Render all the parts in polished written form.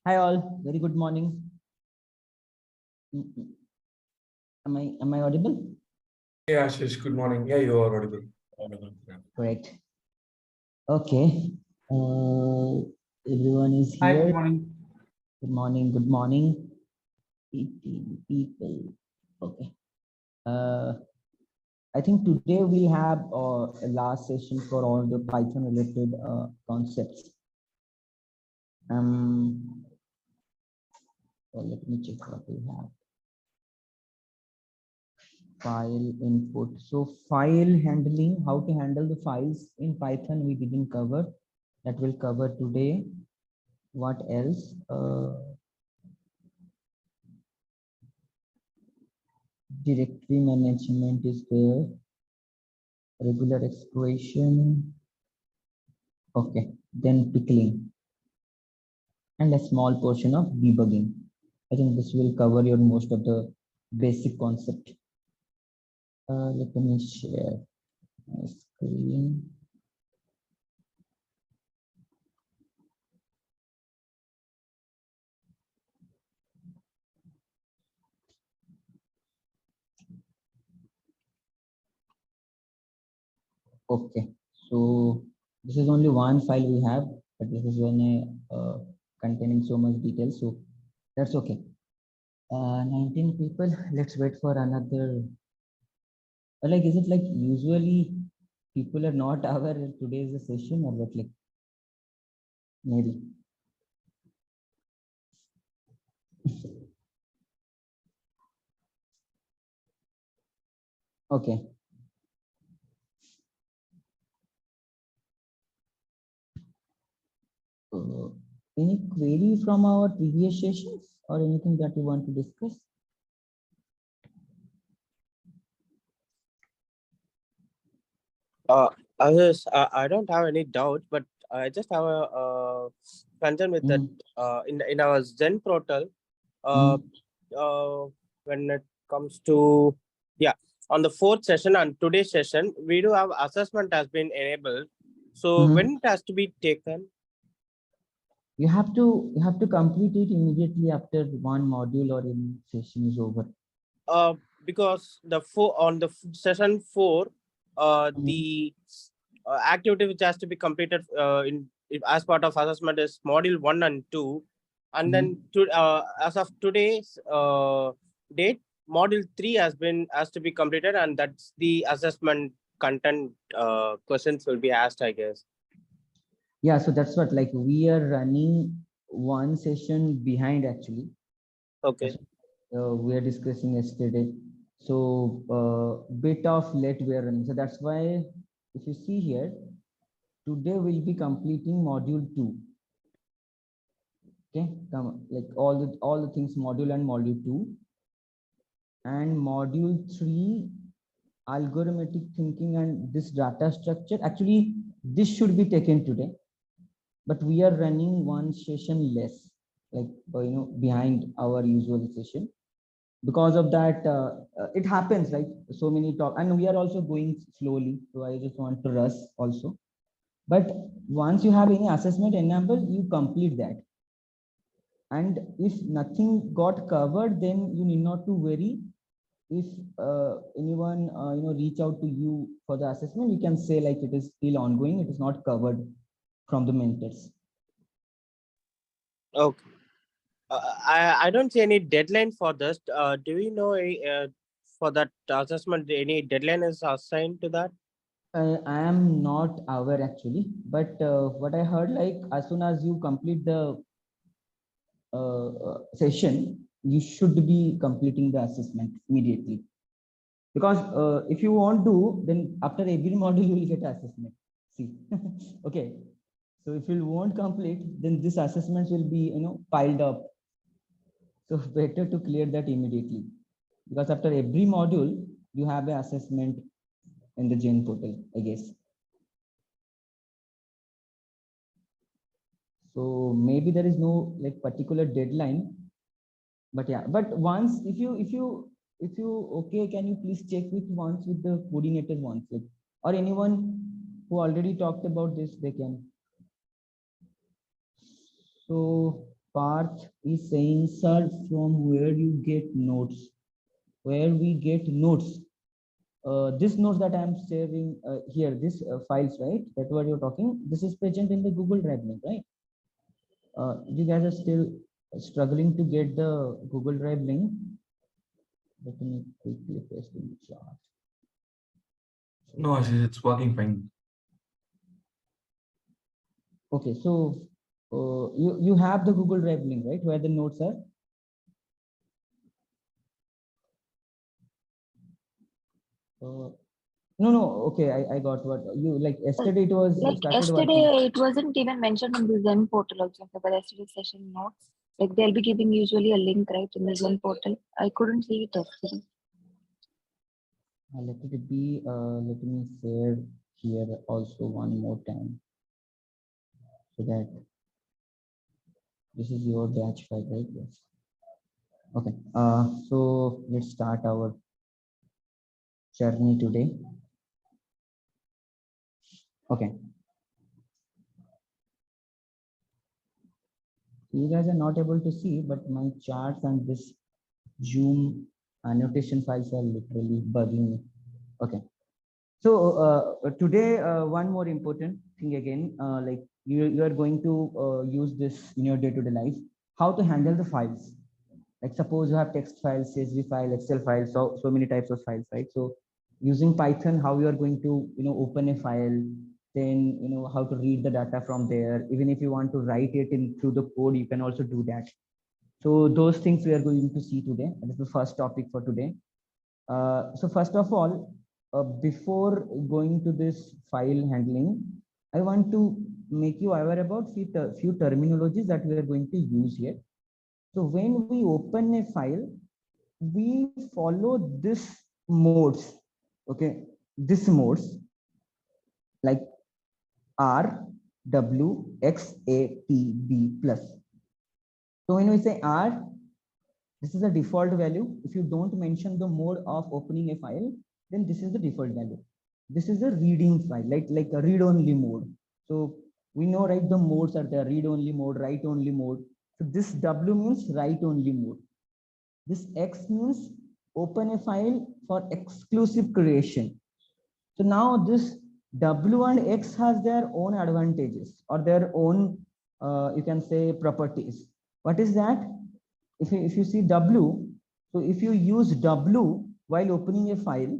Hi all, very good morning. Am I audible? Yeah, Ashish, good morning. Yeah, you are audible. Great. Okay. Everyone is Hi, here. good morning. Good morning. Good morning. 18 people. Okay. I think today we have a last session for all the Python related concepts. So let me check what we have. File input. So file handling, how to handle the files in Python we didn't cover. That will cover today. What else? Directory management is there. Regular expression. Okay, then pickling and a small portion of debugging. I think this will cover your most of the basic concept. Let me share my screen. Okay, so this is only one file we have, but this is one containing so much detail, so that's okay. 19 people. Let's wait for another. Like, is it like usually people are not aware today is a session or what? Like, maybe. Okay. Any query from our previous sessions or anything that you want to discuss? I don't have any doubt, but I just have a concern with that. In our Zen portal, when it comes to on the fourth session and today's session, we do have assessment has been enabled. So when it has to be taken? You have to complete it immediately after one module or any session is over. Because on the session 4, the activity which has to be completed as part of assessment is module 1 and 2, and then as of today's date, module 3 has to be completed, and that's the assessment content questions will be asked, I guess. Yeah, so that's what, like, we are running one session behind actually. Okay. We are discussing yesterday. So bit of late we are running. So that's why if you see here, today we'll be completing module 2. Okay, like all the things module and module 2, and module 3 algorithmic thinking and this data structure. Actually, this should be taken today, but we are running one session less, like behind our usual session. Because of that, it happens, right? So many talk, and we are also going slowly. So I just want to rush also. But once you have any assessment enabled, you complete that. And if nothing got covered, then you need not to worry. If anyone reach out to you for the assessment, you can say like it is still ongoing, it is not covered from the mentors. Okay. I don't see any deadline for this. Do we know for that assessment any deadline is assigned to that? I am not aware actually, but what I heard, like as soon as you complete the session, you should be completing the assessment immediately. Because if you won't do, then after every module you will get assessment. See, okay. So if you won't complete, then this assessments will be piled up. So better to clear that immediately, because after every module you have an assessment in the Gen portal, I guess. So maybe there is no like particular deadline, but yeah. But once if you okay, can you please check with the coordinators once, like, or anyone who already talked about this, they can. So Parth is saying, sir, from where you get notes, where we get notes. This notes that I'm saving here, this files, right? That's what you're talking. This is present in the Google Drive link, right? You guys are still struggling to get the Google Drive link. Let me quickly paste in the chat. No, Ashish, it's working fine. Okay, so you have the Google Drive link, right? Where the notes are. No, okay, I got what you like. Yesterday it was Like started yesterday, working. it wasn't even mentioned in the Zen portal also for the yesterday's session notes. Like they'll be giving usually a link right in the Zen portal. I couldn't see it yesterday. Let it be. Let me share here also one more time, so that this is your batch file, right? Yes. Okay. So let's start our journey today. Okay. You guys are not able to see, but my charts and this Zoom annotation files are literally bugging me. Okay. So today, one more important thing again, like you are going to use this in your day-to-day life, how to handle the files. Like suppose you have text files, CSV file, Excel files, so many types of files, right? So using Python, how you are going to, open a file, then, how to read the data from there. Even if you want to write it in through the code, you can also do that. So those things we are going to see today. That is the first topic for today. So first of all, before going to this file handling, I want to make you aware about few terminologies that we are going to use here. So when we open a file, we follow this modes. Okay, this modes like R, W, X, A, T, B plus. So when we say R, this is a default value. If you don't mention the mode of opening a file, then this is the default value. This is a reading file, like a read-only mode. So we know, right, the modes are there: read-only mode, write-only mode. So this W means write-only mode. This X means open a file for exclusive creation. So now this W and X has their own advantages or their own, you can say, properties. What is that? If you see W, so if you use W while opening a file,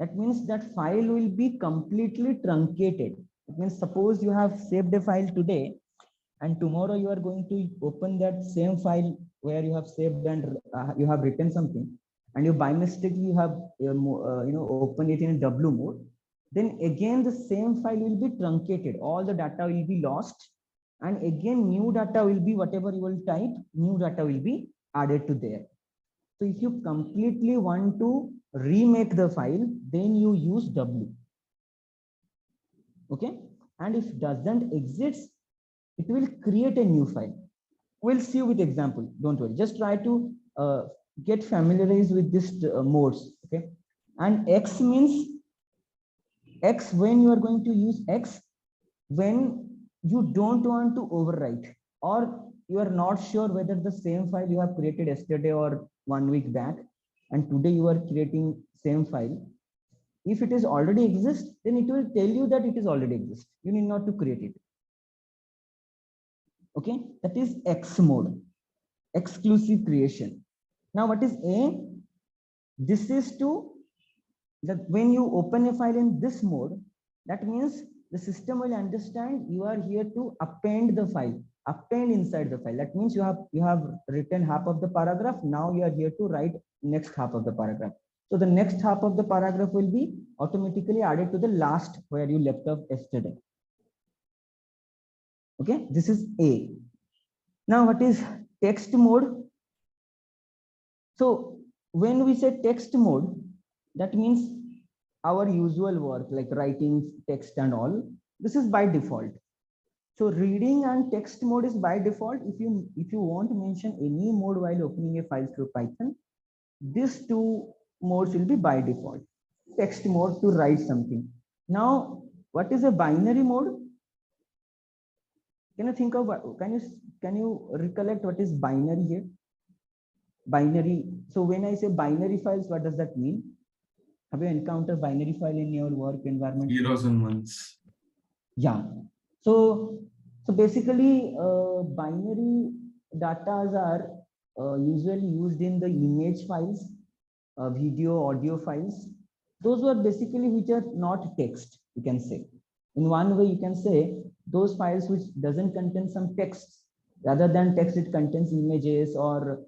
that means that file will be completely truncated. It means suppose you have saved a file today and tomorrow you are going to open that same file where you have saved and you have written something, and you by mistake you have open it in W mode, then again the same file will be truncated, all the data will be lost, and again new data will be, whatever you will type, new data will be added to there. So if you completely want to remake the file, then you use W. Okay, and if doesn't exist, it will create a new file. We'll see with example, don't worry, just try to get familiarized with this modes. Okay, and X means X, when you are going to use X, when you don't want to overwrite, or you are not sure whether the same file you have created yesterday or 1 week back and today you are creating same file. If it is already exist, then it will tell you that it is already exist, you need not to create it. Okay, that is X mode, exclusive creation. Now what is A? This is to, that when you open a file in this mode, that means the system will understand you are here to append the file, append inside the file. That means you have written half of the paragraph, now you are here to write next half of the paragraph. So the next half of the paragraph will be automatically added to the last where you left off yesterday. Okay, this is A. Now what is text mode? So when we say text mode, that means our usual work like writing text and all, this is by default. So reading and text mode is by default. If you want to mention any mode while opening a file through Python, these two modes will be by default. Text mode to write something. Now what is a binary mode? Can you think of, can you recollect what is binary here? Binary. So when I say binary files, what does that mean? Have you encountered binary file in your work environment? Zeros and ones. Yeah. So basically, binary data are usually used in the image files, video, audio files. Those were basically which are not text, you can say. In one way, you can say those files which doesn't contain some text. Rather than text, it contains images or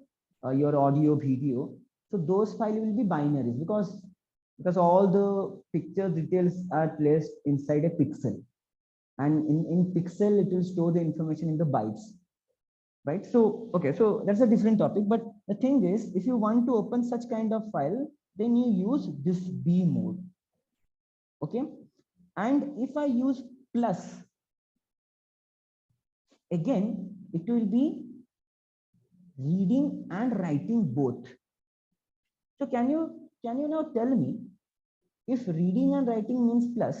your audio, video. So those files will be binaries because all the picture details are placed inside a pixel, and in pixel it will store the information in the bytes, right? So okay, so that's a different topic, but the thing is, if you want to open such kind of file, then you use this B mode. Okay, and if I use plus, again it will be reading and writing both. So can you now tell me, if reading and writing means plus,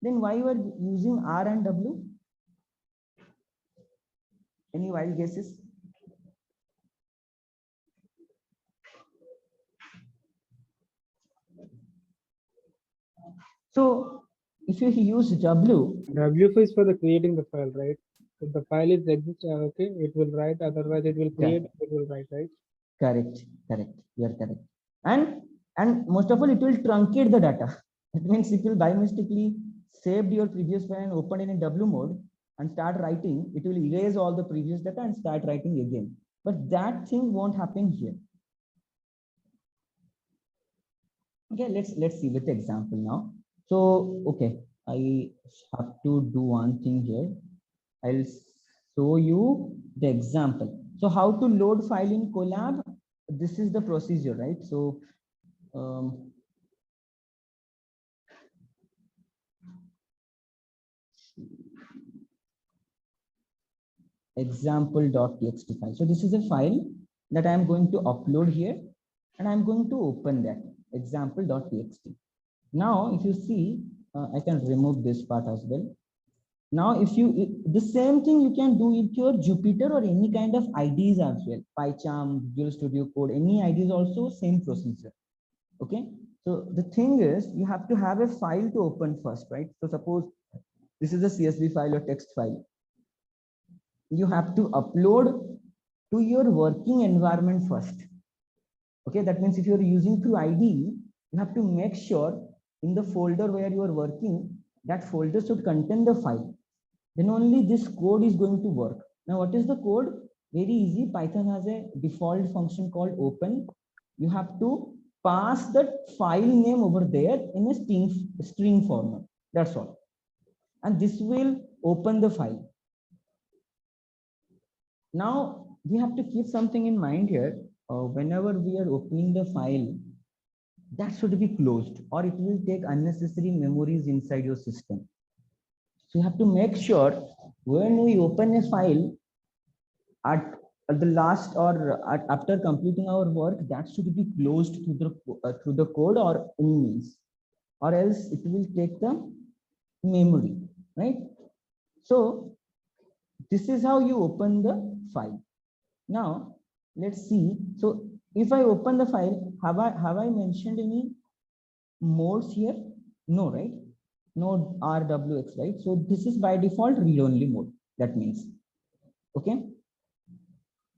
then why you are using R and W? Any wild guesses? So if you use W, WF is for the creating the file, right? If the file is exist, okay, it will write. Otherwise, it will create. It will write, right? correct, you are correct. And most of all, it will truncate the data. It means it will by mistakenly saved your previous file and open it in W mode and start writing. It will erase all the previous data and start writing again. But that thing won't happen here. Okay, let's see with the example now. So okay, I have to do one thing here. I'll show you the example. So how to load file in Colab? This is the procedure, right? So example.txt file. So this is a file that I'm going to upload here, and I'm going to open that example.txt. Now, if you see, I can remove this part as well. Now, the same thing you can do with your Jupyter or any kind of IDs as well. PyCharm, Visual Studio Code, any IDs also same procedure. Okay. So the thing is, you have to have a file to open first, right? So suppose this is a CSV file or text file. You have to upload to your working environment first. Okay, that means if you're using through ID, you have to make sure in the folder where you are working, that folder should contain the file. Then only this code is going to work. Now, what is the code? Very easy. Python has a default function called open. You have to pass the file name over there in a string format. That's all. And this will open the file. Now, we have to keep something in mind here. Whenever we are opening the file, that should be closed, or it will take unnecessary memories inside your system. So you have to make sure when we open a file at the last or after completing our work, that should be closed through the code or any means, or else it will take the memory, right? So this is how you open the file. Now let's see. So if I open the file, have I mentioned any modes here? No, right? No RWX, right? So this is by default read-only mode. That means, okay.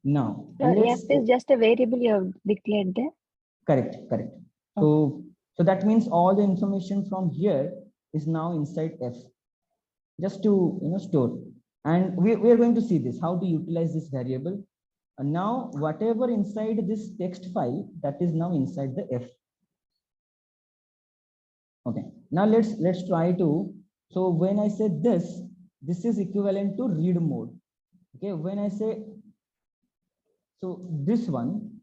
Now F is just a variable you have declared there. Correct. So that means all the information from here is now inside F, just to store. And we are going to see this, how to utilize this variable. And now whatever inside this text file, that is now inside the F. Okay, now let's try to. So when I say this is equivalent to read mode. Okay, when I say, so this one,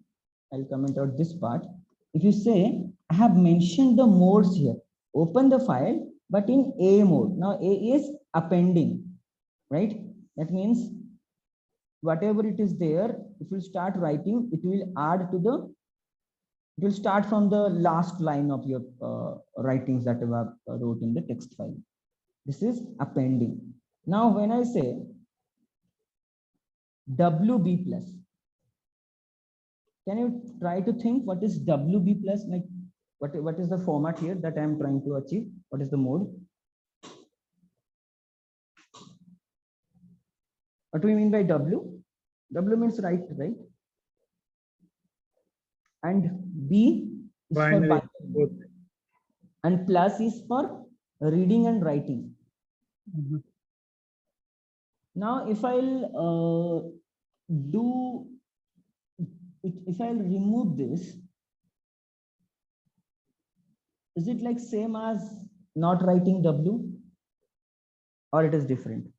I'll comment out this part. If you say, I have mentioned the modes here, open the file, but in A mode. Now A is appending, right? That means whatever it is there, if you start writing, it will add to the, it will start from the last line of your writings that you have wrote in the text file. This is appending. Now, when I say WB plus. Can you try to think what is WB plus? Like what is the format here that I am trying to achieve? What is the mode? What do we mean by W? W means write, right? And B is for Binary. binary. And plus is for reading and writing. Mhm. Now, if I'll if I'll remove this, is it like same as not writing W, or it is different?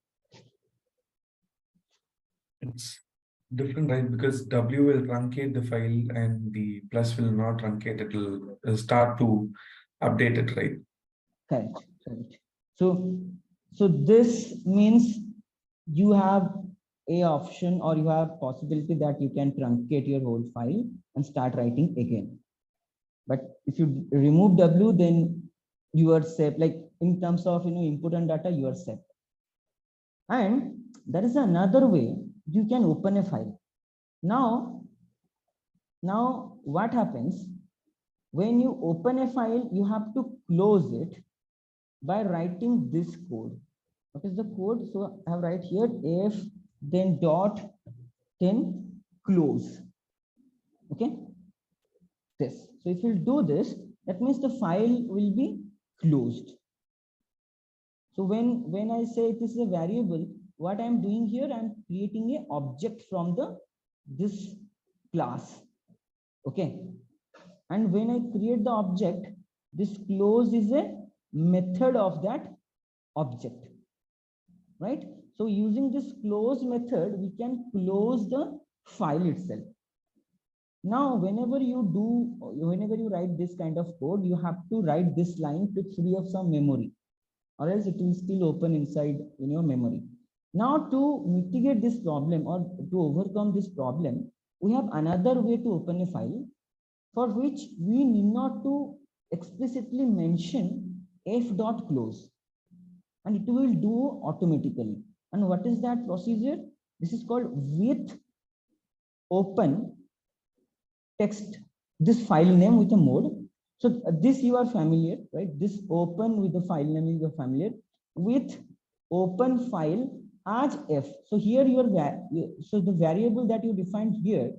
It's different, right? Because W will truncate the file and the plus will not truncate. It will start to update it, right? Correct, correct. So this means you have a option, or you have possibility that you can truncate your whole file and start writing again. But if you remove W, then you are safe. Like in terms of input and data, you are safe. And there is another way you can open a file. Now what happens when you open a file? You have to close it by writing this code. What is the code? So I have write here if then dot 10 close. Okay, this. So if you do this, that means the file will be closed. So when I say it is a variable, what I'm doing here, I'm creating a object from this class. Okay, and when I create the object, this close is a method of that object, right? So using this close method, we can close the file itself. Now, whenever you write this kind of code, you have to write this line to free of some memory, or else it will still open inside in your memory. Now, to mitigate this problem or to overcome this problem, we have another way to open a file, for which we need not to explicitly mention f.close, and it will do automatically. And what is that procedure? This is called with open text, this file name with a mode. So this you are familiar, right? This open with the file name you are familiar with. Open file as f. So here so the variable that you defined here,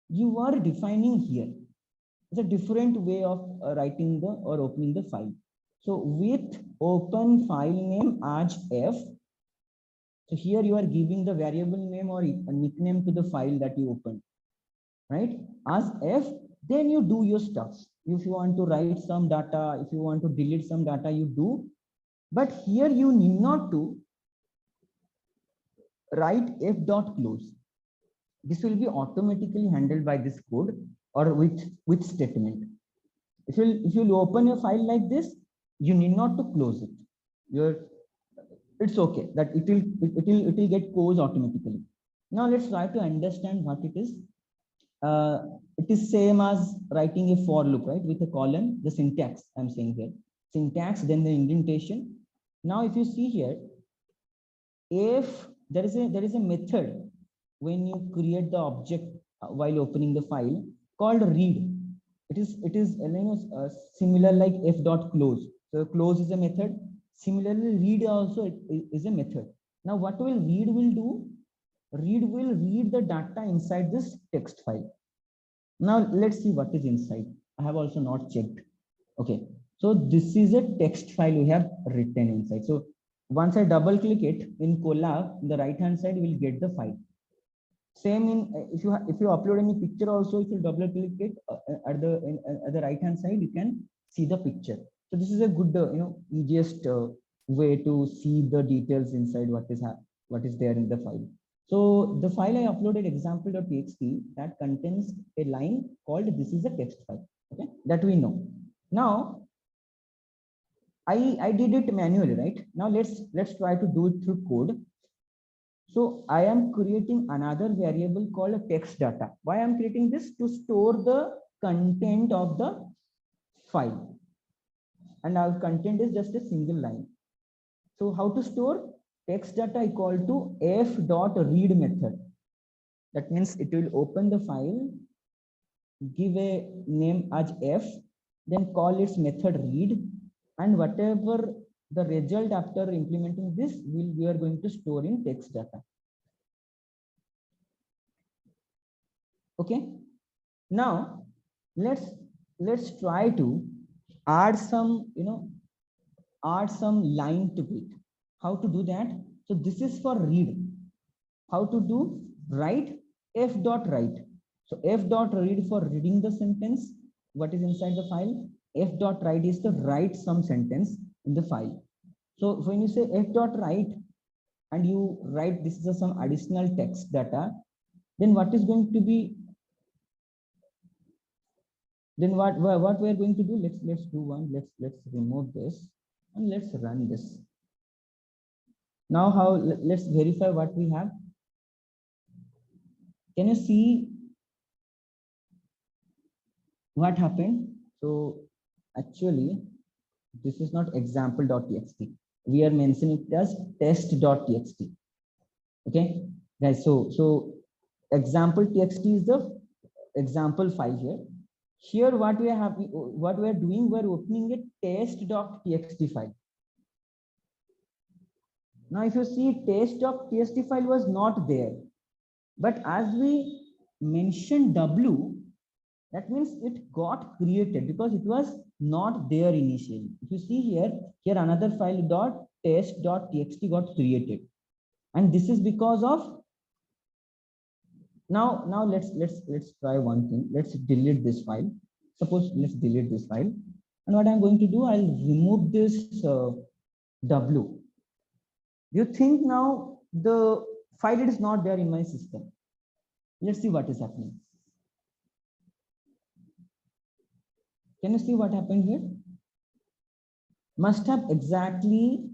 you are defining here. It's a different way of writing the or opening the file. So with open file name as f. So here you are giving the variable name or a nickname to the file that you opened, right? As f, then you do your stuff. If you want to write some data, if you want to delete some data, you do. But here you need not to write f.close. This will be automatically handled by this code or with statement. If you open a file like this, you need not to close it. It's okay that it will get closed automatically. Now let's try to understand what it is. It is same as writing a for loop, right? With a colon, the syntax I'm saying here. Syntax, then the indentation. Now if you see here, if there is a method when you create the object while opening the file called read. It is similar like f.close. So close is a method. Similarly, read also is a method. Now what read will do? Read will read the data inside this text file. Now let's see what is inside. I have also not checked. Okay, so this is a text file we have written inside. So once I double click it in Colab, in the right hand side, we will get the file. Same in if you upload any picture also, if you double click it at the right hand side, you can see the picture. So this is a good easiest way to see the details inside what is there in the file. So the file I uploaded example.txt that contains a line called this is a text file. Okay, that we know. Now I did it manually, right? Now let's try to do it through code. So I am creating another variable called text data. Why I'm creating this? To store the content of the file. And our content is just a single line. So how to store? text data equal to f dot read method. That means it will open the file, give a name as f, then call its method read, and whatever the result after implementing this, we are going to store in text data. Okay. Now let's try to add some, add some line to it. How to do that? So this is for read. How to do? Write f dot write. So f dot read for reading the sentence, what is inside the file. F dot write is to write some sentence in the file. So when you say f dot write and you write this is some additional text data, then what is going to be, then what we are going to do, let's do one, let's remove this and let's run this. Now how, let's verify what we have. Can you see what happened? So actually this is not example.txt, we are mentioning it as test.txt. Okay guys, so example.txt is the example file here. Here what we are doing, we're opening a test.txt file. Now if you see, test.txt file was not there, but as we mentioned w, that means it got created because it was not there initially. If you see here another file dot test.txt got created, and this is because of, now let's try one thing. Let's delete this file. Suppose let's delete this file, and what I'm going to do, I'll remove this w. You think now the file is not there in my system. Let's see what is happening. Can you see what happened here? Must have exactly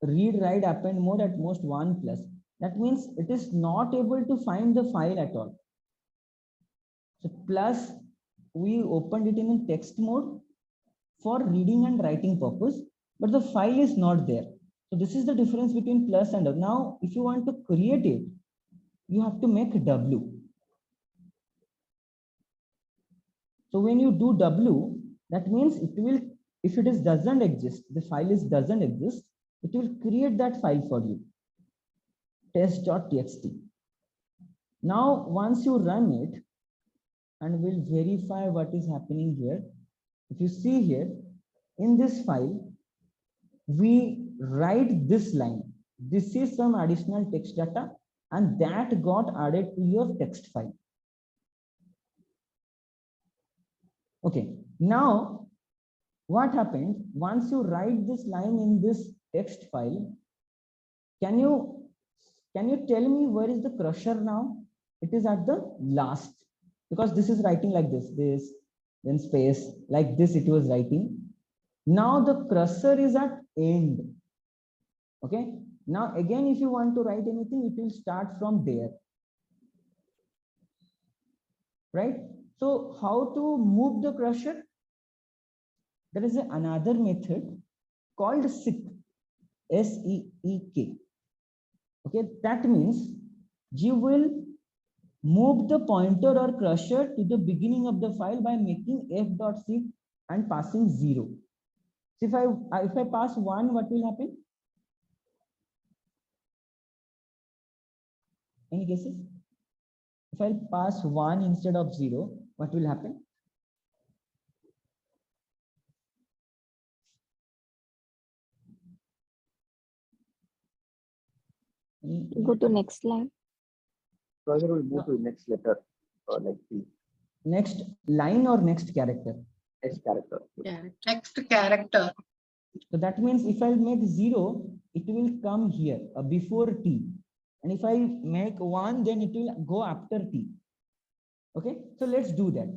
read write append mode at most 1 plus. That means it is not able to find the file at all. So plus we opened it in a text mode for reading and writing purpose, but the file is not there. So this is the difference between plus and now if you want to create it, you have to make w. So when you do w, that means it will, if it is doesn't exist, the file is doesn't exist, it will create that file for you, test.txt. Now once you run it, and we'll verify what is happening here. If you see here in this file, we write this line. This is some additional text data, and that got added to your text file. Okay, now what happened once you write this line in this text file? Can you tell me where is the cursor now? It is at the last, because this is writing like this, then space like this it was writing. Now the cursor is at end. Okay, now again if you want to write anything, it will start from there, right? So how to move the cursor? There is another method called seek, S-E-E-K. Okay, that means you will move the pointer or cursor to the beginning of the file by making f.seek and passing 0. So if I pass 1, what will happen? Any guesses? If I pass 1 instead of 0, what will happen? Go to next line. Cursor will move to the next letter or like the Next line or next character? next character. Yeah, next character. So that means if I make 0, it will come here before t. And if I make 1, then it will go after t. Okay, so let's do that.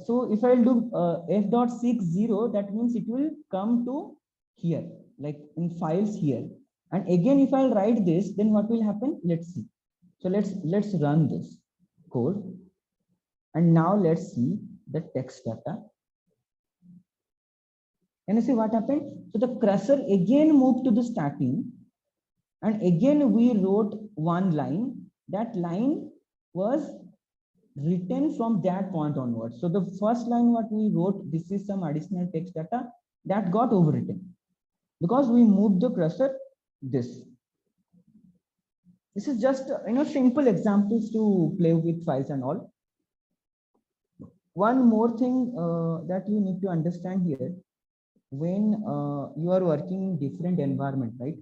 So if I'll do f.seek 0, that means it will come to here, like in files here. And again, if I'll write this, then what will happen? Let's see. So let's run this code. And now let's see the text data. Can you see what happened? So the cursor again moved to the starting, And again, we wrote one line. That line was written from that point onwards. So the first line what we wrote, this is some additional text data that got overwritten because we moved the cursor this. This is just simple examples to play with files and all. One more thing that you need to understand here, when you are working in different environment, right?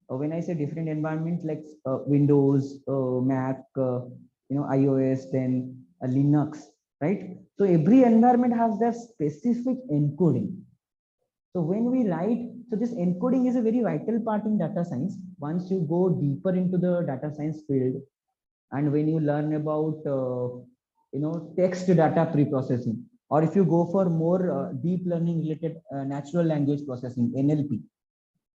When I say different environment, like Windows, Mac, iOS, then Linux, right? So every environment has their specific encoding. So when we write, so this encoding is a very vital part in data science. Once you go deeper into the data science field, and when you learn about text data pre-processing, or if you go for more deep learning related natural language processing, NLP,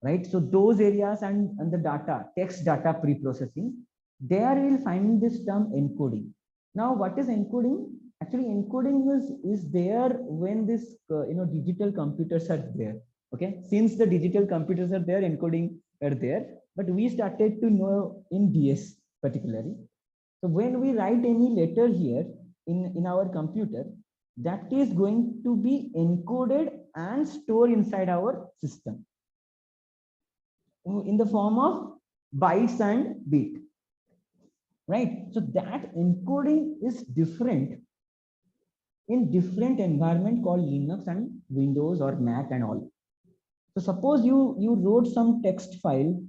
right? So those areas and the data, text data pre-processing, there you will find this term encoding. Now, what is encoding? Actually, encoding is there when this digital computers are there. Okay, since the digital computers are there, encoding are there. But we started to know in DS particularly. So when we write any letter here in our computer, that is going to be encoded and stored inside our system in the form of bytes and bit, right? So that encoding is different in different environment called Linux and Windows or Mac and all. So suppose you wrote some text file,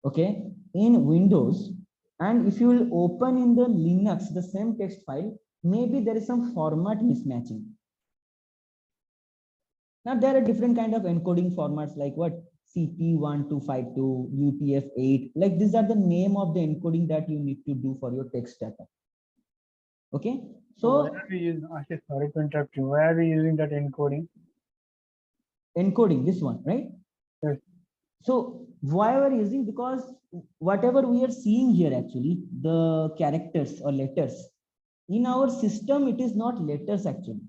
okay, in Windows, and if you will open in the Linux the same text file, maybe there is some format mismatching. Now there are different kind of encoding formats like what CP1252, UTF-8, like these are the name of the encoding that you need to do for your text data. Okay, so where are we using, Ashish, sorry to interrupt you. Where are we using that encoding? Encoding this one, right? Yes. So why we are using, because whatever we are seeing here, actually the characters or letters in our system, it is not letters actually.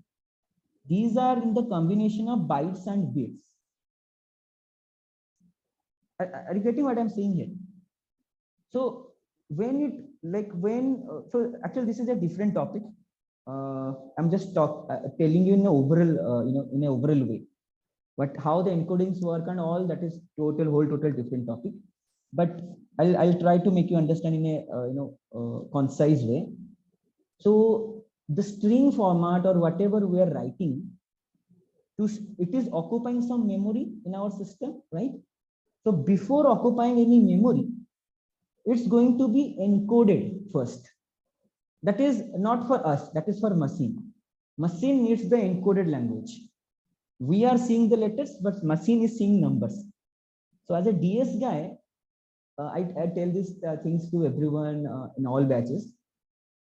These are in the combination of bytes and bits. Are you getting what I'm saying here? So when it so actually this is a different topic. I'm just telling you in an overall in an overall way. But how the encodings work and all, that is whole different topic. But I'll try to make you understand in a concise way. So the string format or whatever we are writing, it is occupying some memory in our system, right? So before occupying any memory, it's going to be encoded first. That is not for us, that is for machine. Machine needs the encoded language. We are seeing the letters, but machine is seeing numbers. So as a DS guy, I tell these things to everyone in all batches.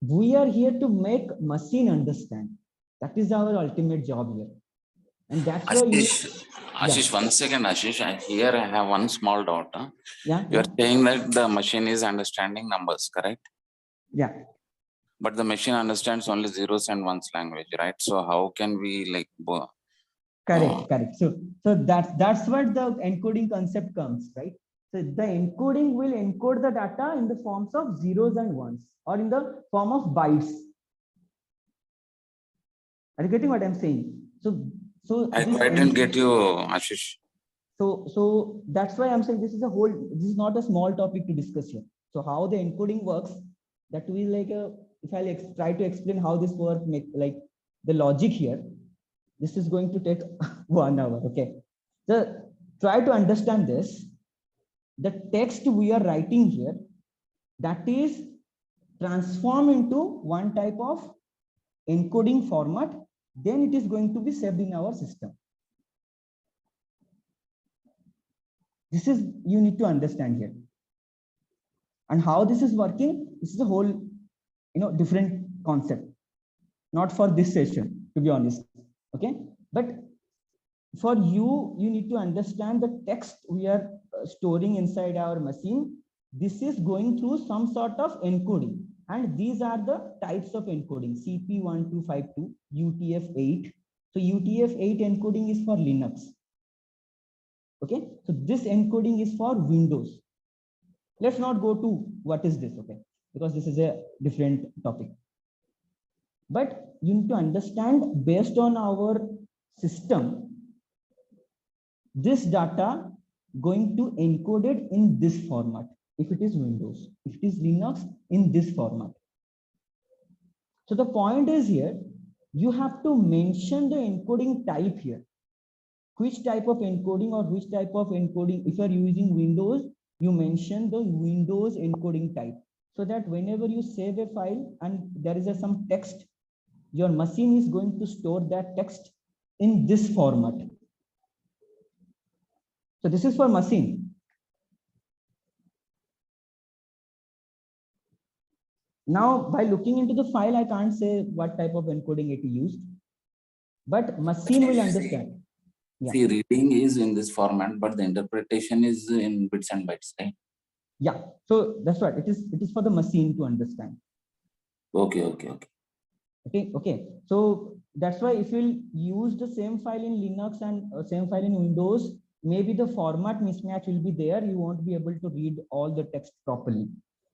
We are here to make machine understand. That is our ultimate job here. And that's why Ashish, 1 second, Ashish. Here I have one small doubt. Yeah. You are saying that the machine is understanding numbers, correct? Yeah. But the machine understands only zeros and ones language, right? So how can we like correct. So that's what the encoding concept comes, right? So the encoding will encode the data in the forms of zeros and ones or in the form of bytes. Are you getting what I'm saying? So I didn't get you, Ashish. So that's why I'm saying this is not a small topic to discuss here. So how the encoding works, that will like if I try to explain how this works, like the logic here, this is going to take 1 hour. Okay, so try to understand this. The text we are writing here, that is transformed into one type of encoding format, then it is going to be saved in our system. This is, you need to understand here. And how this is working, this is a whole different concept, not for this session, to be honest. Okay, but for you need to understand the text we are storing inside our machine. This is going through some sort of encoding, and these are the types of encoding: CP1252, UTF-8. So UTF-8 encoding is for Linux. Okay, so this encoding is for Windows. Let's not go to what is this, okay, because this is a different topic. But you need to understand, based on our system, this data going to encode it in this format. If it is Windows, if it is Linux, in this format. So the point is here, you have to mention the encoding type here. Which type of encoding or which type of encoding, if you are using Windows, you mention the Windows encoding type, so that whenever you save a file and there is some text, your machine is going to store that text in this format. So this is for machine. Now, by looking into the file, I can't say what type of encoding it used, but machine will understand. Yeah. See, reading is in this format, but the interpretation is in bits and bytes, right? Yeah. So that's what it is. It is for the machine to understand. Okay. Okay. So that's why if you use the same file in Linux and same file in Windows, maybe the format mismatch will be there. You won't be able to read all the text properly.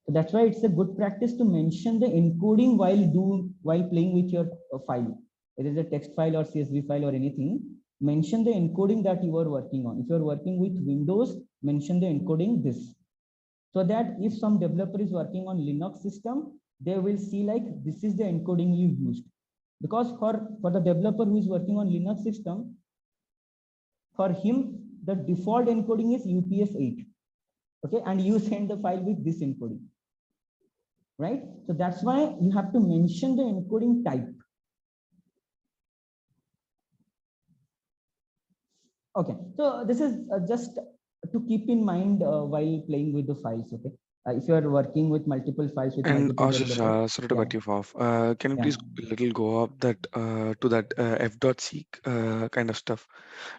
So that's why it's a good practice to mention the encoding while playing with your file. It is a text file or CSV file or anything. Mention the encoding that you are working on. If you are working with Windows, mention the encoding this, so that if some developer is working on Linux system, they will see like this is the encoding you used. Because for the developer who is working on Linux system, for him the default encoding is UTF-8. Okay, and you send the file with this encoding, right? So that's why you have to mention the encoding type. Okay, so this is just to keep in mind while playing with the files. Okay, if you are working with multiple files with And multiple Ashish, developers, sorry to cut you off. Can you yeah. please little go up that to that f.seek kind of stuff?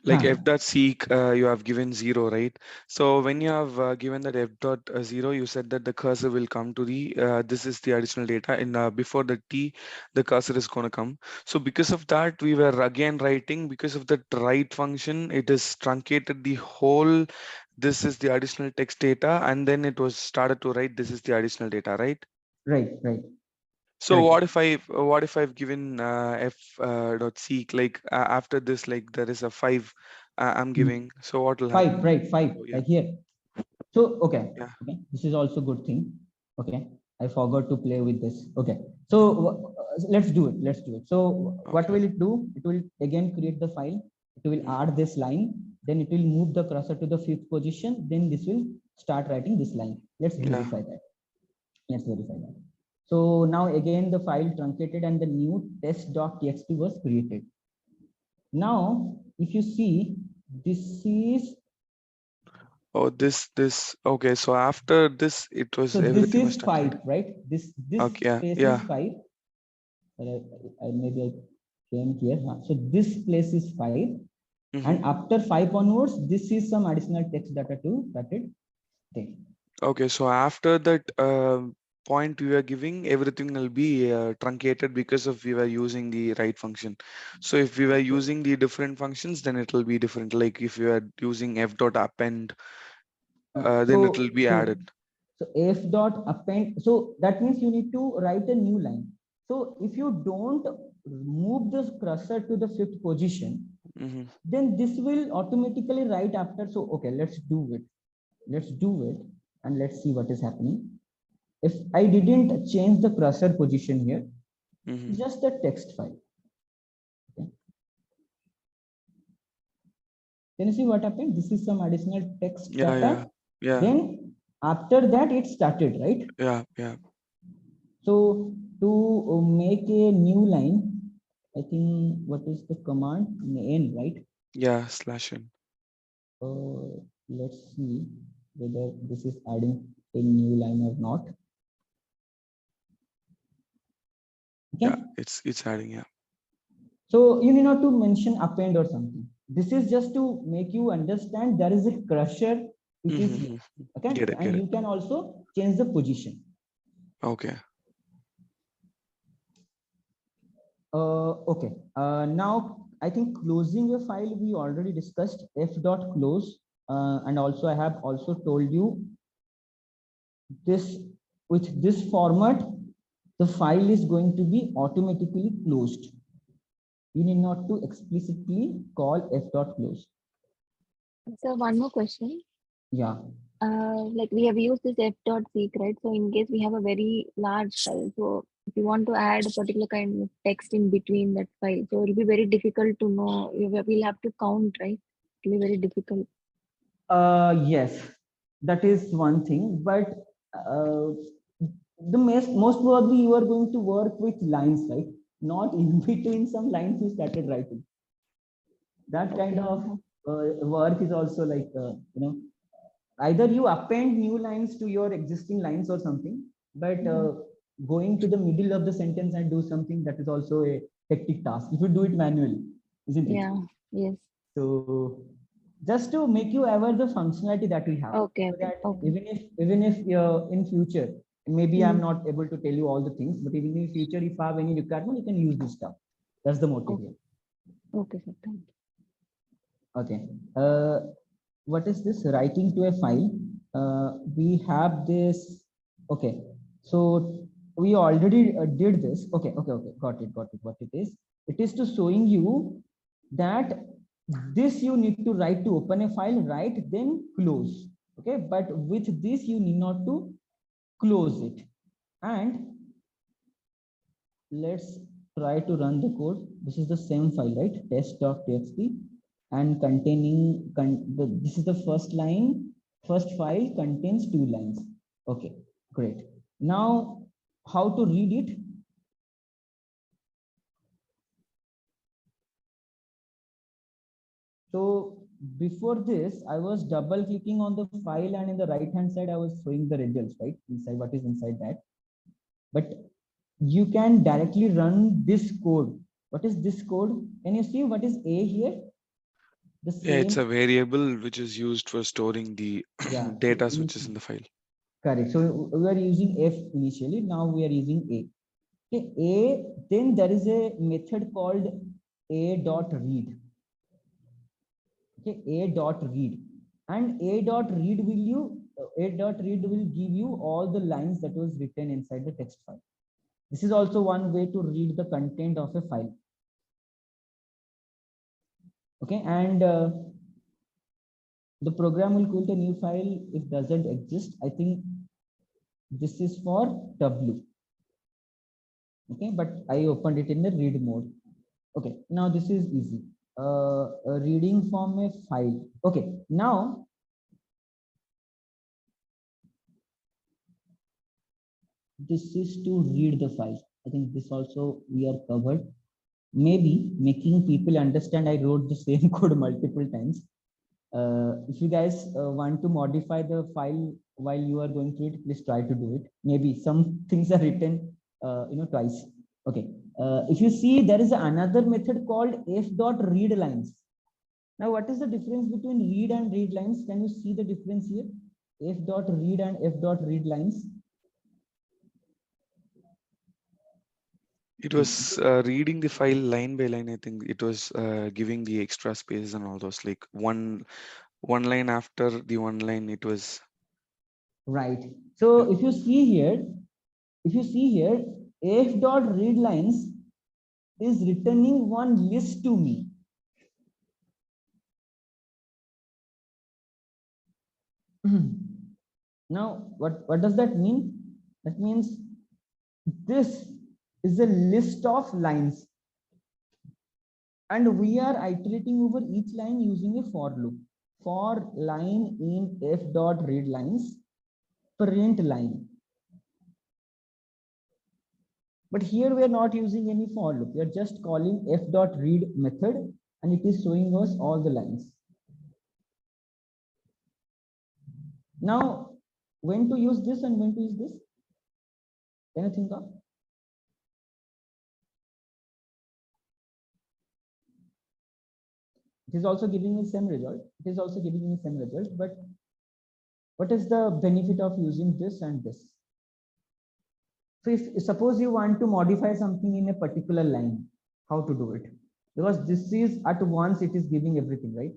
Like Huh. f.seek, you have given 0, right? So when you have given that f.0, you said that the cursor will come to the this is the additional data, and before the t, the cursor is going to come. So because of that, we were again writing, because of the write function, it is truncated the whole. This is the additional text data, and then it was started to write. This is the additional data, right? Right. So Correct. what if I've given f dot seek, like after this, like there is a 5 I'm giving. So what will happen? 5, right? 5, Oh, yeah, like here. So yeah, okay, this is also good thing. Okay, I forgot to play with this. Okay, so let's do it. So what okay. will it do? It will again create the file. It will Mm, add this line. Then it will move the cursor to the 5th position. Then this will start writing this line. Let's yeah, verify that. Let's verify that. So now again the file truncated and the new test.txt was created. Now, if you see, this is oh, this okay. So after this, it was so this everything was is 5, truncated. right? This Okay, yeah, place is yeah. 5. Maybe I came here. So this place is 5, Hmm. and after 5 onwards, this is some additional text data to started take. Okay, so after that point we were giving, everything will be truncated because of we were using the write function. So if we were using the different functions, then it will be different. Like if you are using f dot append, Uh, then it will so be so added. so f dot append. So that means you need to write a new line. So if you don't move the cursor to the 5th position, Hmm. then this will automatically write after. So okay, let's do it. And let's see what is happening. If I didn't change the cursor position here, Hmm. just a text file. Okay. Can you see what happened? This is some additional text Yeah, yeah, data. yeah, Then after that, it started, right? yeah. So to make a new line, I think what is the command? N, right? Yeah, slash in. Let's see whether this is adding a new line or not. Yeah, Okay. it's adding. Yeah. So you need not to mention append or something. This is just to make you understand there is a crusher which is here. Hmm. Okay, Get it, and get it. you can also change the position. Okay. Okay. Now I think closing a file we already discussed f dot close, and also I have also told you this with this format, the file is going to be automatically closed. You need not to explicitly call f.close. So one more question. Yeah. Like we have used this f.seek, right? So in case we have a very large file, so if you want to add a particular kind of text in between that file, so it will be very difficult to know. We'll have to count, right? It will be very difficult. Yes, that is one thing, but the most probably you are going to work with lines, right? Not in between some lines you started writing. That kind of work is also like, either you append new lines to your existing lines or something, but going to the middle of the sentence and do something, that is also a hectic task if you do it manually, isn't it? Yeah. Yes. So just to make you aware the functionality that we have, Okay. so that Okay. even if in future, maybe I'm not able to tell you all the things, but even in future, if I have any requirement, you can use this stuff. That's the motive here. Okay, sir. Thank you. Okay. What is this writing to a file? We have this. Okay. So we already did this. Okay. Got it. What it is? It is to showing you that this you need to write to open a file, write, then close. Okay. But with this, you need not to close it. And let's try to run the code. This is the same file, right? Test.txt. And containing this is the first line. First file contains 2 lines. Okay, great. Now how to read it? So before this, I was double clicking on the file, and in the right hand side I was showing the results, right? Inside, what is inside that. But you can directly run this code. What is this code? Can you see what is A here? The same. Yeah, it's a variable which is used for storing the data which is in the file. Correct. So we are using F initially. Now we are using A. Okay, A. Then there is a method called a.read. Okay, a.read, and a.read will give you all the lines that was written inside the text file. This is also one way to read the content of a file. Okay, and the program will create a new file if doesn't exist. I think this is for W. Okay, but I opened it in the read mode. Okay, now this is easy. Reading from a file. Okay, now this is to read the file. I think this also we are covered. Maybe making people understand, I wrote the same code multiple times. If you guys want to modify the file while you are going through it, please try to do it. Maybe some things are written twice. Okay, if you see, there is another method called f.readLines. Now what is the difference between read and read lines? Can you see the difference here? F.read and f.readLines. It was reading the file line by line. I think it was giving the extra space and all those, like one line after the one line. It was right. So if you see here, f.readLines is returning one list to me. Now what does that mean? That means this is a list of lines, and we are iterating over each line using a for loop. For line in f.readLines, print line. But here we are not using any for loop. We are just calling f.read method, and it is showing us all the lines. Now, when to use this and when to use this? Can you think of? It is also giving me same result. But what is the benefit of using this and this? So if suppose you want to modify something in a particular line, how to do it? Because this is at once, it is giving everything, right?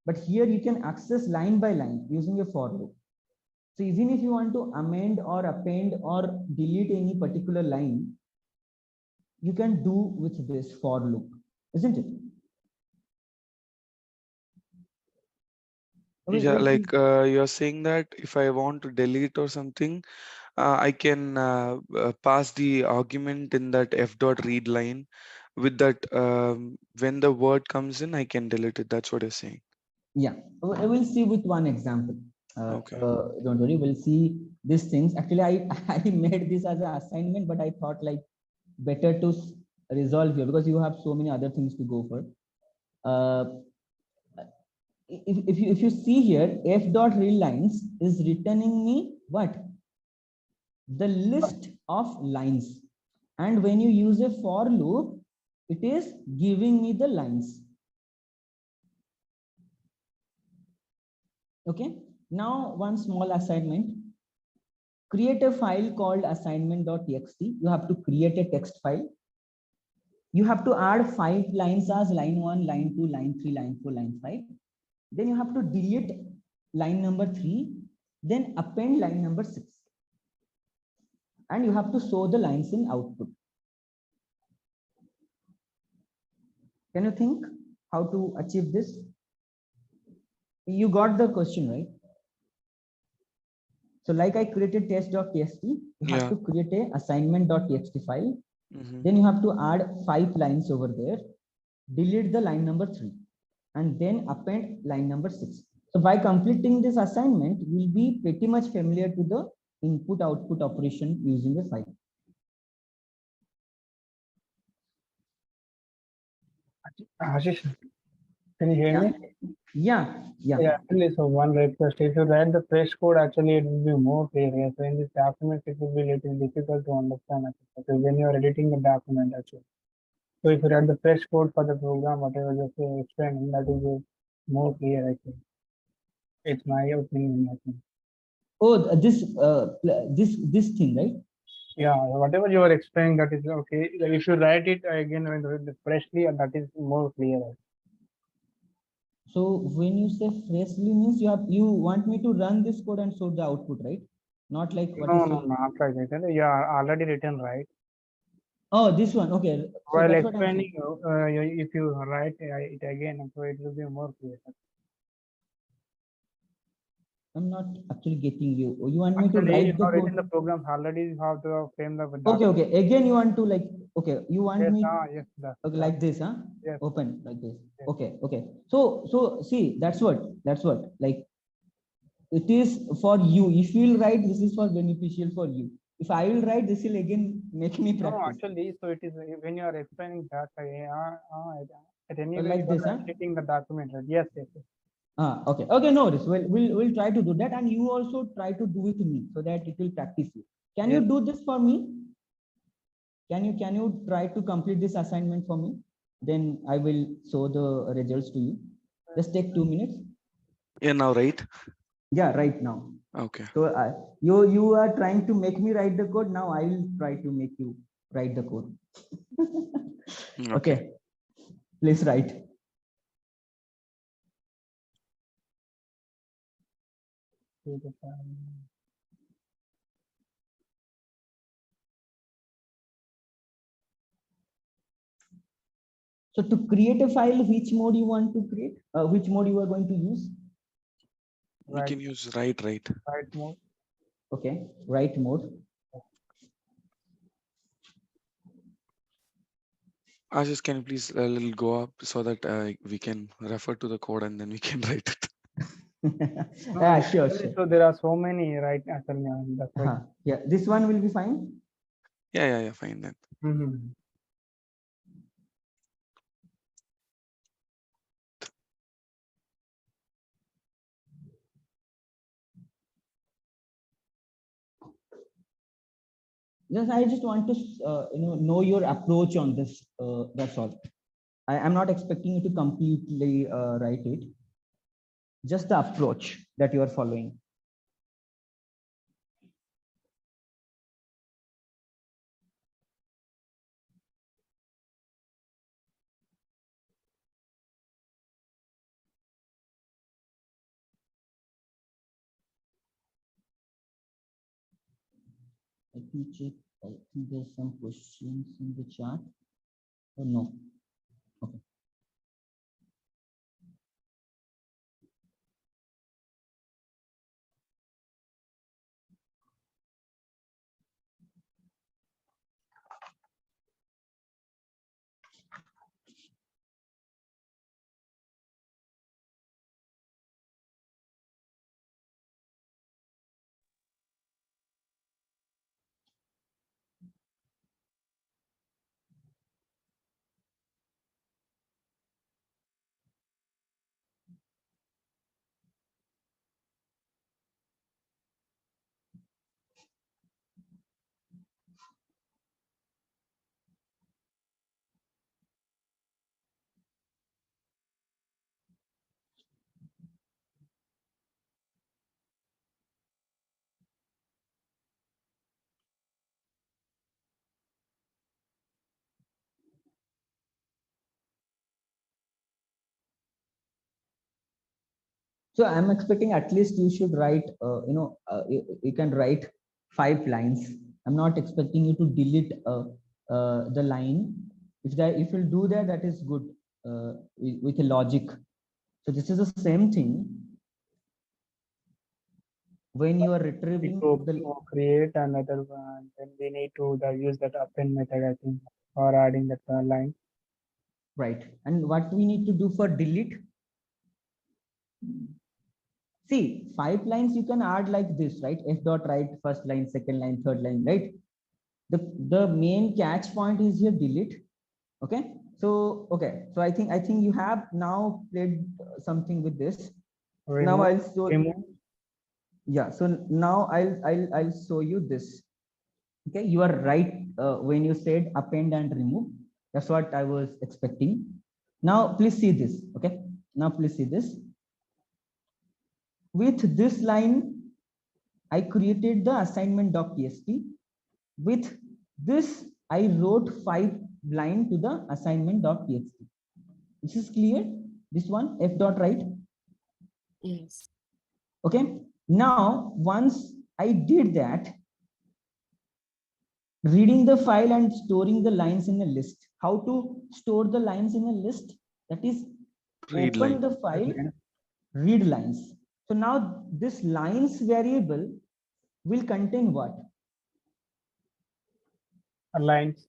But here you can access line by line using a for loop. So even if you want to amend or append or delete any particular line, you can do with this for loop, isn't it? Yeah, like you're saying that if I want to delete or something, I can pass the argument in that f dot read line. With that, when the word comes in, I can delete it. That's what you're saying. Yeah, we'll see with one example. Okay. Don't worry, we'll see these things. Actually, I made this as an assignment, but I thought like better to resolve here because you have so many other things to go for. If you see here, f dot read lines is returning me what? The list of lines. And when you use a for loop, it is giving me the lines. Okay, now one small assignment. Create a file called assignment.txt. You have to create a text file. You have to add 5 lines as line 1, line 2, line 3, line 4, line 5. Then you have to delete line number 3, then append line number 6. And you have to show the lines in output. Can you think how to achieve this? You got the question, right? So like I created test.txt, you have to create a assignment.txt file. Then you have to add 5 lines over there, delete the line number 3, and then append line number 6. So by completing this assignment, you'll be pretty much familiar to the input output operation using a file. Ashish, can you hear me? Yeah. Actually, so one request. If you write the fresh code, actually it will be more clear. Yeah. So in this document, it will be little difficult to understand. Actually, when you are editing the document, actually. So if you write the fresh code for the program, whatever you say, explaining, that will be more clear. I think it's my opinion. I think. Oh, this thing, right? Yeah, whatever you are explaining, that is okay. If you write it again freshly, that is more clear. So when you say freshly means you want me to run this code and show the output, right? Not like what is No, not like that. You are already written, right? Oh, this one. Okay. So While that's what I'm explaining, saying. if you write it again, so it will be more clear. I'm not actually getting you. You want me to Actually, write you the have written code? the program already. You have to frame the Okay. Again, you want to like, okay, you want Yes, me yes, okay, like this, huh? Yes. Open like this. Yes. Okay. So see, that's what like it is for you. If you will write, this is for beneficial for you. If I will write, this will again make me practice. No, actually, so it is when you are explaining that, at any way, Like you this, are huh? editing the document, right? Yes. Okay, no worries. We'll try to do that, and you also try to do with me so that it will practice you. Can you do this for me? Can you try to complete this assignment for me? Then I will show the results to you. Just take 2 minutes. Yeah, now, right? Yeah, right now. Okay. So you are trying to make me write the code. Now I will try to make you write the code. Okay. Please write. So to create a file, which mode you want to create? Which mode you are going to use? We can use write. Write mode. Okay, write mode. Ashish, can you please a little go up so that we can refer to the code and then we can write it. Sure. So there are so many, right? Yeah, this one will be fine. Yeah, fine then. I just want to know your approach on this. That's all. I'm not expecting you to completely write it. Just the approach that you are following. Let me check. I think there's some questions in the chat. Oh, no. Okay. So I'm expecting at least you should write, you can write 5 lines. I'm not expecting you to delete the line. If you'll do that, that is good with a logic. So this is the same thing when you are retrieving the create another one, then we need to use that append method, I think, or adding that line. right. And what we need to do for delete? See, 5 lines you can add like this, right? F dot write first line, second line, third line, right? The main catch point is here delete. Okay. So I think you have now played something with this. Now I'll show you. Yeah. So now I'll show you this. Okay. You are right when you said append and remove. That's what I was expecting. Now please see this. Okay. Now please see this. With this line, I created the assignment.txt. With this, I wrote 5 line to the assignment.txt. This is clear. This one, f dot write. Yes. Okay. Now, once I did that, reading the file and storing the lines in a list. How to store the lines in a list? That is, Read open line. the file, read lines. So now this lines variable will contain what? Lines.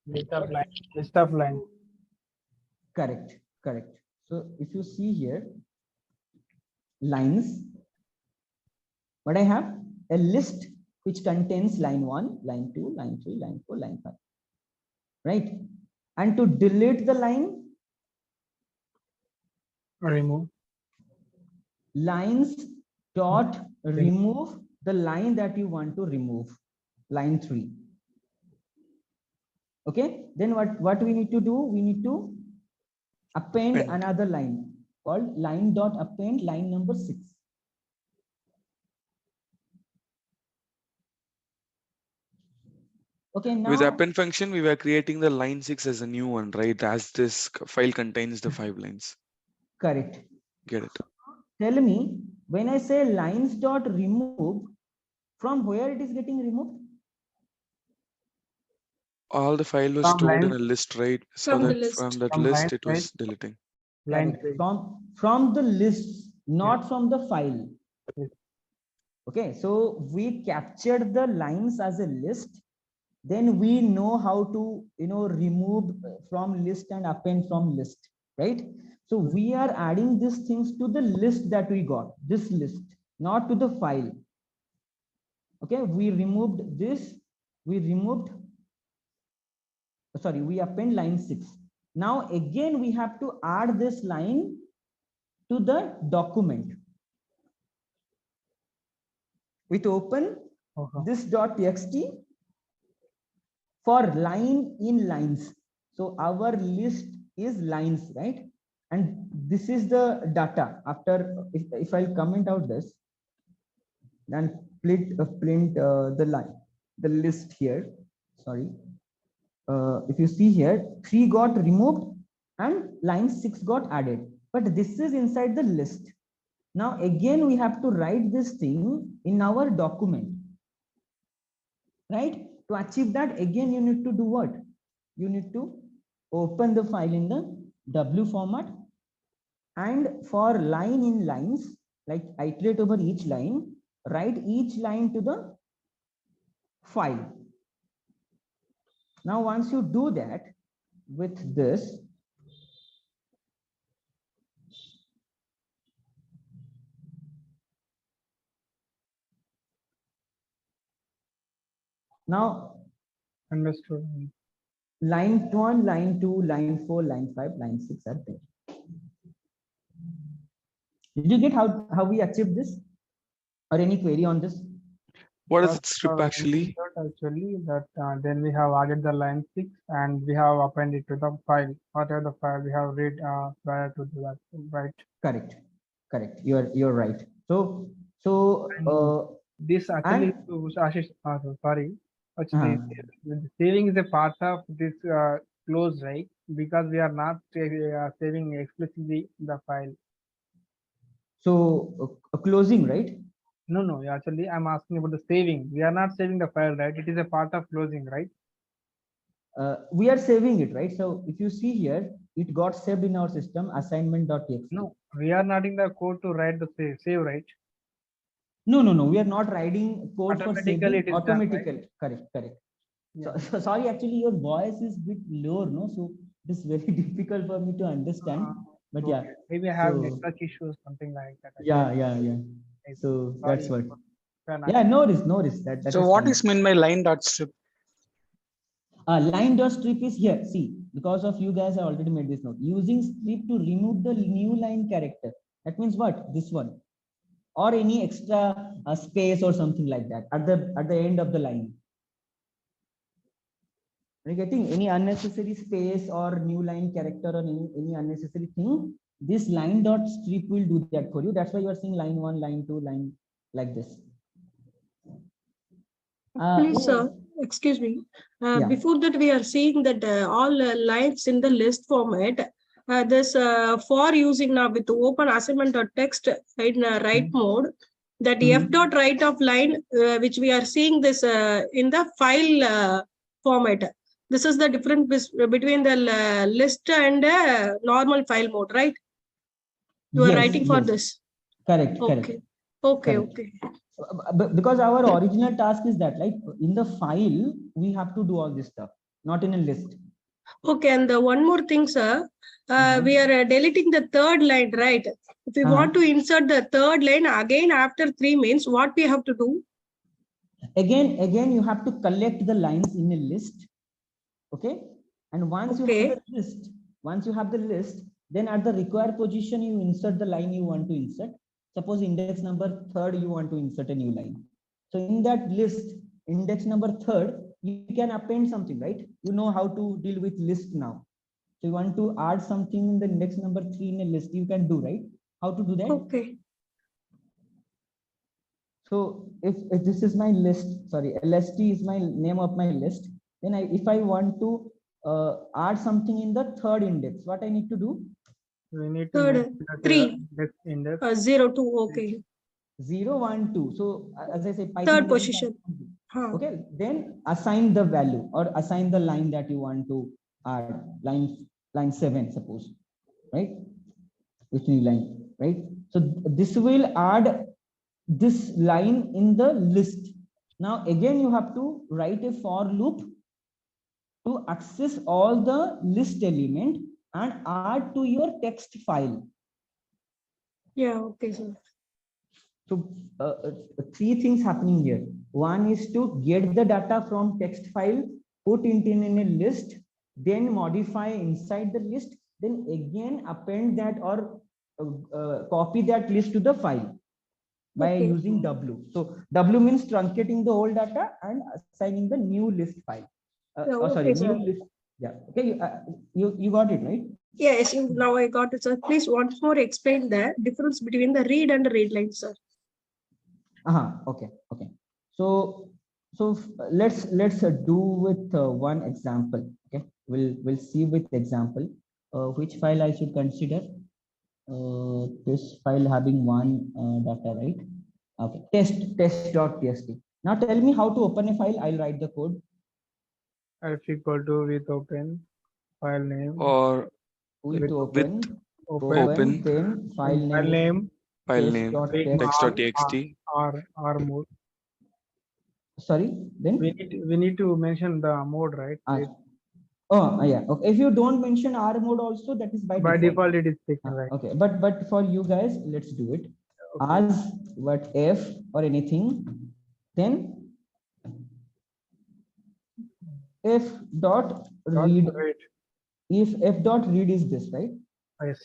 List of lines. List of lines. Correct. Correct. So if you see here, lines, what I have? A list which contains line 1, line 2, line 3, line 4, line 5. Right? And to delete the line, Remove. lines dot remove the line that you want to remove, line 3. Okay, then what we need to do? We need to append another line called line dot append line number 6. Okay, now with append function, we were creating the line 6 as a new one, right? As this file contains the 5 lines. Correct. Get it. Tell me, when I say lines dot remove, from where it is getting removed? All the file was From stored in line. a list, right? So From the that list. from that From list, line, it was deleting. line From the list, not from the file. Okay, so we captured the lines as a list. Then we know how to remove from list and append from list, right? So we are adding these things to the list that we got, this list, not to the file. Okay, we removed this, we append line 6. Now again we have to add this line to the document. With open this .txt for line in lines. So our list is lines, right? And this is the data. After, if I'll comment out this, then print the line, the list here. Sorry. If you see here, 3 got removed and line 6 got added. But this is inside the list. Now again, we have to write this thing in our document. right? To achieve that, again, you need to do what? You need to open the file in the W format, and for line in lines, like iterate over each line, write each line to the file. Now, once you do that with this, now Understood. line 1, line 2, line 4, line 5, line 6 are there. Did you get how we achieved this, or any query on this? What is it strip actually? Actually, that then we have added the line 6 and we have appended to the file. Whatever the file we have read prior to that, right? Correct. You're right. So this actually, Ashish, sorry, actually, the saving is a part of this close, right? Because we are not saving explicitly the file. so closing, right? No, actually, I'm asking about the saving. We are not saving the file, right? It is a part of closing, right? We are saving it, right? So if you see here, it got saved in our system assignment.txt. No, we are not in the code to write the save, right? No. We are not writing code for saving. It is automatically. Done, right? Correct. Yeah. So sorry, actually, your voice is a bit lower, no? So it is very difficult for me to understand. But okay. yeah, Maybe I have network issues, something like that. Yeah. So sorry. that's what. Yeah, no risk. That so is what fine. is meant by line dot strip? Line dot strip is here. See, because of you guys, I already made this note. Using strip to remove the new line character. That means what? This one, or any extra space or something like that at the end of the line. Are you getting any unnecessary space or new line character or any unnecessary thing? This line dot strip will do that for you. That's why you are seeing line 1, line 2, line like this. Please, excuse me. Yeah. Before that, we are seeing that all lines in the list format. This for using now with open assignment or text in write mode. That f dot write of line, which we are seeing this in the file format. This is the difference between the list and normal file mode, right? You are writing for this. Correct. Okay. Because our original task is that, like, in the file we have to do all this stuff, not in a list. Okay, and the one more thing, sir. We are deleting the third line, right? If we want to insert the third line again after 3 means, what we have to do? Again, you have to collect the lines in a list. Okay, and once you have the list, then at the required position you insert the line you want to insert. Suppose index number 3rd you want to insert a new line. So in that list, index number 3rd, you can append something, right? You know how to deal with list now. So you want to add something in the index number 3 in a list, you can do, right? How to do that? Okay. So if this is my list, sorry, LST is my name of my list. Then if I want to add something in the 3rd index, what I need to do? We need to 3 index 0 2. Okay. 0 1 2. So as I say, Python 3rd position. Okay, then assign the value or assign the line that you want to add. Line 7, suppose, right? Which new line, right? So this will add this line in the list. Now again, you have to write a for loop to access all the list element and add to your text file. Yeah, okay, sir. So 3 things happening here. One is to get the data from text file, put it in a list, then modify inside the list, then again append that or copy that list to the file by using W. So W means truncating the old data and assigning the new list file. New list. Yeah. Okay. You got it, right? Yes. Now I got it, sir. Please once more explain the difference between the read and the read line, sir. Okay. So let's do with one example. Okay. We'll see with example which file I should consider. This file having one data, right? Okay. Test.txt. Now tell me how to open a file. I'll write the code. F equal to with open file name Or With with open, open then file file name file name test.txt. text.txt. R mode. Sorry, then We need to mention the mode, right? yeah. Okay. If you don't mention R mode also, that is by By default. default it is taken, right? Okay, but for you guys, let's do it. Okay. As what F or anything, then F dot read. Right. If F dot read is this, right? Yes.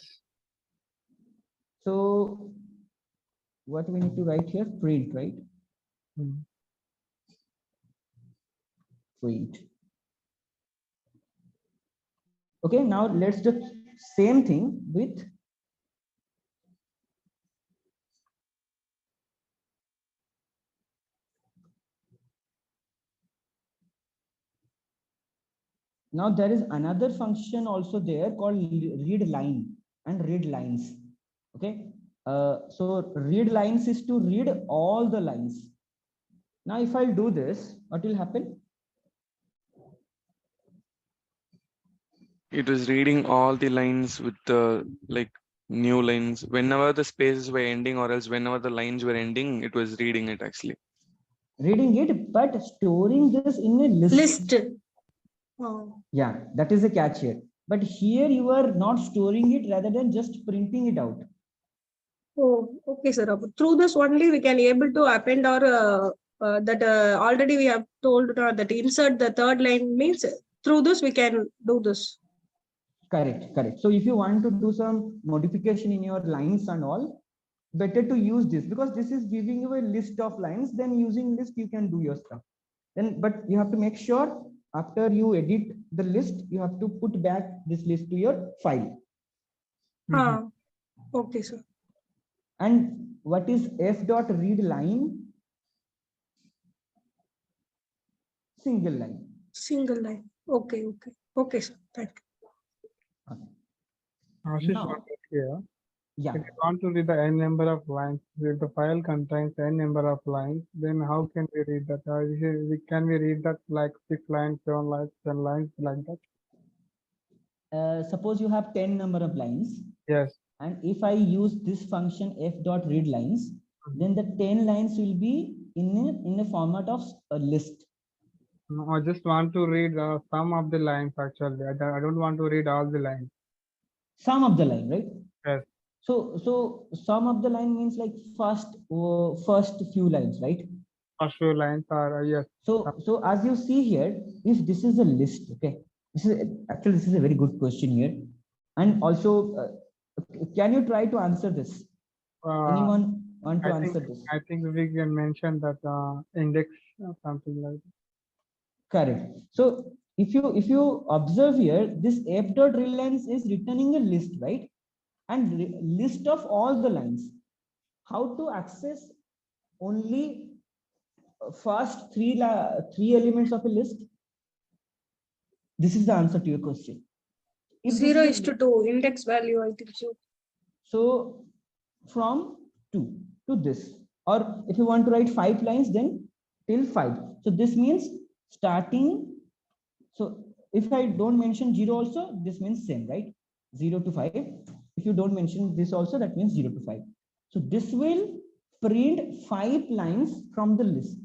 So what we need to write here? Print, right? Hmm. Print. Okay, now let's do same thing with now there is another function also there called read line and read lines. Okay, so read lines is to read all the lines. Now if I do this, what will happen? It was reading all the lines with the like new lines. Whenever the spaces were ending, or else whenever the lines were ending, it was reading it actually. Reading it, but storing this in a list. Oh. Yeah, that is a catch here. But here you are not storing it, rather than just printing it out. Oh, okay, sir. Through this only we can able to append or that already we have told that insert the third line means through this we can do this. Correct, correct. So if you want to do some modification in your lines and all, better to use this, because this is giving you a list of lines. Then using list you can do your stuff. Then, but you have to make sure after you edit the list, you have to put back this list to your file. Okay, sir. And what is f dot read line? Single line. Single line. Okay, okay. Okay, sir. Thank you. Ashish, Now, one thing here. yeah. If you want to read the n number of lines, if the file contains n number of lines, then how can we read that? Can we read that like 6 lines, 7 lines, 10 lines, like that? Suppose you have 10 number of lines. Yes. And if I use this function f dot read lines, then the 10 lines will be in a format of a list. No, I just want to read some of the lines actually. I don't want to read all the lines. Some of the line, right? Yes. So some of the line means like first few lines, right? First few lines are yes. So as you see here, if this is a list, okay, this is a very good question here. And also, can you try to answer this? Anyone want to answer this? I think we can mention that index or something like that. Correct. So if you observe here, this f dot read lines is returning a list, right? And list of all the lines. How to access only first three elements of a list? This is the answer to your question. If 0:2 index value, I think so. So from 2 to this, or if you want to write 5 lines, then till 5. So this means starting. So if I don't mention 0 also, this means same, right? 0 to 5. If you don't mention this also, that means 0 to 5. So this will print 5 lines from the list.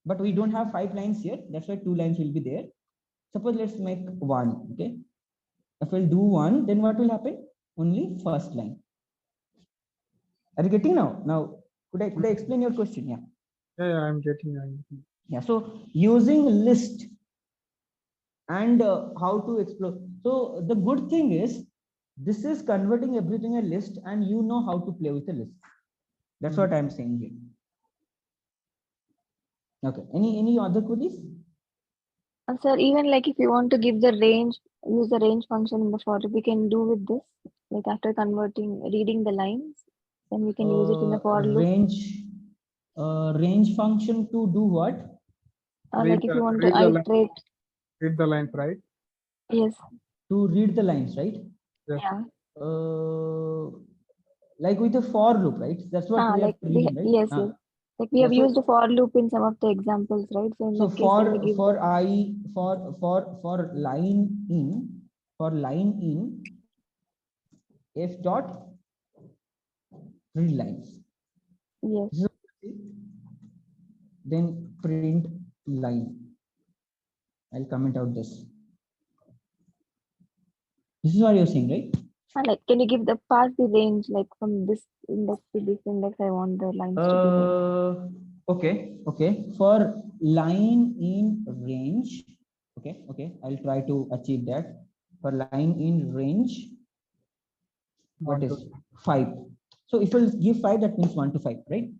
But we don't have 5 lines here. That's why 2 lines will be there. Suppose let's make 1. Okay. If we'll do 1, then what will happen? Only first line. Are you getting now? Now, could I explain your question? Yeah. Yeah, I'm getting. Yeah. So using list and how to explore. So the good thing is this is converting everything a list, and you know how to play with a list. That's what I'm saying here. Okay. Any other queries? Sir, even like if you want to give the range, use the range function in the for loop, we can do with this. Like after reading the lines, then we can use it in the for loop. Range function to do what? Like if you want to iterate. Read the lines, right? Yes. To read the lines, right? Yes. Yeah. Like with a for loop, right? That's what we are reading, right? Yes, yes. Like we Yeah, have so- used a for loop in some of the examples, right? So in So that case, when we give for I for line in f dot read lines. yes, This is what you see. Then print line. I'll comment out this. This is what you're saying, right? like can you give the pass the range like from this index to this index? I want the lines to be there. Okay. For line in range, okay. I'll try to achieve that. For line in range, what 1 is to 5? So if we'll give 5, that means 1 to 5, right?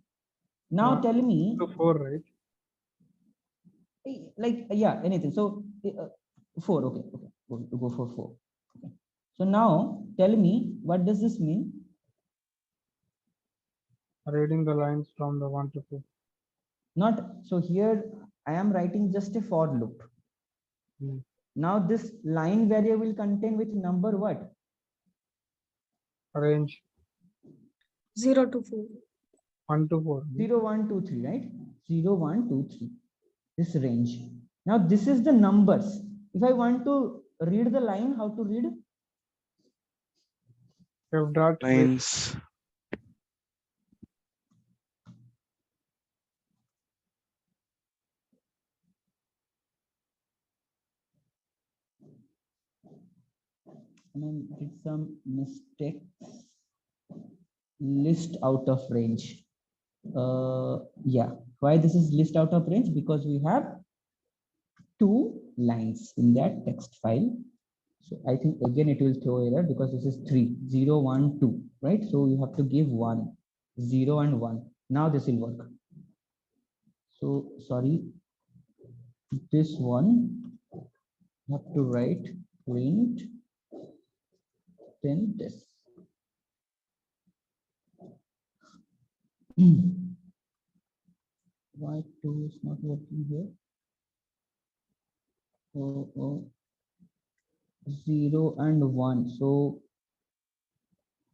Now 1 tell me, to 4, right? like, yeah, anything. So 4, okay. Go for 4. Okay. So now tell me, what does this mean? Reading the lines from the 1 to 4. Not so here I am writing just a for loop. Hmm. Now this line variable will contain with number what? Range 0 to 4. 1 to 4. 0, 1, 2, 3, right? 0, 1, 2, 3. This range. Now this is the numbers. If I want to read the line, how to read? F dot read. Lines. I did some mistakes. List out of range. Yeah. Why this is list out of range? Because we have 2 lines in that text file. So I think again it will throw error because this is 3, 0, 1, 2, right? So you have to give 1, 0 and 1. Now this will work. So sorry, this one you have to write print, then this. Why 2 is not working here? Oh, 0 and 1. So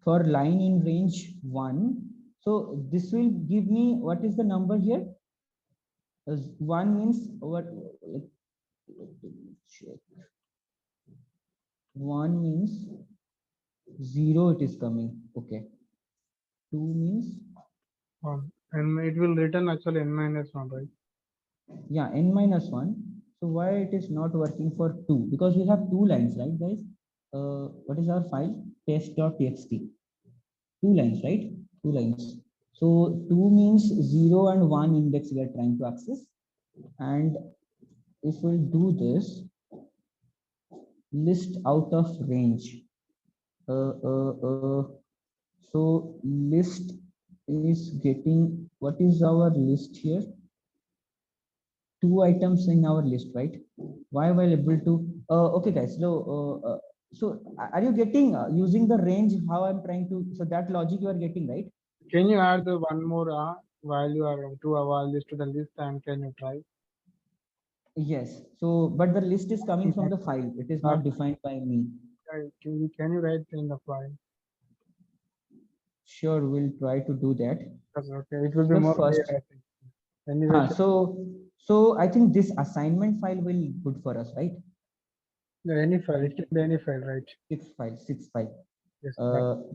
for line in range 1, so this will give me, what is the number here? 1 means what? Let me check. 1 means 0, it is coming. Okay. 2 means, 1. And it will return actually n minus 1, right? yeah, n minus 1. So why it is not working for 2? Because we have 2 lines, right, guys? What is our file? Test.txt. 2 lines, right? 2 lines. So 2 means 0 and 1 index we are trying to access. And if we'll do this, list out of range. So list is getting, what is our list here? 2 items in our list, right? Why were able to? Okay, guys. So are you getting using the range? How I'm trying to? So that logic you are getting, right? Can you add the one more value or two values to the list and can you try? Yes. So, but the list is coming from the file. It is not defined by me. Can you write in the file? Sure, we'll try to do that. Okay, it will be The more first. clear, I think. Anyway, So I think this assignment file will good for us, right? any file, it can be any file, right? 6 file. Yes,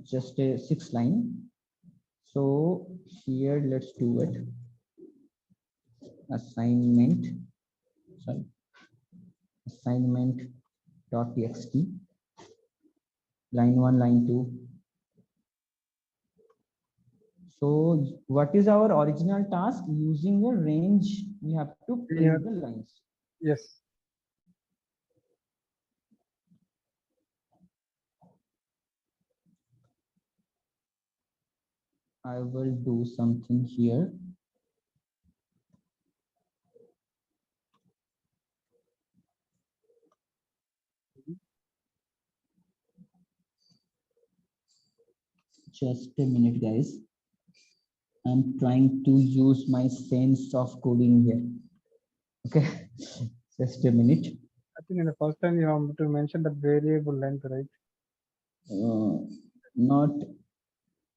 Just a 6 line. So here, let's do it. Assignment txt, line 1, line 2. So what is our original task? Using a range, we have to print the lines. yes. I will do something here. Just a minute, guys. I'm trying to use my sense of coding here. Okay, just a minute. I think in the first time you have to mention the variable length, right? Not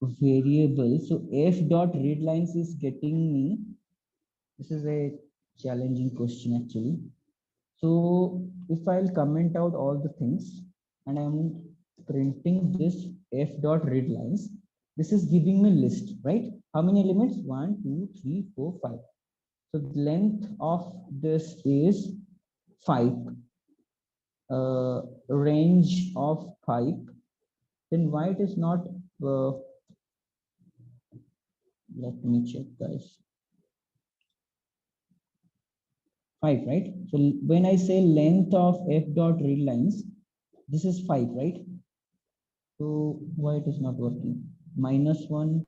variable. So f dot read lines is getting me. This is a challenging question actually. So if I'll comment out all the things and I'm printing this f dot read lines, this is giving me list, right? How many elements? 1, 2, 3, 4, 5. So the length of this is 5. Range of 5. Then why it is not? Let me check, guys. 5, right? So when I say length of f dot read lines, this is 5, right? So why it is not working? -1.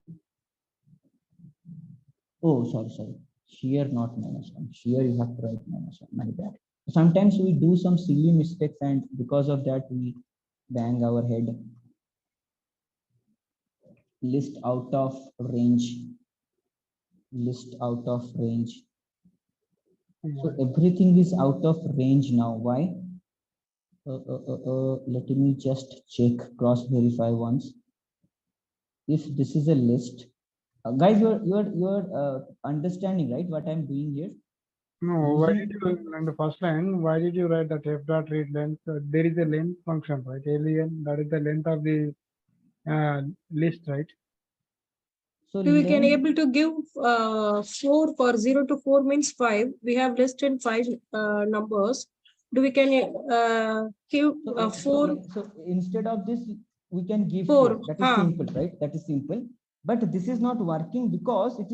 Oh, sorry. Here not -1. Here you have to write -1. My bad. Sometimes we do some silly mistakes, and because of that we bang our head. List out of range. List out of range. So everything is out of range now. Why? Let me just check, cross verify once. If this is a list, guys, you're understanding, right, what I'm doing here? No, why did you, in the first line, why did you write that f dot read length? There is a length function, right? Alien, that is the length of the list, right? So We can length, able to give 4 for 0 to 4 means 5. We have less than 5 numbers. Do we can give 4? so instead of this we can give 4. 4. That is simple, right? That is simple. But this is not working because it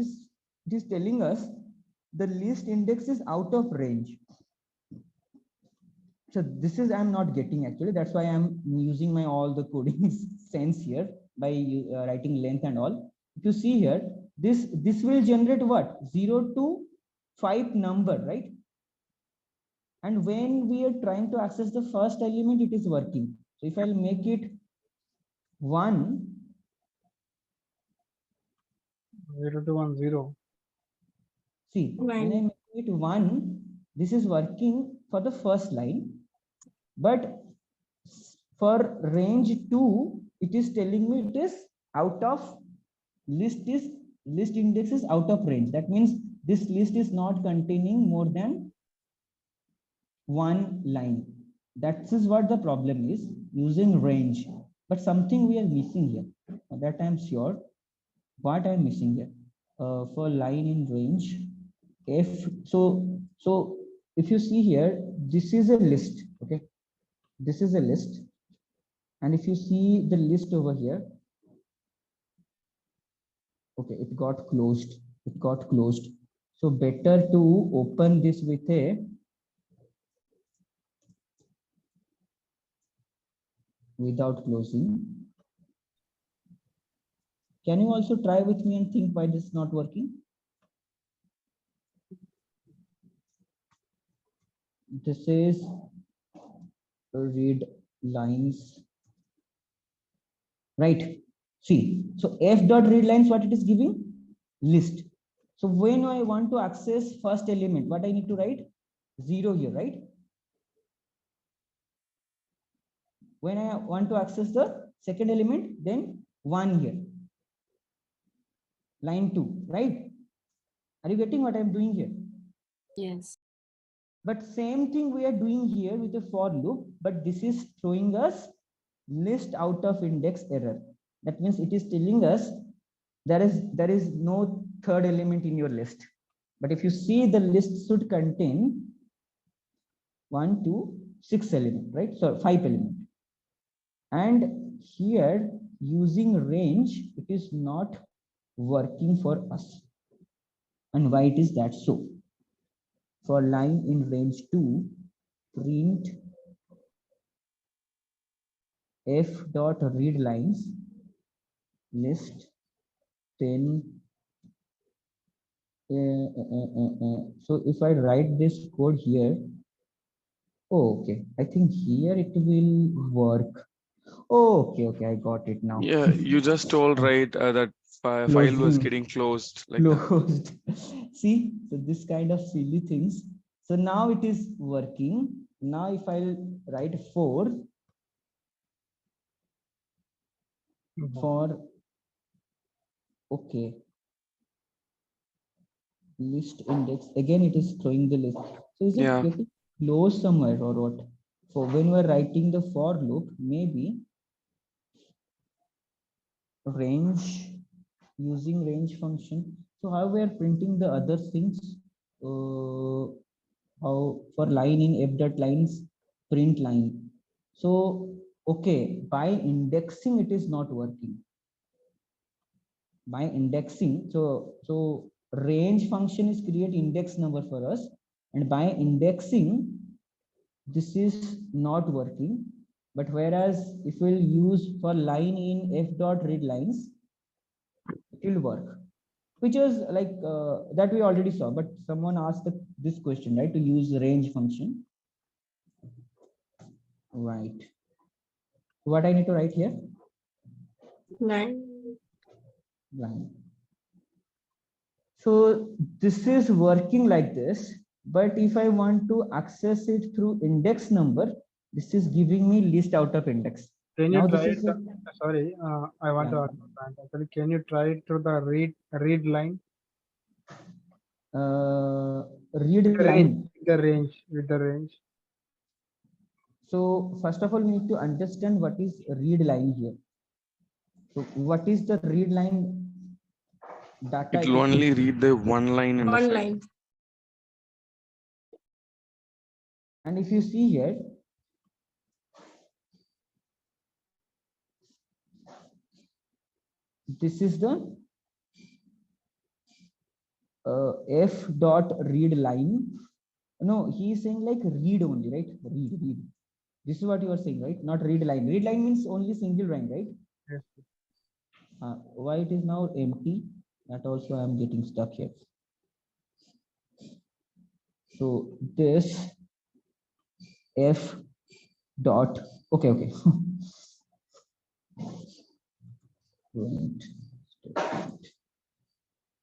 is telling us the list index is out of range. So this is I'm not getting actually. That's why I'm using my all the coding sense here by writing length and all. If you see here, this will generate what? 0 to 5 number, right? And when we are trying to access the first element, it is working. So if I'll make it 1, 0 to 1, 0. see, when I make it 1, this is working for the first line, but for range 2, it is telling me it is out of list index is out of range. That means this list is not containing more than 1 line. That is what the problem is, using range. But something we are missing here. That I'm sure. What I'm missing here? For line in range, so if you see here, this is a list. Okay, this is a list, and if you see the list over here, okay, it got closed. It got closed. So better to open this with a without closing. Can you also try with me and think why this is not working? This is read lines, right? See, so f dot read lines, what it is giving? List. So when I want to access first element, what I need to write? 0 here, right? When I want to access the second element, then 1 here. Line 2, right? Are you getting what I'm doing here? Yes. But same thing we are doing here with the for loop, but this is throwing us list out of index error. That means it is telling us there is no third element in your list. But if you see, the list should contain 1, 2, 6 element, right? So 5 element. And here using range, it is not working for us. And why it is that so? For line in range 2, print f dot read lines list 10. So if I write this code here, oh, okay, I think here it will work. Oh, okay, I got it now. Yeah, you just told right that file was getting closed like that. Closed. See, so this kind of silly things. So now it is working. Now if I'll write for Okay. List index, again it is throwing the list. So is it Yeah. getting close somewhere or what? For when we're writing the for loop, maybe range, using range function. So how we are printing the other things? How for line in f dot lines, print line. So okay, by indexing it is not working. By indexing, so range function is create index number for us, and by indexing this is not working. But whereas if we'll use for line in f dot read lines, it will work, which is like that we already saw. But someone asked this question, right, to use the range function, right? What I need to write here? Line. Line. So this is working like this, but if I want to access it through index number, this is giving me list out of index. Can Now you this try is it? Sorry, I want to yeah. ask a point. Actually, can you try it through the read line? Read With the line. range, with the range, with the range. So first of all, we need to understand what is read line here. So what is the read line data? It will only read the one line in the One file. line. And if you see here, this is the f dot read line. No, he is saying like read only, right? Read. This is what you are saying, right? Not read line. Read line means only single line, right? Yes. Why it is now empty? That also I am getting stuck here. So this f dot, okay. Right.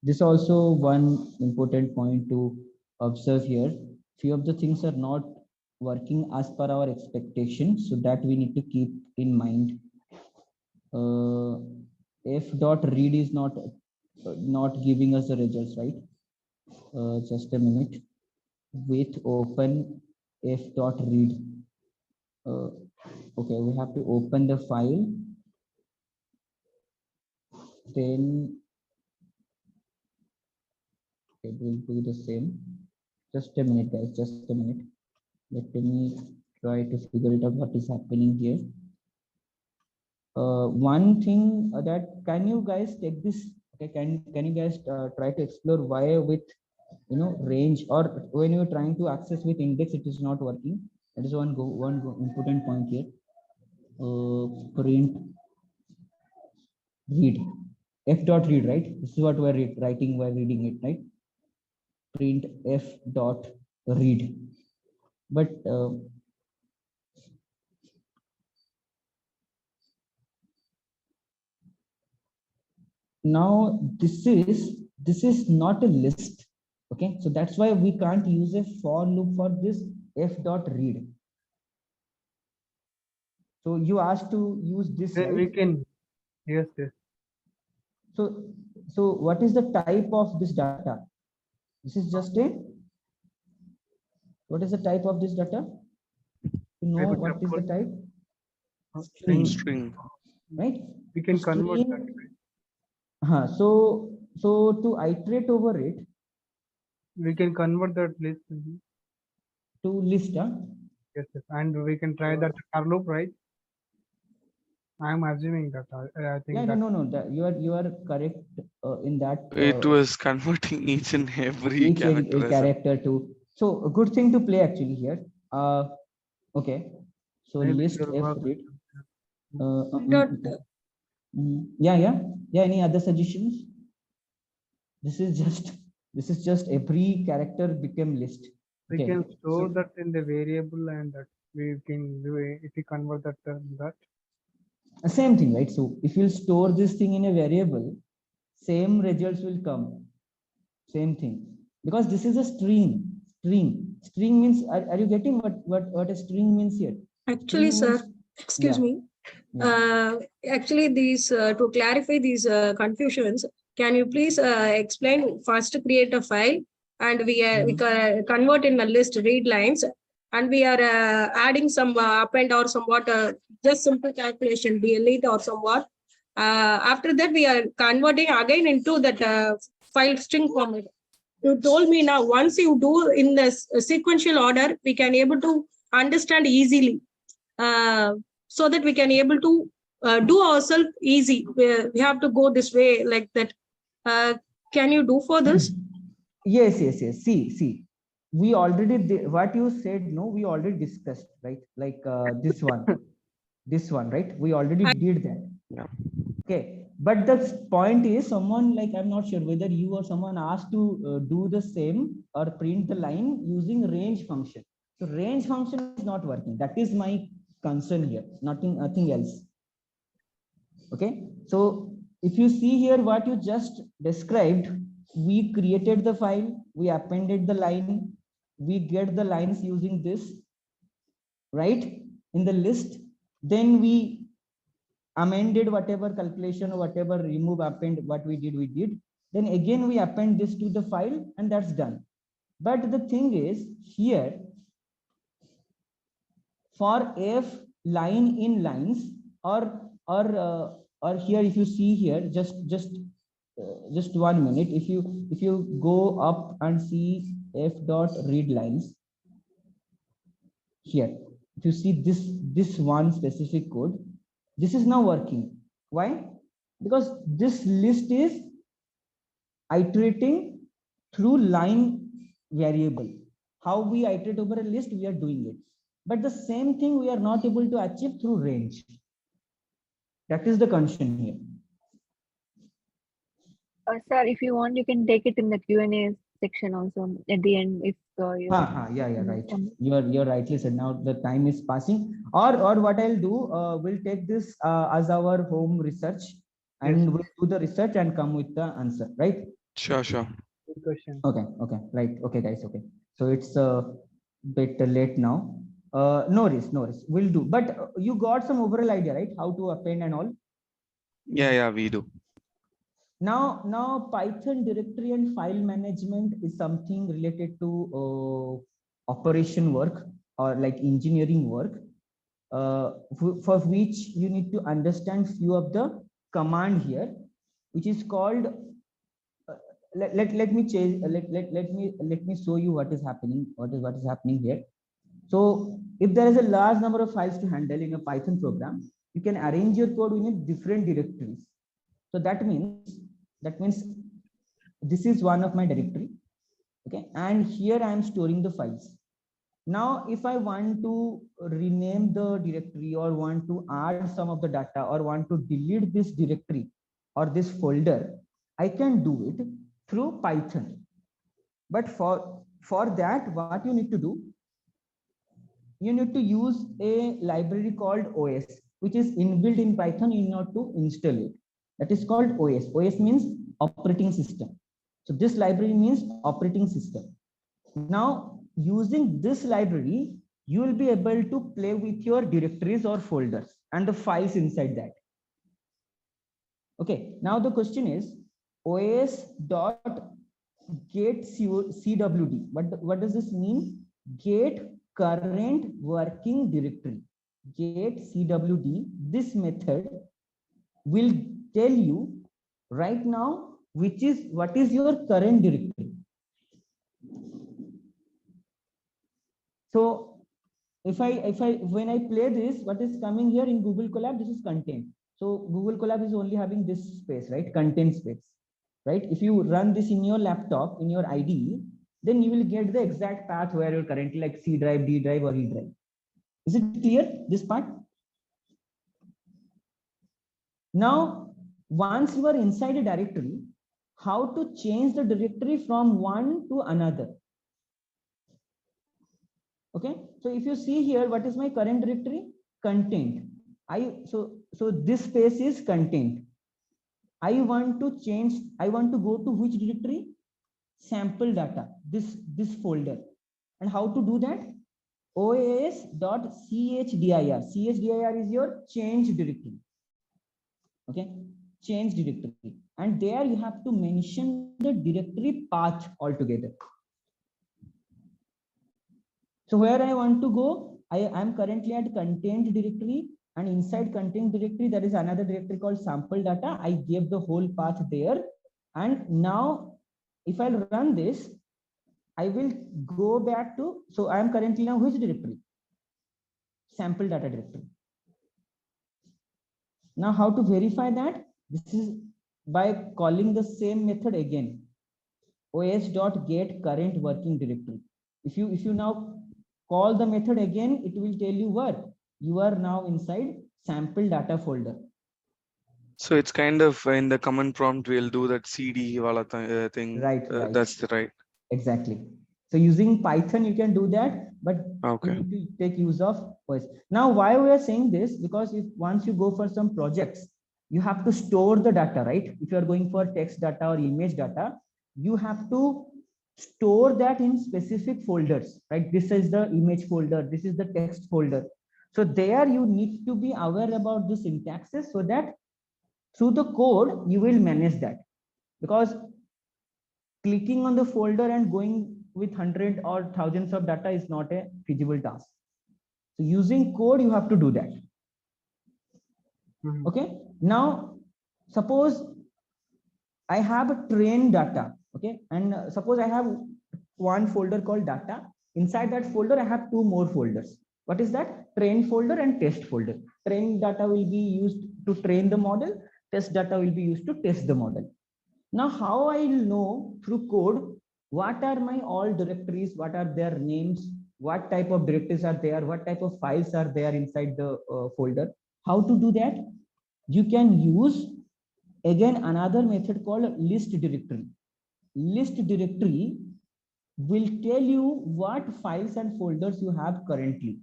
This also one important point to observe here. Few of the things are not working as per our expectations, so that we need to keep in mind. F dot read is not giving us the results, right? Just a minute. With open f dot read. Okay, we have to open the file. Then it will do the same. Just a minute, guys. Just a minute. Let me try to figure it out what is happening here. One thing that can you guys take this? Okay, can you guys try to explore why with range, or when you're trying to access with index it is not working? That is one important point here. Print read f dot read, right? This is what we're writing while reading it, right? Print f dot read, but now this is not a list. Okay, so that's why we can't use a for loop for this f dot read. So you asked to use this, Then we right? can, yes. So what is the type of this data? This is just a, what is the type of this data? To know what is the type? String, right? We can So convert that. String, so to iterate over it, We can convert that list. to list, Yes, and we can try that for loop, right? I'm assuming that. I think yeah, that. no, that you are correct in that. It was converting each and every character as a character to. So a good thing to play actually here. Okay, so Maybe list it will f work. read. Dot. Yeah. Any other suggestions? This is just every character became list. We Okay, can store so that in the variable, and that we can do it if we convert that that. same thing, right? So if you store this thing in a variable, same results will come. Same thing, because this is a string. String means, are you getting what a string means here? Actually, String sir, means, excuse yeah. me. Actually, these to clarify these confusions, Can you please explain first create a file and we convert in a list read lines and we are adding some append or somewhat just simple calculation delete or somewhat. After that we are converting again into that file string format. You told me now once you do in the sequential order, we can able to understand easily, so that we can able to do ourselves easy. We have to go this way like that. Can you do for this? Yes. See, we already did what you said. No, we already discussed, right? Like this one, right? We already did that. Yeah. Okay, but the point is, someone like I'm not sure whether you or someone asked to do the same or print the line using range function. So range function is not working. That is my concern here. Nothing else. Okay, so if you see here what you just described, we created the file, we appended the line, we get the lines using this, right, in the list. Then we amended whatever calculation or whatever remove append what we did. Then again we append this to the file and that's done. But the thing is here, for f line in lines or here, if you see here, just 1 minute, if you go up and see f dot read lines here, if you see this one specific code, this is now working. Why? Because this list is iterating through line variable. How we iterate over a list, we are doing it, but the same thing we are not able to achieve through range. That is the concern here. Sir, if you want, you can take it in the Q&A section also at the end if you. Yeah, right. You're rightly said. Now the time is passing. Or what I'll do, we'll take this as our home research, and we'll do the research and come with the answer. Right? Sure. Good question. Okay. Right. Okay, guys. Okay. So it's a bit late now. No worries. We'll do. But you got some overall idea, right? How to append and all. Yeah, we do. Now Python directory and file management is something related to operation work or like engineering work, for which you need to understand few of the command here, which is called let me change let me show you what is happening here. So if there is a large number of files to handle in a Python program, you can arrange your code in different directories. So that means this is one of my directory. Okay, and here I am storing the files. Now if I want to rename the directory or want to add some of the data or want to delete this directory or this folder, I can do it through Python. But for that, what you need to do, you need to use a library called OS, which is inbuilt in Python. You need to install it. That is called OS. OS means operating system. So this library means operating system. Now, using this library, you will be able to play with your directories or folders and the files inside that. Okay, now the question is OS dot get CWD. What does this mean? Get current working directory. Get CWD. This method will tell you right now what is your current directory. So when I play this, what is coming here in Google Colab, this is content. So Google Colab is only having this space, right? Content space, right? If you run this in your laptop, in your IDE, then you will get the exact path where you're currently, like C drive, D drive, or E drive. Is it clear, this part? Now, once you are inside a directory, how to change the directory from one to another? Okay, so if you see here, what is my current directory? Content. So this space is content. I want to go to which directory? Sample data, this folder. And how to do that? os.chdr. Chdr is your change directory. Okay, change directory. and there you have to mention the directory path altogether. So where I want to go, I am currently at content directory, and inside content directory, there is another directory called sample data. I gave the whole path there. And now if I'll run this, I will go back to, so I am currently now which directory? Sample data directory. Now how to verify that? This is by calling the same method again, os.get current working directory. If you now call the method again, it will tell you what you are now inside sample data folder. So it's kind of in the command prompt, we'll do that CD wala thing. Right. That's the right. Exactly. So using Python, you can do that, but Okay. you need to take use of OS. Now, why we are saying this? Because if once you go for some projects, you have to store the data, right? If you are going for text data or image data, you have to store that in specific folders, right? This is the image folder, this is the text folder. So there you need to be aware about the syntaxes so that through the code, you will manage that. Because clicking on the folder and going with hundreds or thousands of data is not a feasible task. So using code, you have to do that. Okay. Now, suppose I have a train data. Okay. And suppose I have one folder called data. Inside that folder, I have two more folders. What is that? Train folder and test folder. Train data will be used to train the model. Test data will be used to test the model. Now, how I will know through code, what are my all directories, what are their names, what type of directories are there, what type of files are there inside the folder. How to do that? You can use, again, another method called list directory. List directory will tell you what files and folders you have currently.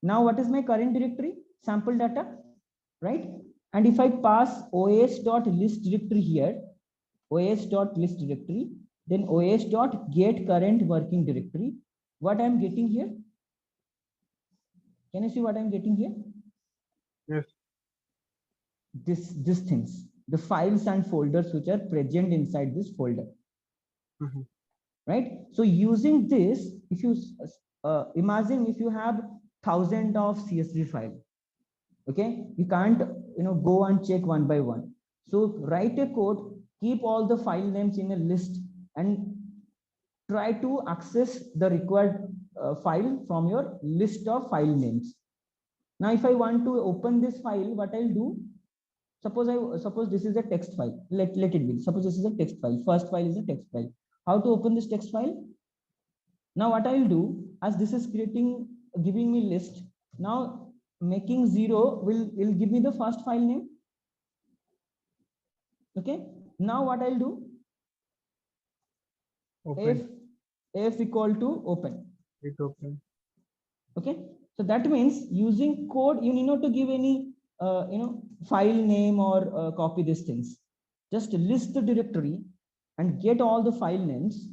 Now, what is my current directory? Sample data, right? And if I pass os.list directory here, os.list directory, then os.get current working directory. What I'm getting here? Can you see what I'm getting here? Yes. These things, the files and folders which are present inside this folder. Right? So using this, if you imagine if you have thousands of CSV files, okay, you can't go and check one by one. So write a code, keep all the file names in a list and try to access the required file from your list of file names. Now, if I want to open this file, what I'll do, suppose this is a text file. Let it be. Suppose this is a text file. First file is a text file. How to open this text file? Now, what I'll do, as this is giving me list. Now, making 0 will give me the first file name. Okay. Now, what I'll do? Open. F equal to open. It's open. Okay. So that means using code, you need not to give any file name or copy these things. Just list the directory and get all the file names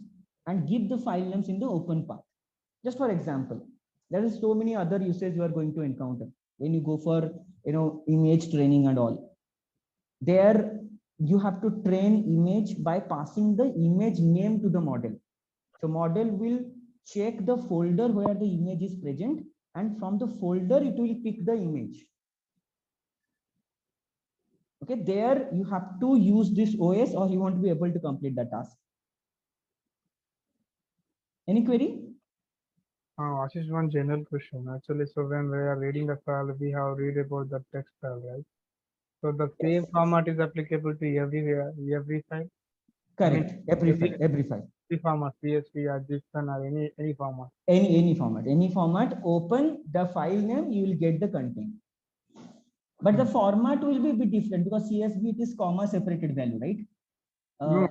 and give the file names in the open path. Just for example, there is so many other uses you are going to encounter when you go for image training and all. There you have to train image by passing the image name to the model. So model will check the folder where the image is present, and from the folder it will pick the image. Okay, there you have to use this OS or you won't be able to complete the task. Any query? Ashish, one general question. Actually, so when we are reading the file, we have read about the text file, right? So the same format is applicable to every file? Correct. Every file. Every format, CSV or JSON or any format. Any format. Open the file name, you will get the content. But the format will be a bit different because CSV it is comma separated value, right? No,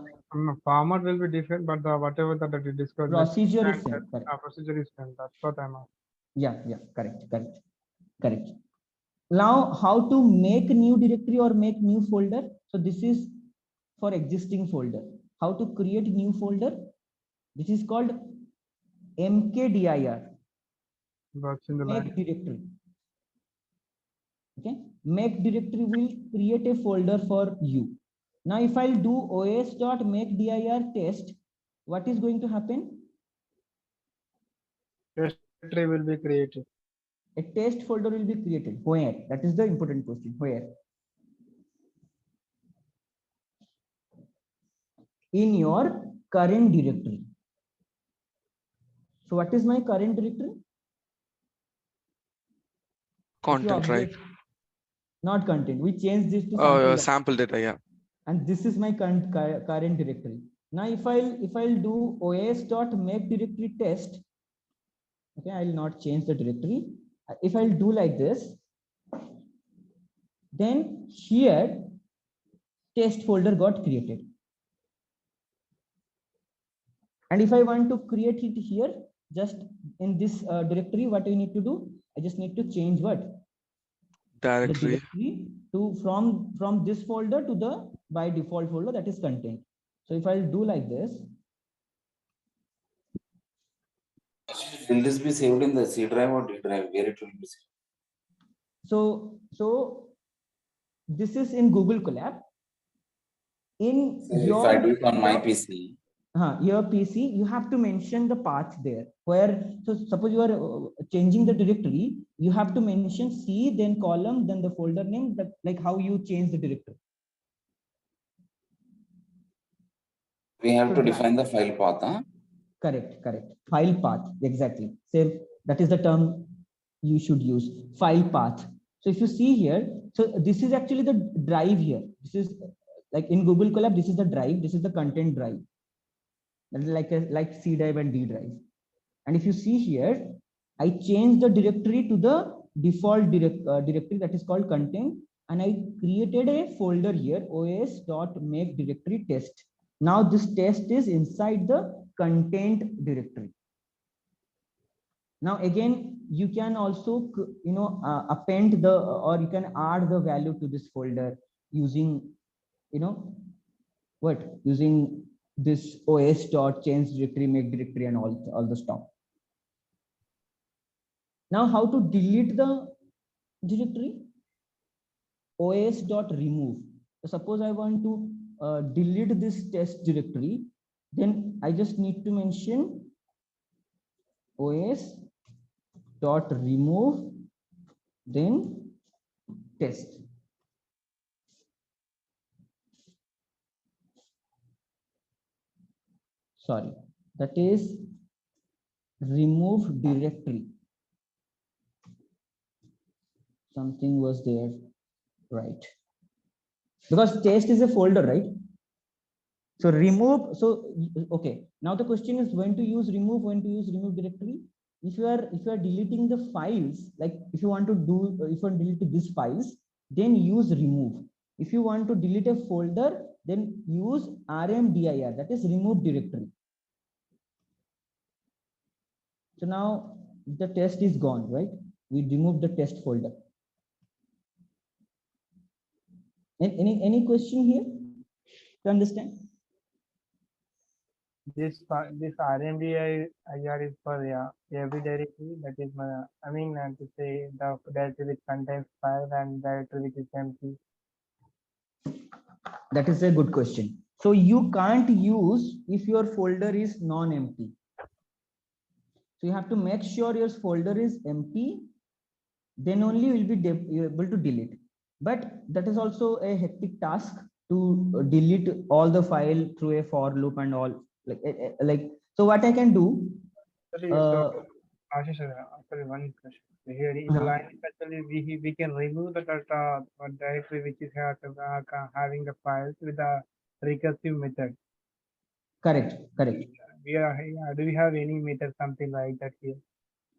format will be different, but whatever that it discussed. Procedure is same. Procedure is same. That's what I'm asking. Yeah. Correct. Now, how to make new directory or make new folder? So this is for existing folder. How to create new folder? This is called mkdir. That's in the Make directory. Okay. Make directory will create a folder for you. Now, if I'll do os.make_dir test, what is going to happen? Test directory will be created. A test folder will be created. Where? That is the important question. Where? In your current directory. So what is my current directory? If you Content, right? observe, not content. We changed this to sample. Sample data, yeah. And this is my current directory. Now, if I'll do os.make directory test, okay, I'll not change the directory. If I'll do like this, then here test folder got created. And if I want to create it here, just in this directory, what I need to do? I just need to change what? The Directory. directory to from this folder to the by default folder, that is content. So if I'll do like this, Will this be saved in the C drive or D drive? Where it will be saved? so this is in Google Colab. In So if your I do it on my PC, your PC, you have to mention the path there. Where, so suppose you are changing the directory, you have to mention C, then column, then the folder name, that like how you change the directory. we have So to define the file path. Huh? Correct. File path, exactly. Same, that is the term you should use, file path. So if you see here, so this is actually the drive here. This is like in Google Colab, this is the drive, this is the content drive. That is like C drive and D drive. And if you see here, I changed the directory to the default directory that is called content, and I created a folder here, os.make directory test. Now this test is inside the content directory. Now again, you can also append the or you can add the value to this folder using using this os.change directory, make directory, and all the stuff. Now, how to delete the directory? os.remove. So suppose I want to delete this test directory, then I just need to mention os.remove, then test. Sorry, that is remove directory. Something was there, right? Because test is a folder, right? So remove. So okay. Now the question is when to use remove, when to use remove directory. If you are deleting the files, like if you want to delete these files, then use remove. If you want to delete a folder, then use rmdir, that is remove directory. So now the test is gone, right? We removed the test folder. Any question here to understand? This RMDI IR is for every directory. That is my, to say the directory which contains file and directory which is empty. That is a good question. So you can't use if your folder is non-empty. So you have to make sure your folder is empty, then only you will be able to delete. But that is also a hectic task to delete all the file through a for loop and all. So what I can do? Sorry, sorry, one question. Here in the line, especially we can remove the data directory which is having the files with the recursive method. Correct. Do we have any method something like that here?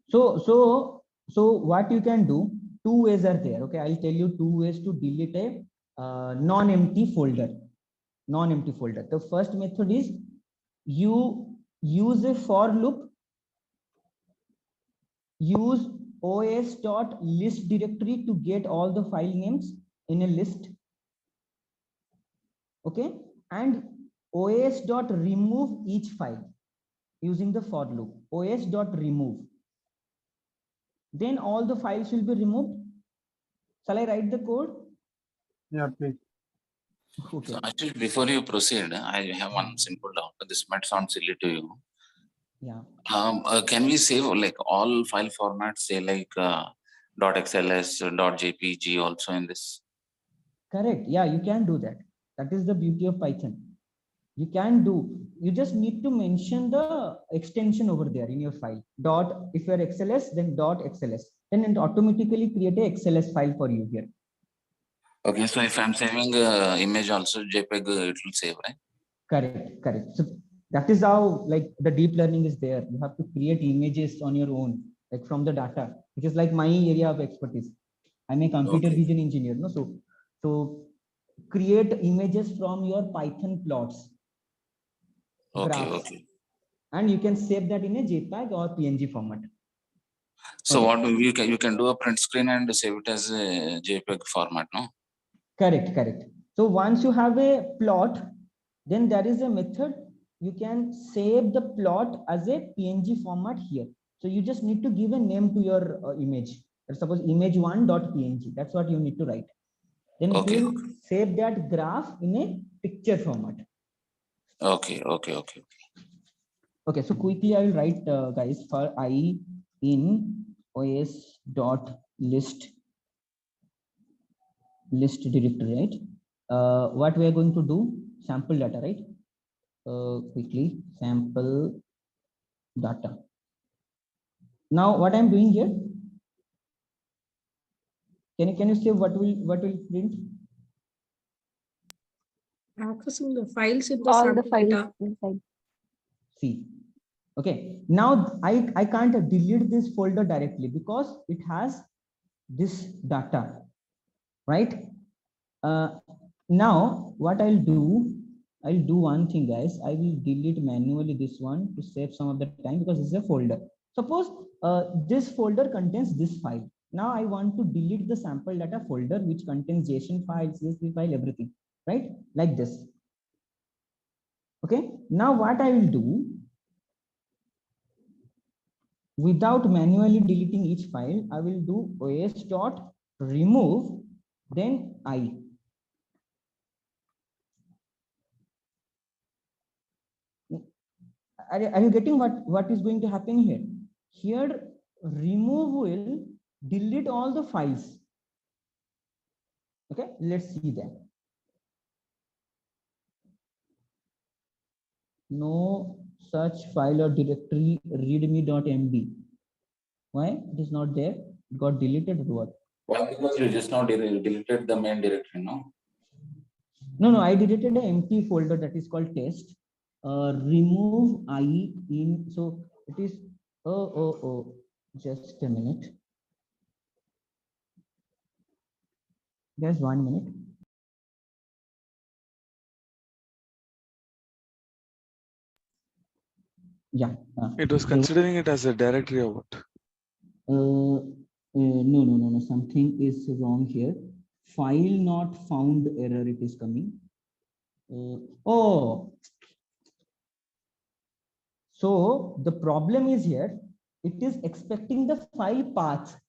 So what you can do, two ways are there. Okay, I'll tell you two ways to delete a non-empty folder. Non-empty folder. The first method is you use a for loop, use os.list directory to get all the file names in a list. Okay, and os.remove each file using the for loop, os.remove. Then all the files will be removed. Shall I write the code? Yeah, please. Okay. So actually, before you proceed, I have one simple doubt. This might sound silly to you. Yeah. Can we save like all file formats, say like .xls, .jpg also in this? Correct. Yeah, you can do that. That is the beauty of Python. You can do, you just need to mention the extension over there in your file. Dot, if you're XLS, then dot XLS. Then it automatically create a XLS file for you here. Okay, so if I'm saving image also JPEG, it will save, right? Correct, correct. So that is how like the deep learning is there. You have to create images on your own, like from the data, which is like my area of expertise. I'm a computer Okay. vision engineer, no? So create images from your Python plots, Okay, graphs, okay. and you can save that in a JPEG or PNG format. So Okay. what you can do a print screen and save it as a JPEG format, no? Correct, correct. So once you have a plot, then there is a method you can save the plot as a PNG format here. So you just need to give a name to your image. Suppose image1.png. That's what you need to write. Then it Okay, will okay. save that graph in a picture format. Okay, okay, okay. Okay, so quickly I will write, guys, for I in os.list directory, right? What we are going to do, sample data, right? Quickly, sample data. Now what I'm doing here, can you say what will print? Accessing the files in the All the sample files data. inside. See, okay, now I can't delete this folder directly because it has this data, right? Now what I'll do one thing, guys. I will delete manually this one to save some of the time because it's a folder. Suppose this folder contains this file. Now I want to delete the sample data folder which contains JSON file, CSV file, everything, right? Like this. Okay. Now what I will do, without manually deleting each file, I will do os.remove, then I. Are you getting what is going to happen here? Here, remove will delete all the files. Okay, let's see that. No such file or directory readme.md. Why it is not there? It got deleted or what? Why? Because you just now deleted the main directory, no? No, I deleted an empty folder that is called test. Remove I in, so it is, oh, just a minute. Just 1 minute. Yeah. It was considering it as a directory or what? No. Something is wrong here. File not found error. It is coming. Oh. So the problem is here. It is expecting the file path,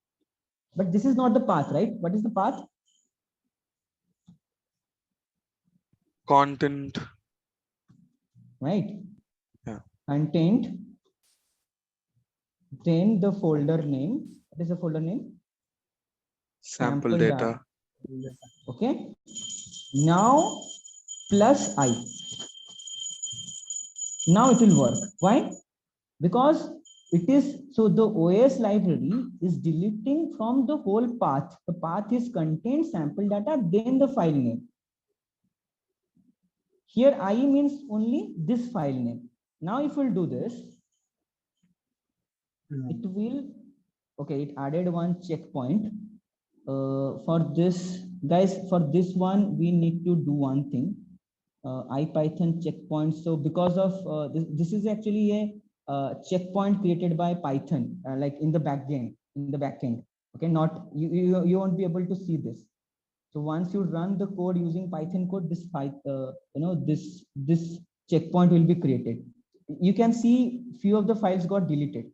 but this is not the path, right? What is the path? Content. Right. Yeah. Content. Then the folder name. What is the folder name? Sample data. Okay. Now plus I. Now it will work. Why? Because it is, so the OS library is deleting from the whole path. The path is contained sample data, then the file name. Here I means only this file name. Now if we'll do this, it will, okay, it added one checkpoint. For this, guys, for this one, we need to do one thing. IPython checkpoint. So because of this is actually a checkpoint created by Python, like in the backend. Okay, not you won't be able to see this. So once you run the code using Python code, this checkpoint will be created. You can see few of the files got deleted.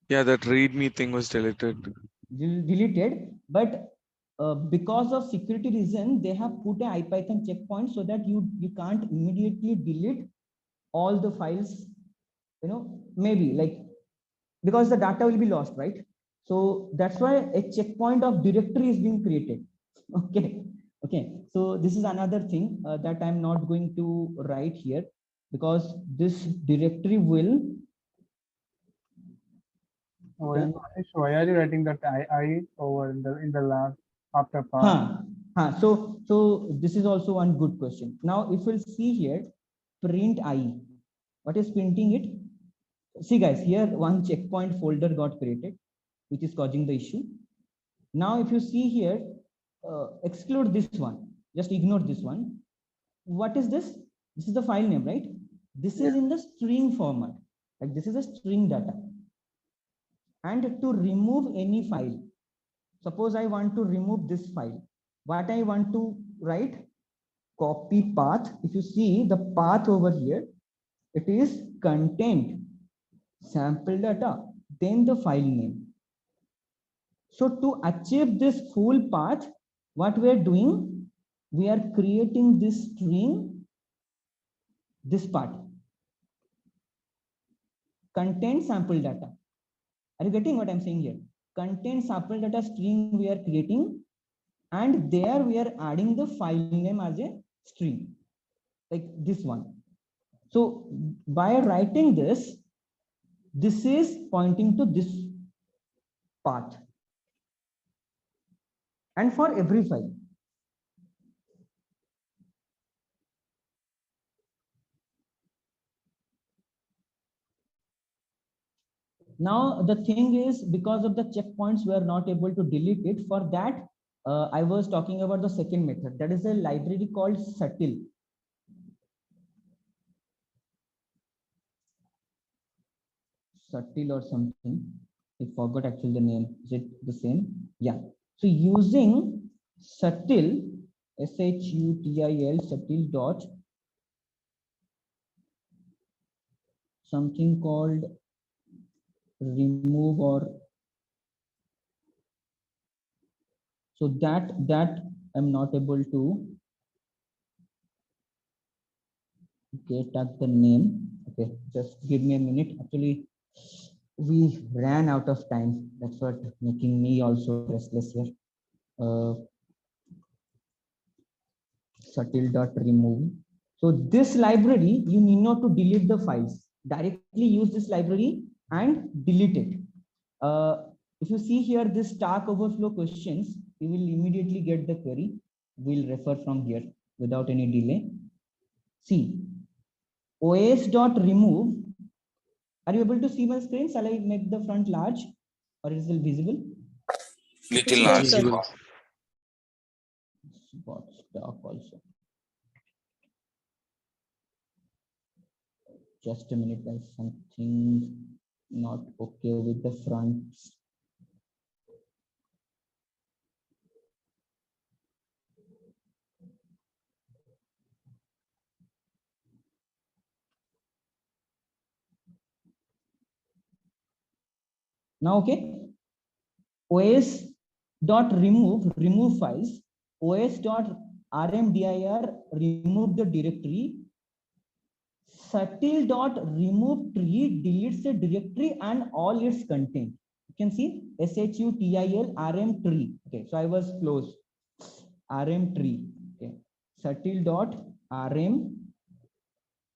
Yeah, that readme thing was deleted. Deleted, but because of security reason, they have put a IPython checkpoint so that you can't immediately delete all the files, maybe like, because the data will be lost, right? So that's why a checkpoint of directory is being created. Okay. So this is another thing that I'm not going to write here, because this directory will. Why are you writing that I over in the last after part? So this is also one good question. Now, if we'll see here, print I. What is printing it? See guys, here one checkpoint folder got created, which is causing the issue. Now, if you see here, exclude this one, just ignore this one. What is this? This is the file name, right? This is in the string format. Like this is a string data. And to remove any file, suppose I want to remove this file, what I want to write? Copy path. If you see the path over here, it is content sample data, then the file name. So to achieve this full path, what we are doing, we are creating this string, this part, content sample data. Are you getting what I'm saying here? Content sample data string we are creating, and there we are adding the file name as a string, like this one. So by writing this, this is pointing to this path, and for every file. Now the thing is, because of the checkpoints, we are not able to delete it. For that, I was talking about the second method. That is a library called Subtle. Subtle or something. I forgot actually the name. Is it the same? Yeah. So using Subtle, SHUTIL, Subtle dot something called remove, or so that I'm not able to get at the name. Okay, just give me a minute. Actually, we ran out of time. That's what making me also restless here. Subtle dot remove. So this library, you need not to delete the files. Directly use this library and delete it. If you see here this Stack Overflow questions, you will immediately get the query. We'll refer from here without any delay. See, os.remove. Are you able to see my screen? Shall I make the front large, or is it visible? Little Yes, large. sir. Spot stock also. Just a minute, guys. Something not okay with the front. Now, okay. os.remove files, os.rmdir remove the directory, subtle.remove tree deletes the directory and all its content. You can see SHUTIL RM tree. Okay, so I was close. RM tree. Okay, subtle.rm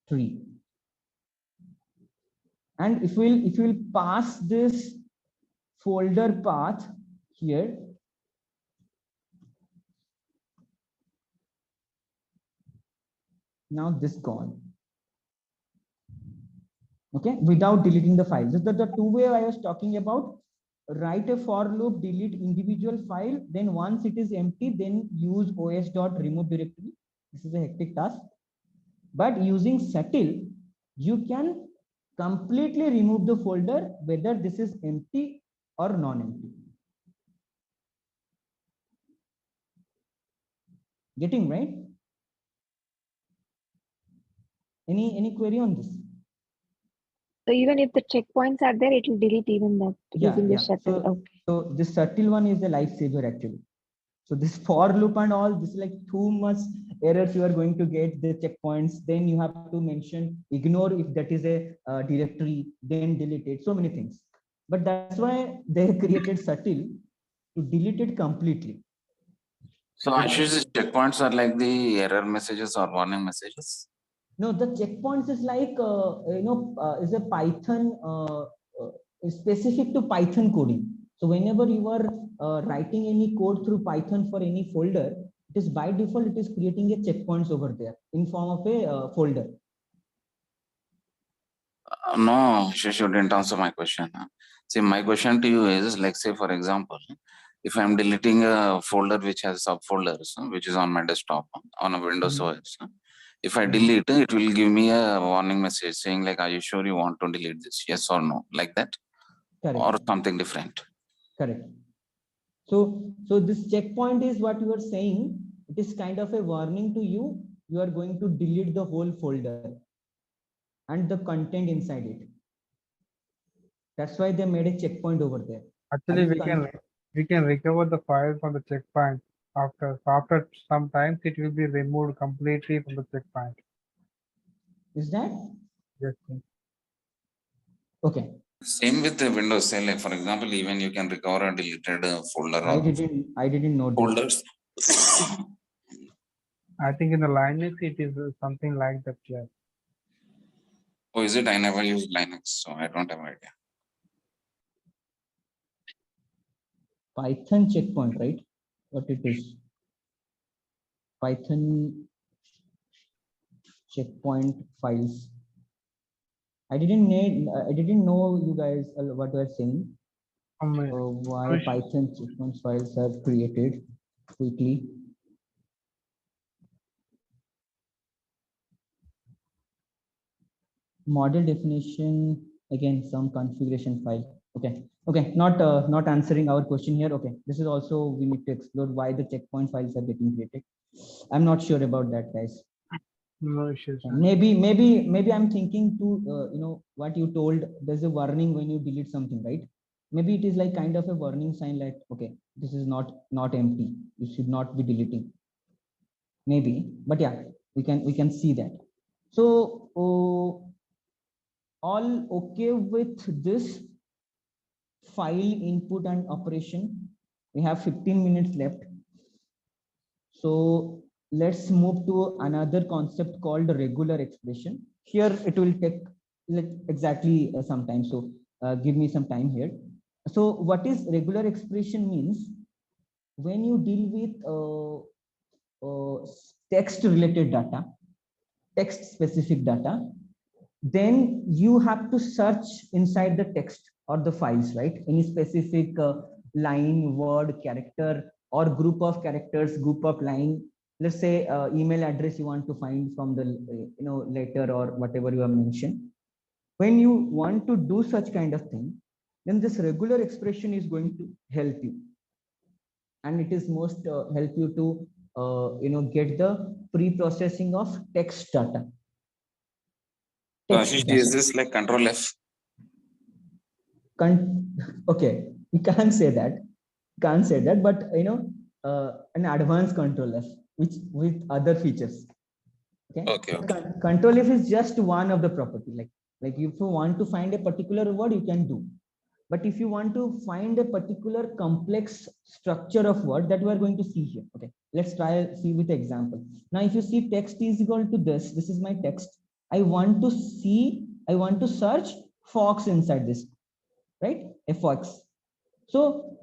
tree. And if we'll pass this folder path here, now this gone. Okay, without deleting the file. This is the two-way I was talking about. Write a for loop, delete individual file, then once it is empty, then use os.remove directory. This is a hectic task. But using Subtle, you can completely remove the folder, whether this is empty or non-empty. Getting right? Any query on this? So even if the checkpoints are there, it will delete even that using the shuttle. Okay. So this Subtle one is the lifesaver actually. So this for loop and all, this is like too much errors you are going to get, the checkpoints. Then you have to mention ignore if that is a directory, then delete it, so many things. But that's why they created subtle to delete it completely. So Ashish, these checkpoints are like the error messages or warning messages. No, the checkpoints is like is a Python specific to Python coding. So whenever you are writing any code through Python for any folder, it is by default it is creating a checkpoints over there in form of a folder. No, Ashish, you didn't answer my question. See, my question to you is like, say, for example, if I'm deleting a folder which has subfolders, which is on my desktop on a Windows OS, if I delete it, it will give me a warning message saying like, are you sure you want to delete this? Yes or no, like that? Correct. Or something different. Correct. So this checkpoint is what you are saying. It is kind of a warning to you. You are going to delete the whole folder and the content inside it. That's why they made a checkpoint over there. Actually, we can recover the file from the checkpoint after sometimes it will be removed completely from the checkpoint. Is that? Yes. Okay. Same with the Windows, say like for example, even you can recover a deleted folder. I didn't know folders. I think in the Linux it is something like that. Yes. Oh, is it? I never used Linux, so I don't have idea. Python checkpoint, right? What it is? Python checkpoint files. I didn't know you guys what you are saying. Why Python checkpoint files are created quickly. Model definition, again some configuration file. Okay, not answering our question here. Okay, this is also we need to explore why the checkpoint files are getting created. I'm not sure about that, guys. No issues. Maybe I'm thinking to what you told, there's a warning when you delete something, right? Maybe it is like kind of a warning sign like, okay, this is not empty, you should not be deleting, maybe. But yeah, we can see that. So all okay with this file input and operation? We have 15 minutes left, so let's move to another concept called regular expression. Here it will take like exactly some time, so give me some time here. So what is regular expression means? When you deal with text related data, text specific data, then you have to search inside the text or the files, right? Any specific line, word, character, or group of characters, group of line. Let's say email address you want to find from the letter or whatever you have mentioned. When you want to do such kind of thing, then this regular expression is going to help you, and it is most help you to get the pre-processing of text data. Is this like Control F? Okay, you can't say that. But an advanced Control F, which with other features. Okay. Control F is just one of the property. Like if you want to find a particular word, you can do. But if you want to find a particular complex structure of word, that we are going to see here. Okay, let's try see with example. Now, if you see text is equal to this is my text. I want to search fox inside this, right? A fox. So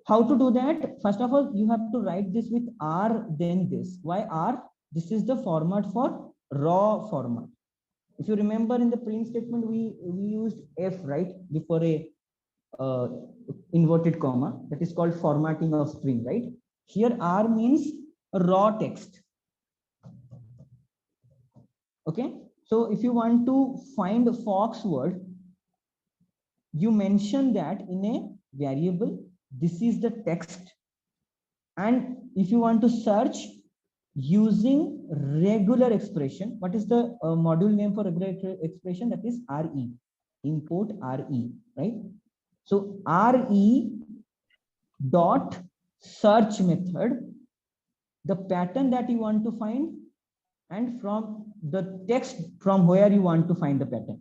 how to do that? First of all, you have to write this with R, then this. Why R? This is the format for raw format. If you remember in the print statement, we used F, right, before a inverted comma. That is called formatting of string, right? Here R means raw text. Okay, so if you want to find the fox word, you mention that in a variable. This is the text, and if you want to search using regular expression, what is the module name for regular expression? That is RE, import RE, right? So RE dot search method the pattern that you want to find, and from the text from where you want to find the pattern.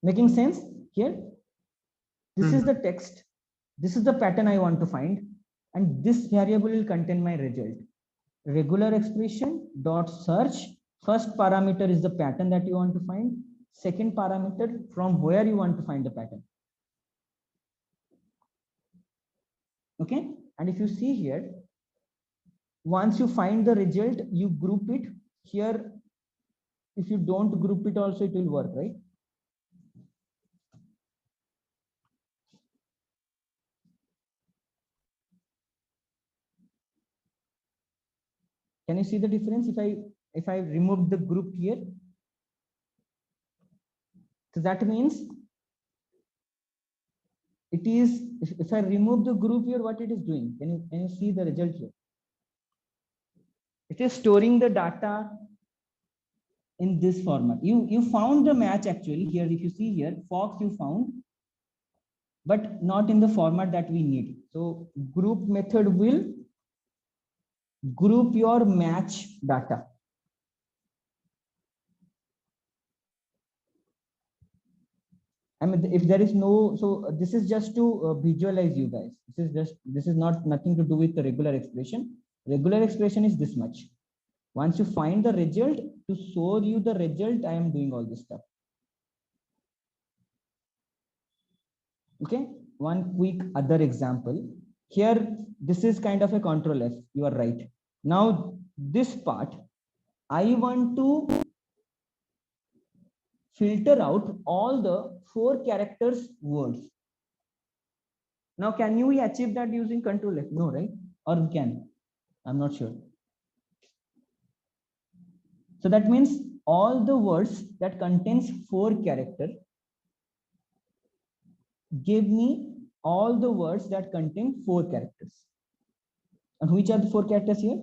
Making sense here? This is the text. This is the pattern I want to find, and this variable will contain my result. Regular expression dot search. First parameter is the pattern that you want to find. Second parameter from where you want to find the pattern. Okay, and if you see here, once you find the result, you group it here. If you don't group it also, it will work, right? Can you see the difference if I remove the group here? So that means it is, if I remove the group here, what it is doing? Can you see the result here? It is storing the data in this format. You found the match actually here. If you see here, Fox you found, but not in the format that we need. So group method will group your match data. I mean, if there is no, so this is just to visualize you guys. This is not nothing to do with the regular expression. Regular expression is this much. Once you find the result, to show you the result, I am doing all this stuff. Okay, one quick other example. Here, this is kind of a control F, you are right. Now, this part, I want to filter out all the 4 characters words. Now, can you achieve that using control F? No, right? Or we can? I'm not sure. So that means all the words that contains 4 characters, give me all the words that contain 4 characters. And which are the 4 characters here?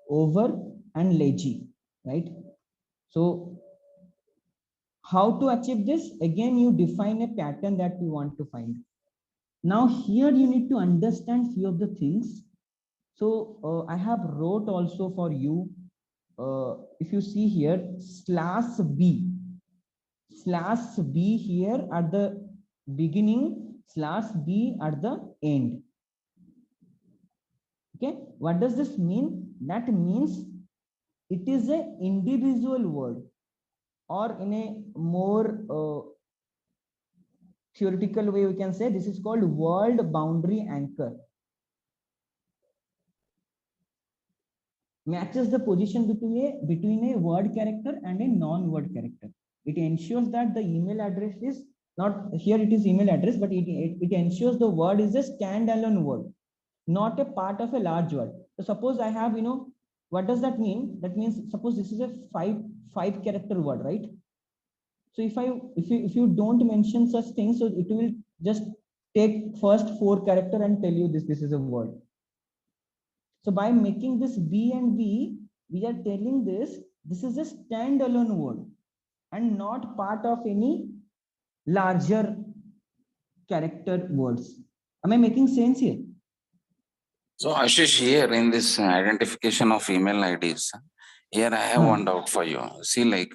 Over and lazy, right? So how to achieve this? Again, you define a pattern that you want to find. Now here you need to understand few of the things. So I have wrote also for you. If you see here, /b here at the beginning, /b at the end. Okay, what does this mean? That means it is an individual word, or in a more theoretical way we can say this is called word boundary anchor. Matches the position between a word character and a non-word character. It ensures that the email address is not here, it is email address, but it ensures the word is a standalone word, not a part of a large word. So suppose I have, what does that mean? That means suppose this is a five character word, right? So if you don't mention such things, so it will just take first 4 character and tell you this is a word. So by making this B and B, we are telling this is a standalone word and not part of any larger character words. Am I making sense here? So Ashish, here in this identification of email IDs, here I have one doubt for you. See, like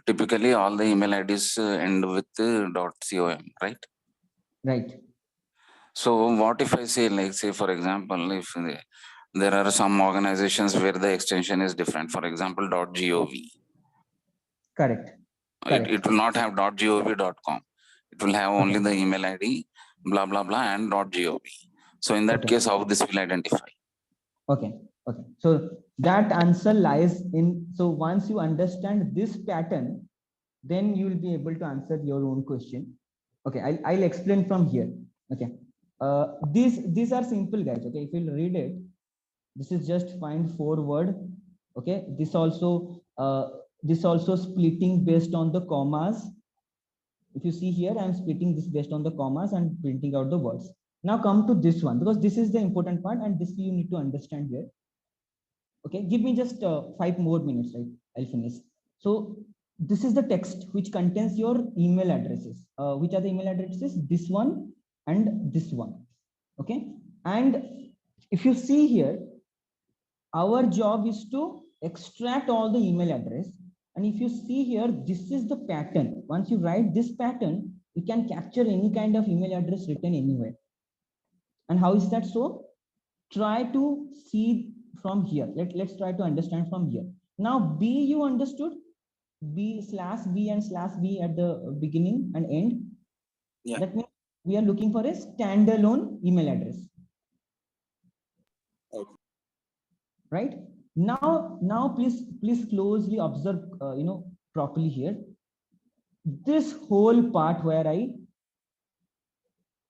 typically all the email IDs end with .com, right? Right. So what if I say, like, say for example, if there are some organizations where the extension is different, for example, .gov. Correct. It will not have .gov.com. It will have only the email ID, blah, blah, blah, and .gov. So in that case, how this will identify? Okay. So that answer lies in, so once you understand this pattern, then you will be able to answer your own question. Okay, I'll explain from here. Okay. These are simple, guys. Okay, if you'll read it, this is just find 4 word. Okay, this also splitting based on the commas. If you see here, I'm splitting this based on the commas and printing out the words. Now come to this one, because this is the important part and this you need to understand here. Okay, give me just 5 more minutes, right? I'll finish. So this is the text which contains your email addresses. Which are the email addresses? This one and this one. Okay, and if you see here, our job is to extract all the email address. And if you see here, this is the pattern. Once you write this pattern, you can capture any kind of email address written anywhere. And how is that so? Try to see from here. Let's try to understand from here. Now, B, you understood? B/B and /B at the beginning and end. Yeah. That means we are looking for a standalone email address. Okay. Right now, please closely observe, properly here. This whole part where I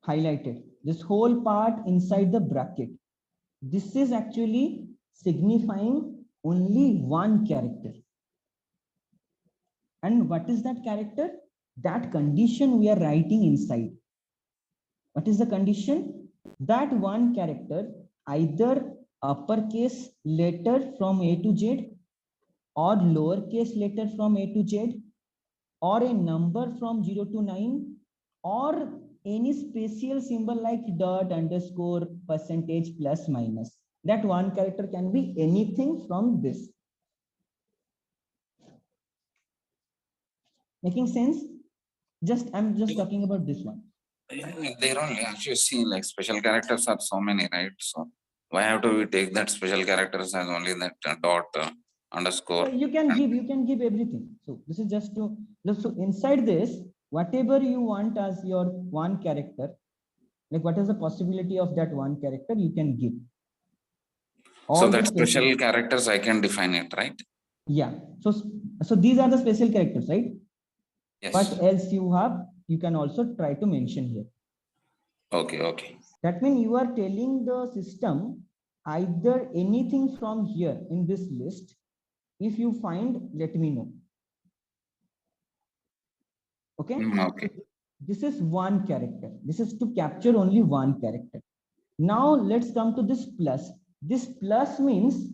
highlighted, this whole part inside the bracket, this is actually signifying only one character. And what is that character? That condition we are writing inside. What is the condition? That one character, either uppercase letter from A to Z, or lowercase letter from A to Z, or a number from 0 to 9, or any special symbol like dot, underscore, percentage, plus, minus. That one character can be anything from this. Making sense? I'm just talking about this one. There only actually see like special characters are so many, right? So why have to we take that special characters as only that dot, underscore? You can give everything. So this is just to, so inside this, whatever you want as your one character, like what is the possibility of that one character, you can give. So that special characters I can define it, right? Yeah. So these are the special characters, right? Yes. What else you can also try to mention here. Okay. That means you are telling the system either anything from here in this list. If you find, let me know. Okay. Okay. So this is one character. This is to capture only one character. Now let's come to this plus. This plus means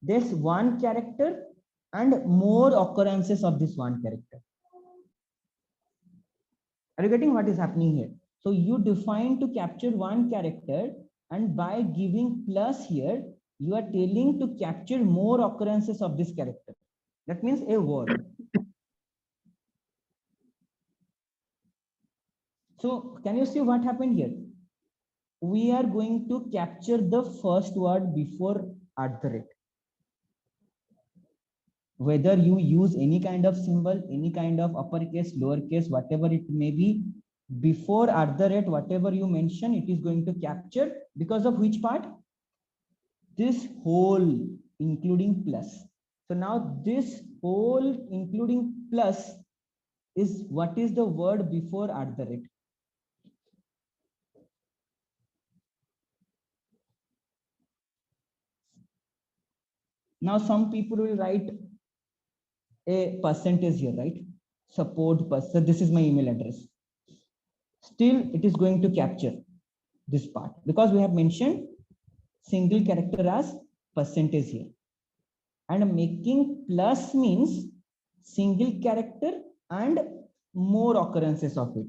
there's one character and more occurrences of this one character. Are you getting what is happening here? So you define to capture one character, and by giving plus here, you are telling to capture more occurrences of this character. That means a word. So can you see what happened here? We are going to capture the first word before @ whether you use any kind of symbol, any kind of uppercase, lowercase, whatever it may be, before @ whatever you mention, it is going to capture because of which part? This whole including plus. So now this whole including plus is what is the word before @. Now some people will write a percentage here, right? Support percent. This is my email address. Still, it is going to capture this part because we have mentioned single character as percentage here. And making plus means single character and more occurrences of it.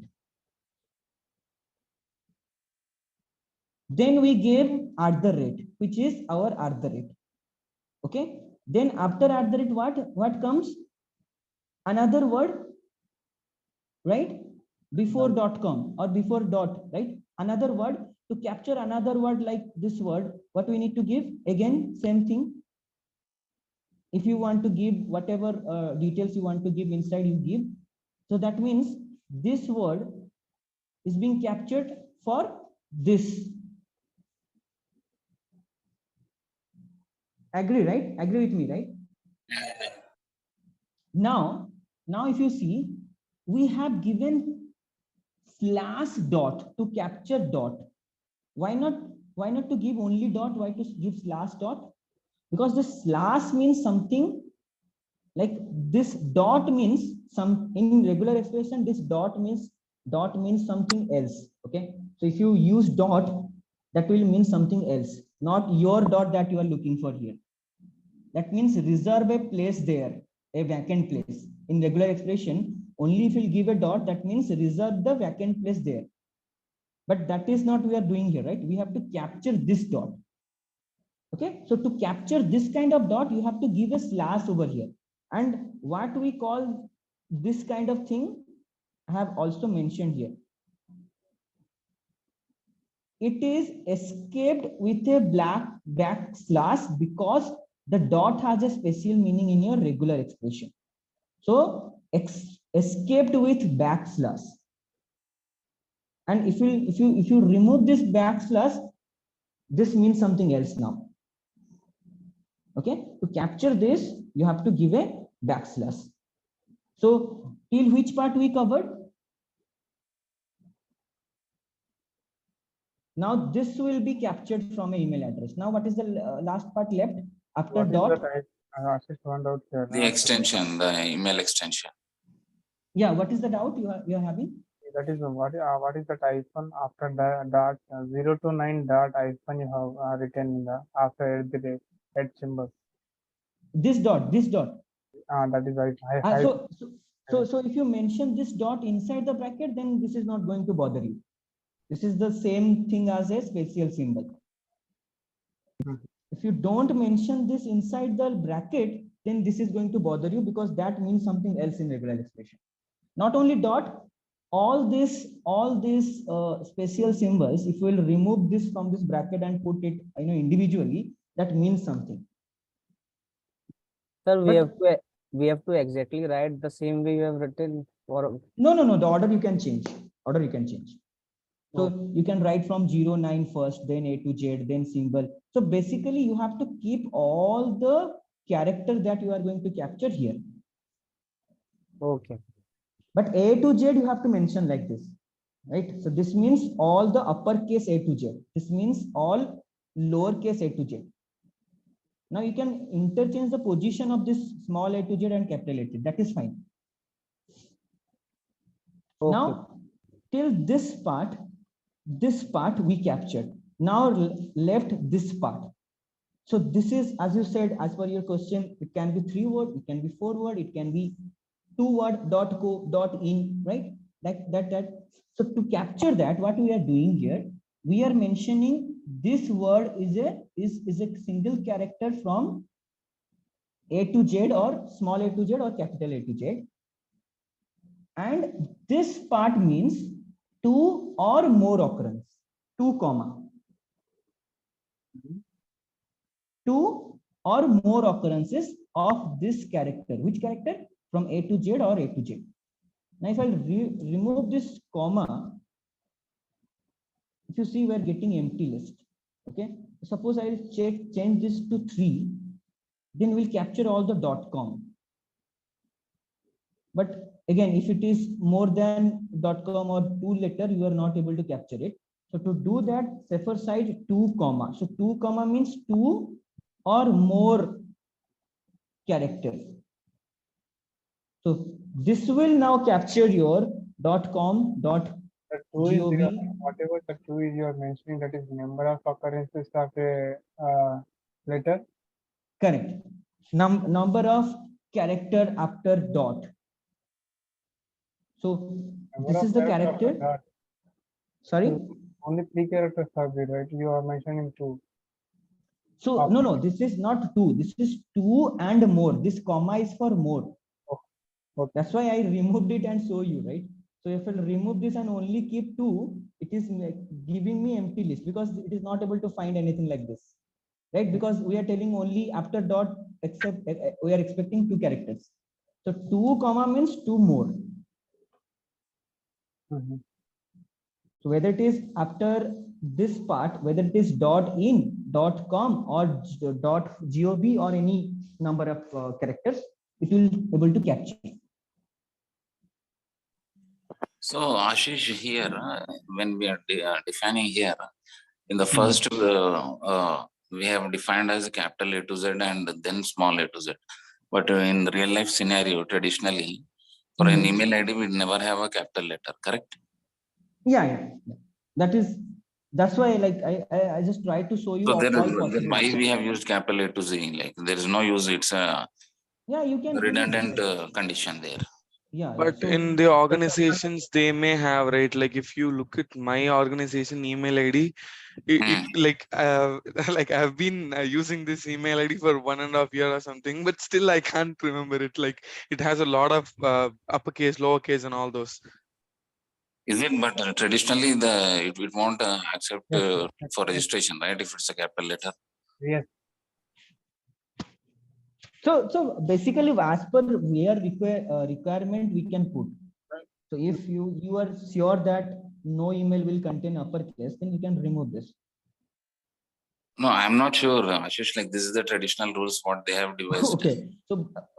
Then we gave @, which is our @. Okay. Then after @ what comes? Another word, right? Before .com or before dot, right? Another word. To capture another word like this word, what we need to give? Again, same thing. If you want to give whatever details you want to give inside, you give. So that means this word is being captured for this. Agree, right? Agree with me, right? Now if you see, we have given /dot to capture dot. Why not to give only dot? Why to give /dot? Because the slash means something like this. Dot means some, in regular expression, this dot means something else. Okay. So if you use dot, that will mean something else, not your dot that you are looking for here. That means reserve a place there, a vacant place. In regular expression, only if you give a dot, that means reserve the vacant place there. But that is not we are doing here, right? We have to capture this dot. Okay, so to capture this kind of dot, you have to give a slash over here. And what we call this kind of thing, I have also mentioned here. It is escaped with a black backslash because the dot has a special meaning in your regular expression. So escaped with backslash. And if you remove this backslash, this means something else now. Okay, to capture this, you have to give a backslash. So till which part we covered? Now this will be captured from an email address. Now what is the last part left after What is dot? the type? Assist one out here. The extension, the email extension. Yeah, what is the doubt you are having? That is what is the hyphen after the dot 0 to 9 dot hyphen you have written in the after at the rate at symbol. This dot. That is right. So if you mention this dot inside the bracket, then this is not going to bother you. This is the same thing as a special symbol. If you don't mention this inside the bracket, then this is going to bother you because that means something else in regular expression. Not only dot, all these special symbols, if we will remove this from this bracket and put it individually, that means something. Sir, we have to exactly write the same way you have written for. No, the order you can change. So you can write from 0, 9 first, then A to Z, then symbol. So basically you have to keep all the characters that you are going to capture here. Okay. But A to Z you have to mention like this, right? So this means all the uppercase A to Z. This means all lowercase A to Z. Now you can interchange the position of this small A to Z and capital A to Z. That is fine. Okay. Now till this part we captured. Now left this part. So this is, as you said, as per your question, it can be 3 word, it can be 4 word, it can be 2 word, dot co, dot in, right? Like that. So to capture that, what we are doing here, we are mentioning this word is a single character from A to Z or small A to Z or capital A to Z. And this part means 2 or more occurrence, 2 comma. 2 or more occurrences of this character. Which character? From A to Z or A to Z. Now if I remove this comma, if you see, we are getting empty list. Okay, suppose I will change this to 3, then we'll capture all the .com. But again, if it is more than .com or 2 letter, you are not able to capture it. So to do that, say for side 2 comma. So 2 comma means 2 or more characters. So this will now capture your .com, .gov. Whatever the 2 is you are mentioning, that is number of occurrences of a letter. Correct. Number of character after dot. So Number this is the character. Sorry. Only 3 characters are there, right? You are mentioning 2. So no, this is not 2. This is 2 and more. This comma is for more. Okay. That's why I removed it and show you, right? So if I remove this and only keep 2, it is giving me empty list because it is not able to find anything like this, right? Because we are telling only after dot, except we are expecting 2 characters. So 2 comma means 2 more. So whether it is after this part, whether it is .in, .com or .gov or any number of characters, it will be able to capture. So Ashish, here when we are defining here in the first we have defined as capital A to Z and then small a to Z. But in real life scenario, traditionally for an email ID, we never have a capital letter, correct? Yeah. That's why I just try to show you. So then why we have used capital A to Z? Like there is no use. It's a you can redundant condition there. Yeah. But So in the organizations, they may have, right? Like if you look at my organization email ID, like like I've been using this email ID for 1.5 years or something, but still I can't remember it. Like it has a lot of uppercase, lowercase, and all those. Is it? But traditionally, it won't accept Yes, for registration, right? If it's a capital letter. yes. So basically, as per where requirement we can put. So if you are sure that no email will contain uppercase, then you can remove this. No, I'm not sure, Ashish. Like this is the traditional rules what they have devised.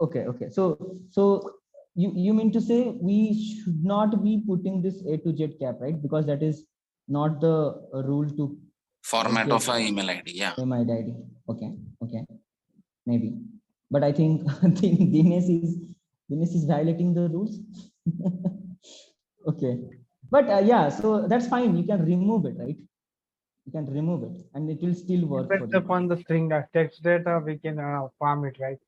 Okay. So you mean to say we should not be putting this A to Z cap, right? Because that is not the rule to Format get of an email ID. Yeah. email ID. Okay, maybe. But I think Dinesh is violating the rules. Okay, but yeah, so that's fine. You can remove it, right? You can remove it, and it will still work for Depends you. upon the string as text data, we can farm it, right?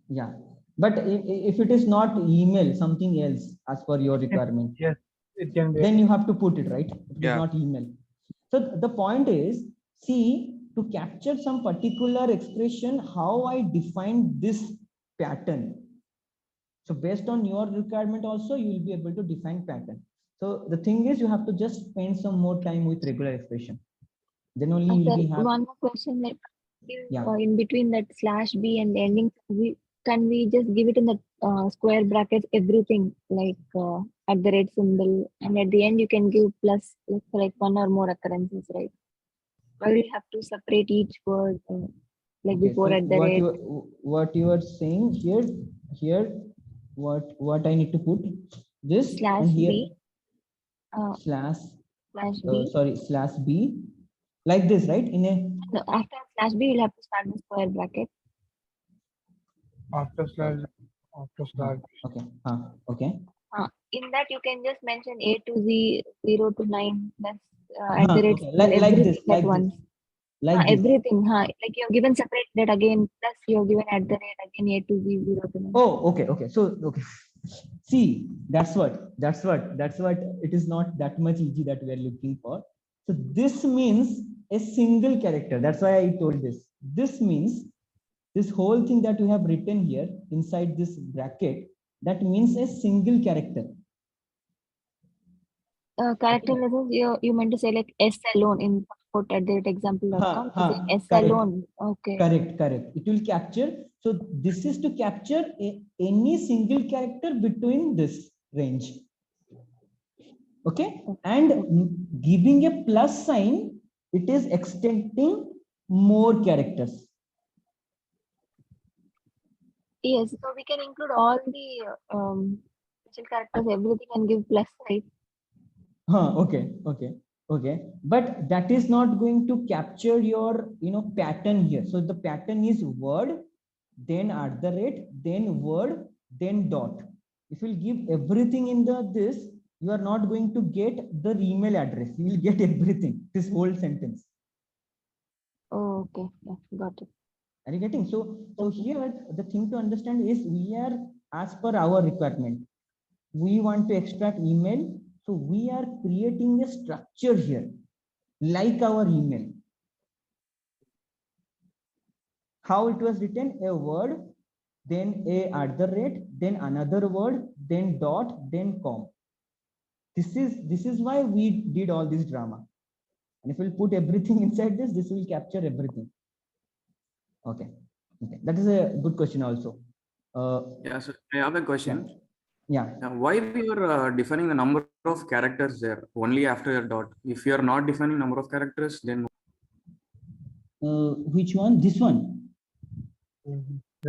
Yeah, but if it is not email, something else as per your requirement, Yes, it can be. then you have to put it, right? It is Yeah. not email. So the point is, see, to capture some particular expression, how I define this pattern. So based on your requirement also, you will be able to define pattern. So the thing is, you have to just spend some more time with regular expression. Then only you will Sir, be happy. one more question, like Yeah. in between that /b and the ending, can we just give it in the square brackets everything, like at the rate symbol, and at the end you can give plus, like one or more occurrences, right? Or we have to separate each word, like Okay, before so at the rate. what you are saying here, what I need to put this and here /b, slash /b. /b, like this, right? In a No, after /b, you'll have to start the square bracket. After slash, okay, okay. In that, you can just mention A to Z, 0 to 9, that's at the rate Okay. symbol, Like everything this, at like once. this, like this. Everything, like you have given separate that again, plus you have given at the rate again A to Z, 0 to 9. Oh, okay. So, okay. See, that's what it is not that much easy that we are looking for. So this means a single character. That's why I told this. This means this whole thing that we have written here inside this bracket, that means a single character. Character Okay. lessons, you meant to say like S alone in support at the example.com. S Correct. alone. Okay. Correct. It will capture. So this is to capture any single character between this range. Okay. And giving a plus sign, it is extending more characters. Yes, so we can include all the special characters, everything, and give plus, right? Okay. But that is not going to capture your pattern here. So the pattern is word, then at the rate, then word, then dot. If you give everything in this, you are not going to get the email address. You will get everything, this whole sentence. Oh, okay. Yeah, got it. Are you getting? So here the thing to understand is we are as per our requirement. We want to extract email. So we are creating a structure here, like our email. How it was written: a word, then a at the rate, then another word, then dot, then com. This is why we did all this drama. And if we'll put everything inside this will capture everything. Okay. That is a good question also. Yeah, so I have a question. Yeah. Why we are defining the number of characters there only after a dot? If you are not defining number of characters, then which one? This one.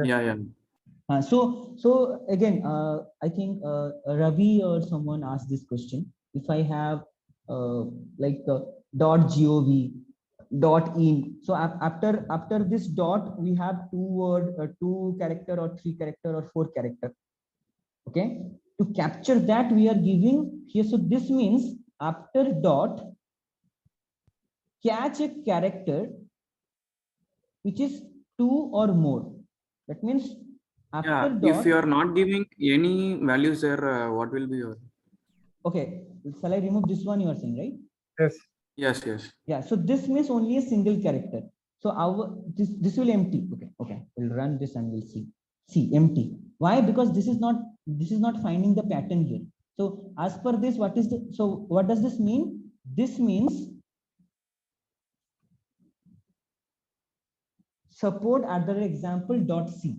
yeah. So again, I think Ravi or someone asked this question. If I have .gov, .in, so after this dot, we have two character or three character or four character. Okay, to capture that we are giving here. So this means after dot, catch a character which is two or more. That means after dot, if you are not giving any values there, what will be your? Okay, shall I remove this one? You are saying, right? Yes. Yes, yes. Yeah, so this means only a single character. So our this will empty. Okay, we'll run this and we'll see. See, empty. Why? Because this is not finding the pattern here. So as per this, what does this mean? This means support @example.c,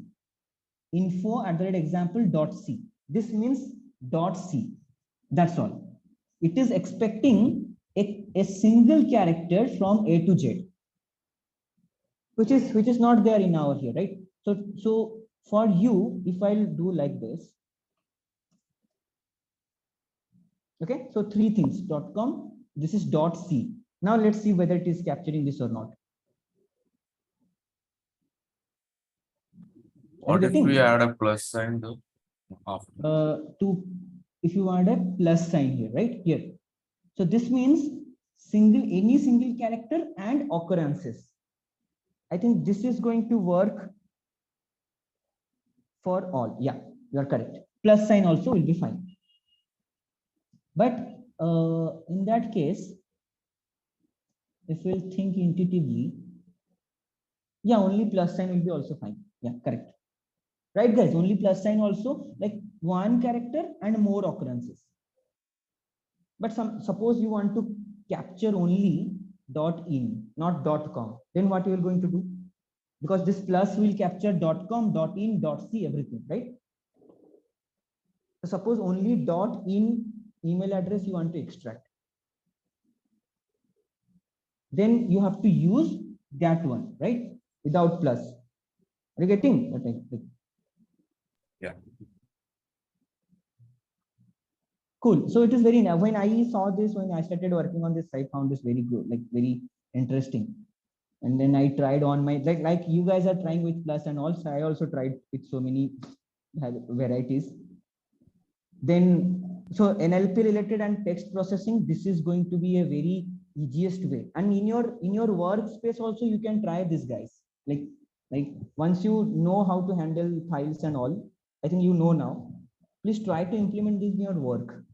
info @example.c. This means .c. That's all. It is expecting a single character from A to Z, which is not there in our here, right? So for you, if I'll do like this, okay, so three things, .com, this is .c. Now let's see whether it is capturing this or not. What if we add a plus sign though? If you add a plus sign here, right here. So this means any single character and occurrences. I think this is going to work for all. Yeah, you are correct. Plus sign also will be fine. But in that case, if we'll think intuitively, yeah, only plus sign will be also fine. Yeah, correct. Right, guys? Only plus sign also, like one character and more occurrences. But suppose you want to capture only .in, not .com. Then what you are going to do? Because this plus will capture .com, .in, .c, everything, right? So suppose only .in email address you want to extract. Then you have to use that one, right? Without plus. Are you getting? Okay. Yeah. Cool. So it is very, when I saw this, when I started working on this, I found this very good, like very interesting. And then I tried on my, like you guys are trying with plus, and also I also tried with so many varieties. Then, so NLP related and text processing, this is going to be a very easiest way. And in your workspace also, you can try this, guys. Like once you know how to handle files and all, I think you know now. Please try to implement this in your work.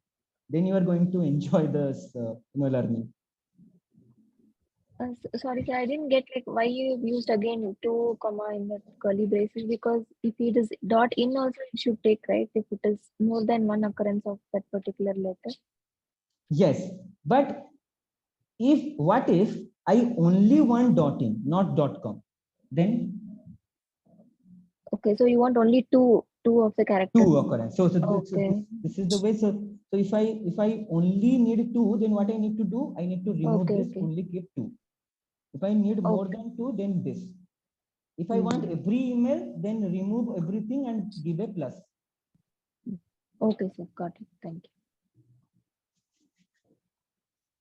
Then you are going to enjoy this learning. Sorry, sir, I didn't get like why you used again 2 comma in the curly braces, because if it is .in also it should take, right, if it is more than one occurrence of that particular letter. Yes, but what if I only want .in, not .com? Then Okay, so you want only two of the characters. Two occurrence. So Okay. this is the way. So if I only need two, then what I need to do? I need to remove Okay, this, okay. only keep two. If I need more than two, then this. If I want every email, then remove everything and give a plus. Okay, sir, got it. Thank you.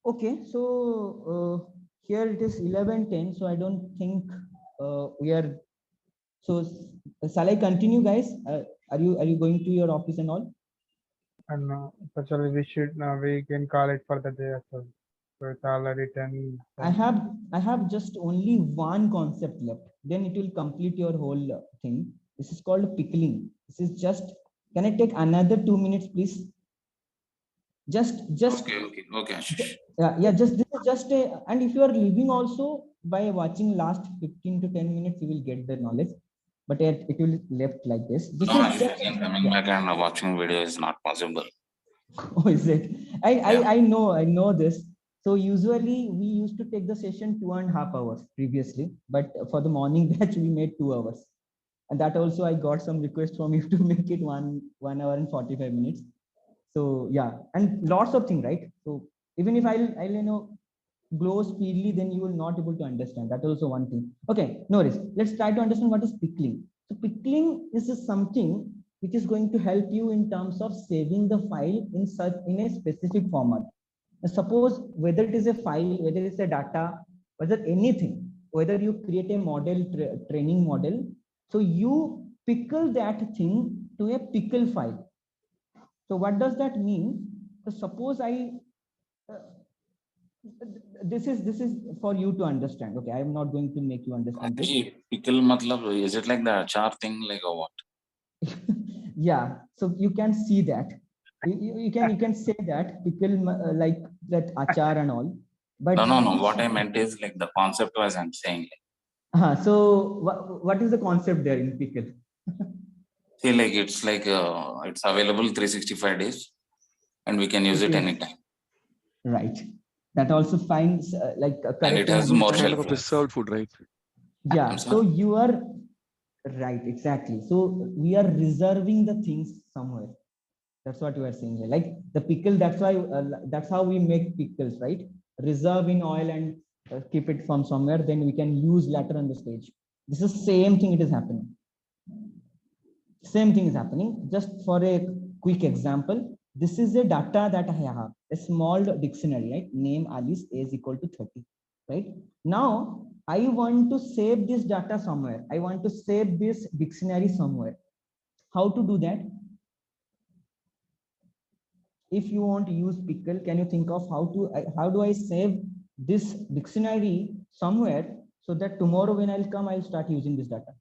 Okay, so here it is 11:10. So I don't think we are. So shall I continue, guys? Are you going to your office and all? And actually, we can call it for the day as well. So it's already 10. I have just only one concept left. Then it will complete your whole thing. This is called pickling. This is just. Can I take another 2 minutes, please? Just. Okay. Yeah. Just this is just a. And if you are leaving also by watching last 15 to 10 minutes, you will get the knowledge. But it will left like this. This No, is just, coming back and watching video is not possible. Oh, is it? I know this. So usually we used to take the session 2.5 hours previously, but for the morning batch we made 2 hours, and that also I got some request from you to make it 1 hour and 45 minutes. So yeah, and lots of things, right? So even if I'll glow speedily, then you will not able to understand. That also one thing. Okay, no worries. Let's try to understand what is pickling. So pickling is something which is going to help you in terms of saving the file in a specific format. Now, suppose whether it is a file, whether it's a data, whether anything, whether you create a model, training model, so you pickle that thing to a pickle file. So what does that mean? So suppose this is for you to understand. Okay, I am not going to make you understand this. Pickle matlab, is it like the achar thing, like or what? Yeah, so you can see that. You can say that pickle like that achar and all. But No. What I meant is like the concept was I'm saying. So what is the concept there in pickle? See, like it's available 365 days, and we can use it Okay. anytime. Right. That also finds like a And correct it has and more good Kind shelf of a life. preserved food, right? Yeah. I'm So sorry? you are right. Exactly. So we are reserving the things somewhere. That's what you are saying here. Like the pickle. That's why. That's how we make pickles, right? Reserve in oil and keep it from somewhere. Then we can use later on the stage. This is same thing. It is happening. Same thing is happening. Just for a quick example, this is a data that I have, a small dictionary, right? Name Alice is equal to 30, right? Now, I want to save this data somewhere. I want to save this dictionary somewhere. How to do that? If you want to use pickle, can you think of how do I save this dictionary somewhere so that tomorrow when I'll come, I'll start using this data?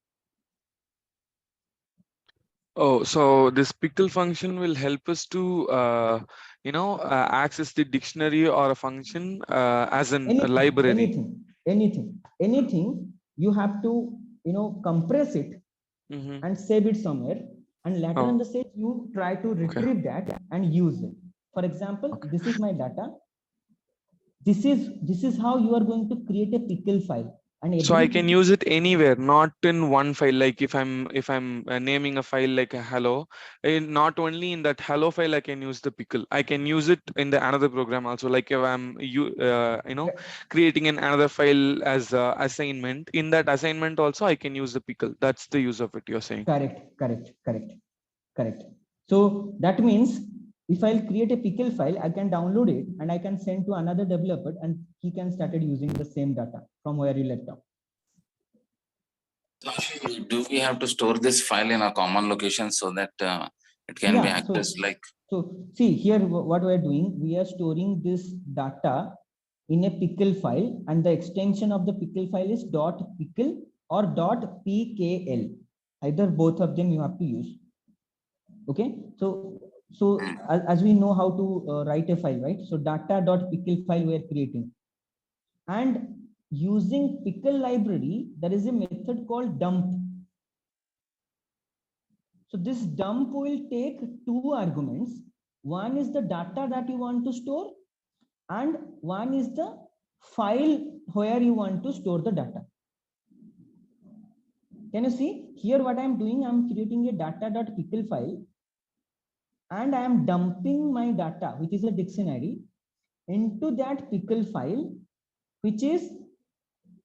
Oh, so this pickle function will help us to, access the dictionary or a function as a library. Anything. You have to, compress it and save it somewhere. And later on the stage, you try to retrieve that and use it. For example, this is my data. This is how you are going to create a pickle file. And So I can use it anywhere, not in one file. Like if I'm naming a file like a hello, not only in that hello file I can use the pickle. I can use it in the another program also. Like if I'm creating another file as a assignment, in that assignment also I can use the pickle. That's the use of it. You're saying? Correct. So that means if I'll create a pickle file, I can download it and I can send to another developer and he can started using the same data from where you left off. Do we have to store this file in a common location so that it can be accessed So see here what we are doing, we are storing this data in a pickle file and the extension of the pickle file is .pickle or .pkl. Either both of them you have to use. Okay, so as we know how to write a file, right? So data.pickle file we are creating, and using pickle library, there is a method called dump. So this dump will take two arguments. One is the data that you want to store, and one is the file where you want to store the data. Can you see here what I'm doing? I'm creating a data.pickle file and I am dumping my data, which is a dictionary, into that pickle file, which is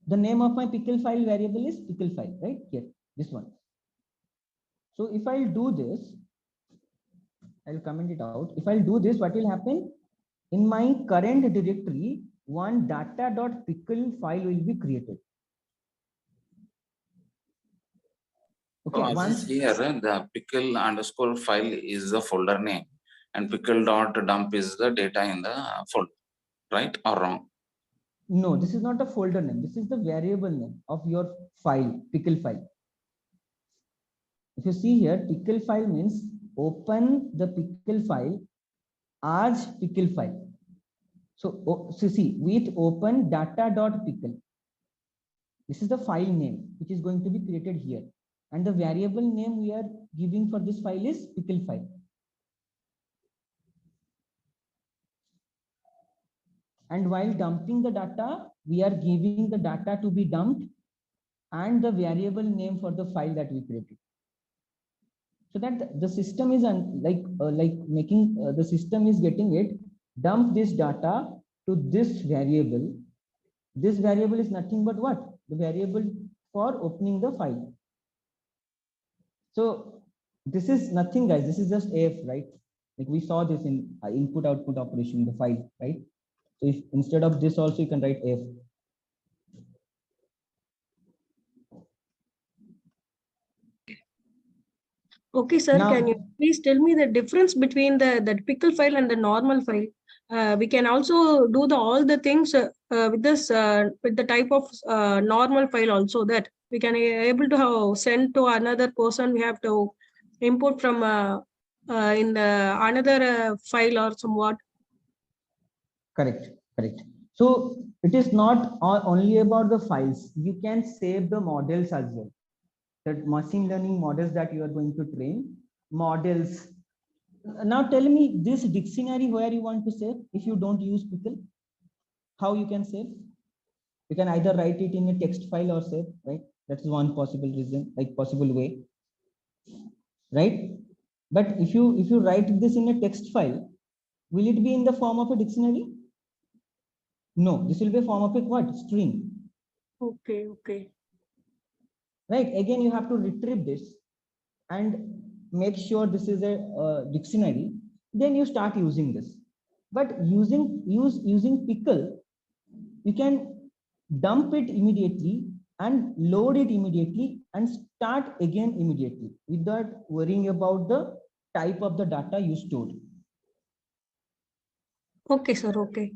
the name of my pickle file variable is pickle file, right here, this one. So if I'll do this, I'll comment it out. If I'll do this, what will happen? In my current directory, one data.pickle file will be created. Okay, once here the pickle underscore file is the folder name and pickle dot dump is the data in the folder, right or wrong? No, this is not a folder name. This is the variable name of your file, pickle file. If you see here, pickle file means open the pickle file as pickle file. So see, with open data.pickle. This is the file name which is going to be created here. And the variable name we are giving for this file is pickle file. And while dumping the data, we are giving the data to be dumped and the variable name for the file that we created. So that the system is the system is getting it, dump this data to this variable. This variable is nothing but what? The variable for opening the file. So this is nothing, guys. This is just AF, right? Like we saw this in input output operation, the file, right? So if instead of this also you can write AF. Okay, sir, can you please tell me the difference between the pickle file and the normal file? We can also do all the things with this with the type of normal file also, that we can able to send to another person. We have to import from in the another file or somewhat. Correct. So it is not only about the files. You can save the models as well. The machine learning models that you are going to train, models. Now tell me this dictionary where you want to save if you don't use pickle, how you can save? You can either write it in a text file or save, right? That's one possible reason, like possible way, right? But if you write this in a text file, will it be in the form of a dictionary? No, this will be a form of a what? String. Okay, okay. Right, again you have to retrieve this and make sure this is a dictionary, then you start using this. But using pickle, you can dump it immediately and load it immediately and start again immediately without worrying about the type of the data you stored. Okay, sir. Okay.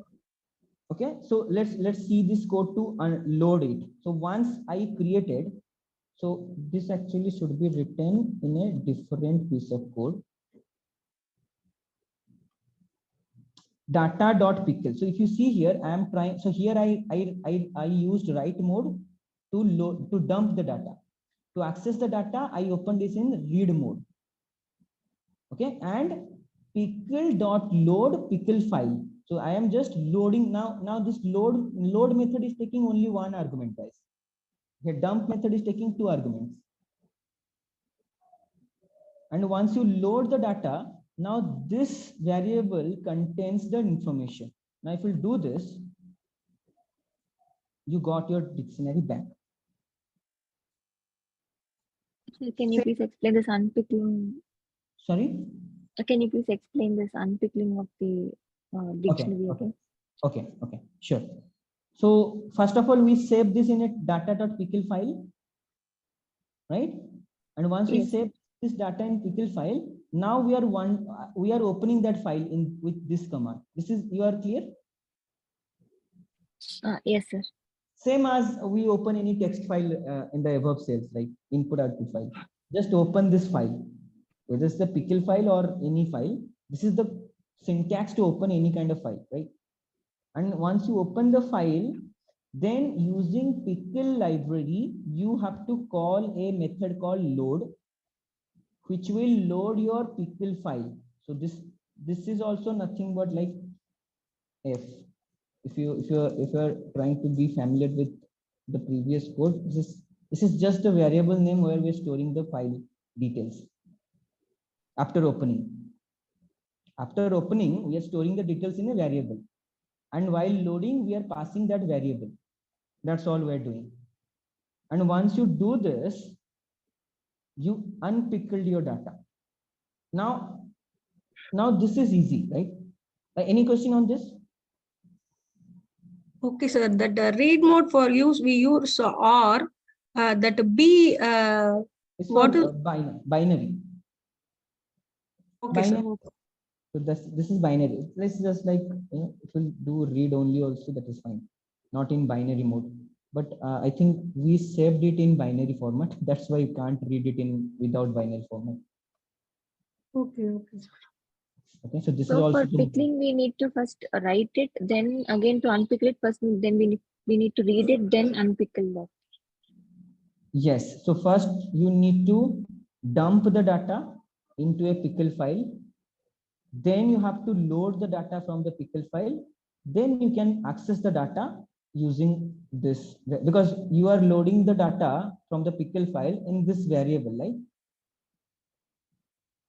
Okay, so let's see this code to load it. So once I created, so this actually should be written in a different piece of code. Data.pickle. So if you see here, I am trying. So here I used write mode to load, to dump the data. To access the data, I opened this in read mode. Okay, and pickle.load pickle file. So I am just loading now. Now this load method is taking only one argument, guys. The dump method is taking two arguments. And once you load the data, now this variable contains the information. Now if you do this, you got your dictionary back. So can you please explain this unpickling? Sorry? Can you please explain this unpickling of the dictionary again? Okay, sure. So first of all, we save this in a data.pickle file, right? And once we save this data in pickle file, now we are opening that file in with this command. This is, you are clear? Yes, sir. Same as we open any text file in the above cells, like input output file. Just open this file, whether it's the pickle file or any file. This is the syntax to open any kind of file, right? And once you open the file, then using pickle library, you have to call a method called load, which will load your pickle file. So this is also nothing but like f. If you're trying to be familiar with the previous code, this is just a variable name where we're storing the file details. After opening, we are storing the details in a variable, and while loading, we are passing that variable. That's all we're doing. And once you do this, you unpickled your data. Now this is easy, right? Any question on this? Okay, sir. That read mode for use we use or that B. It's what for is binary. okay, Binary. sir. So this is binary. Let's just like, you know, if we do read only also, that is fine. Not in binary mode. But I think we saved it in binary format. That's why you can't read it in without binary format. Okay. Okay, so this is So also for pickling, we need to first write it, then again to unpickle it first, then we need to read it, then unpickle that. Yes. So first you need to dump the data into a pickle file. Then you have to load the data from the pickle file. Then you can access the data using this, because you are loading the data from the pickle file in this variable, right?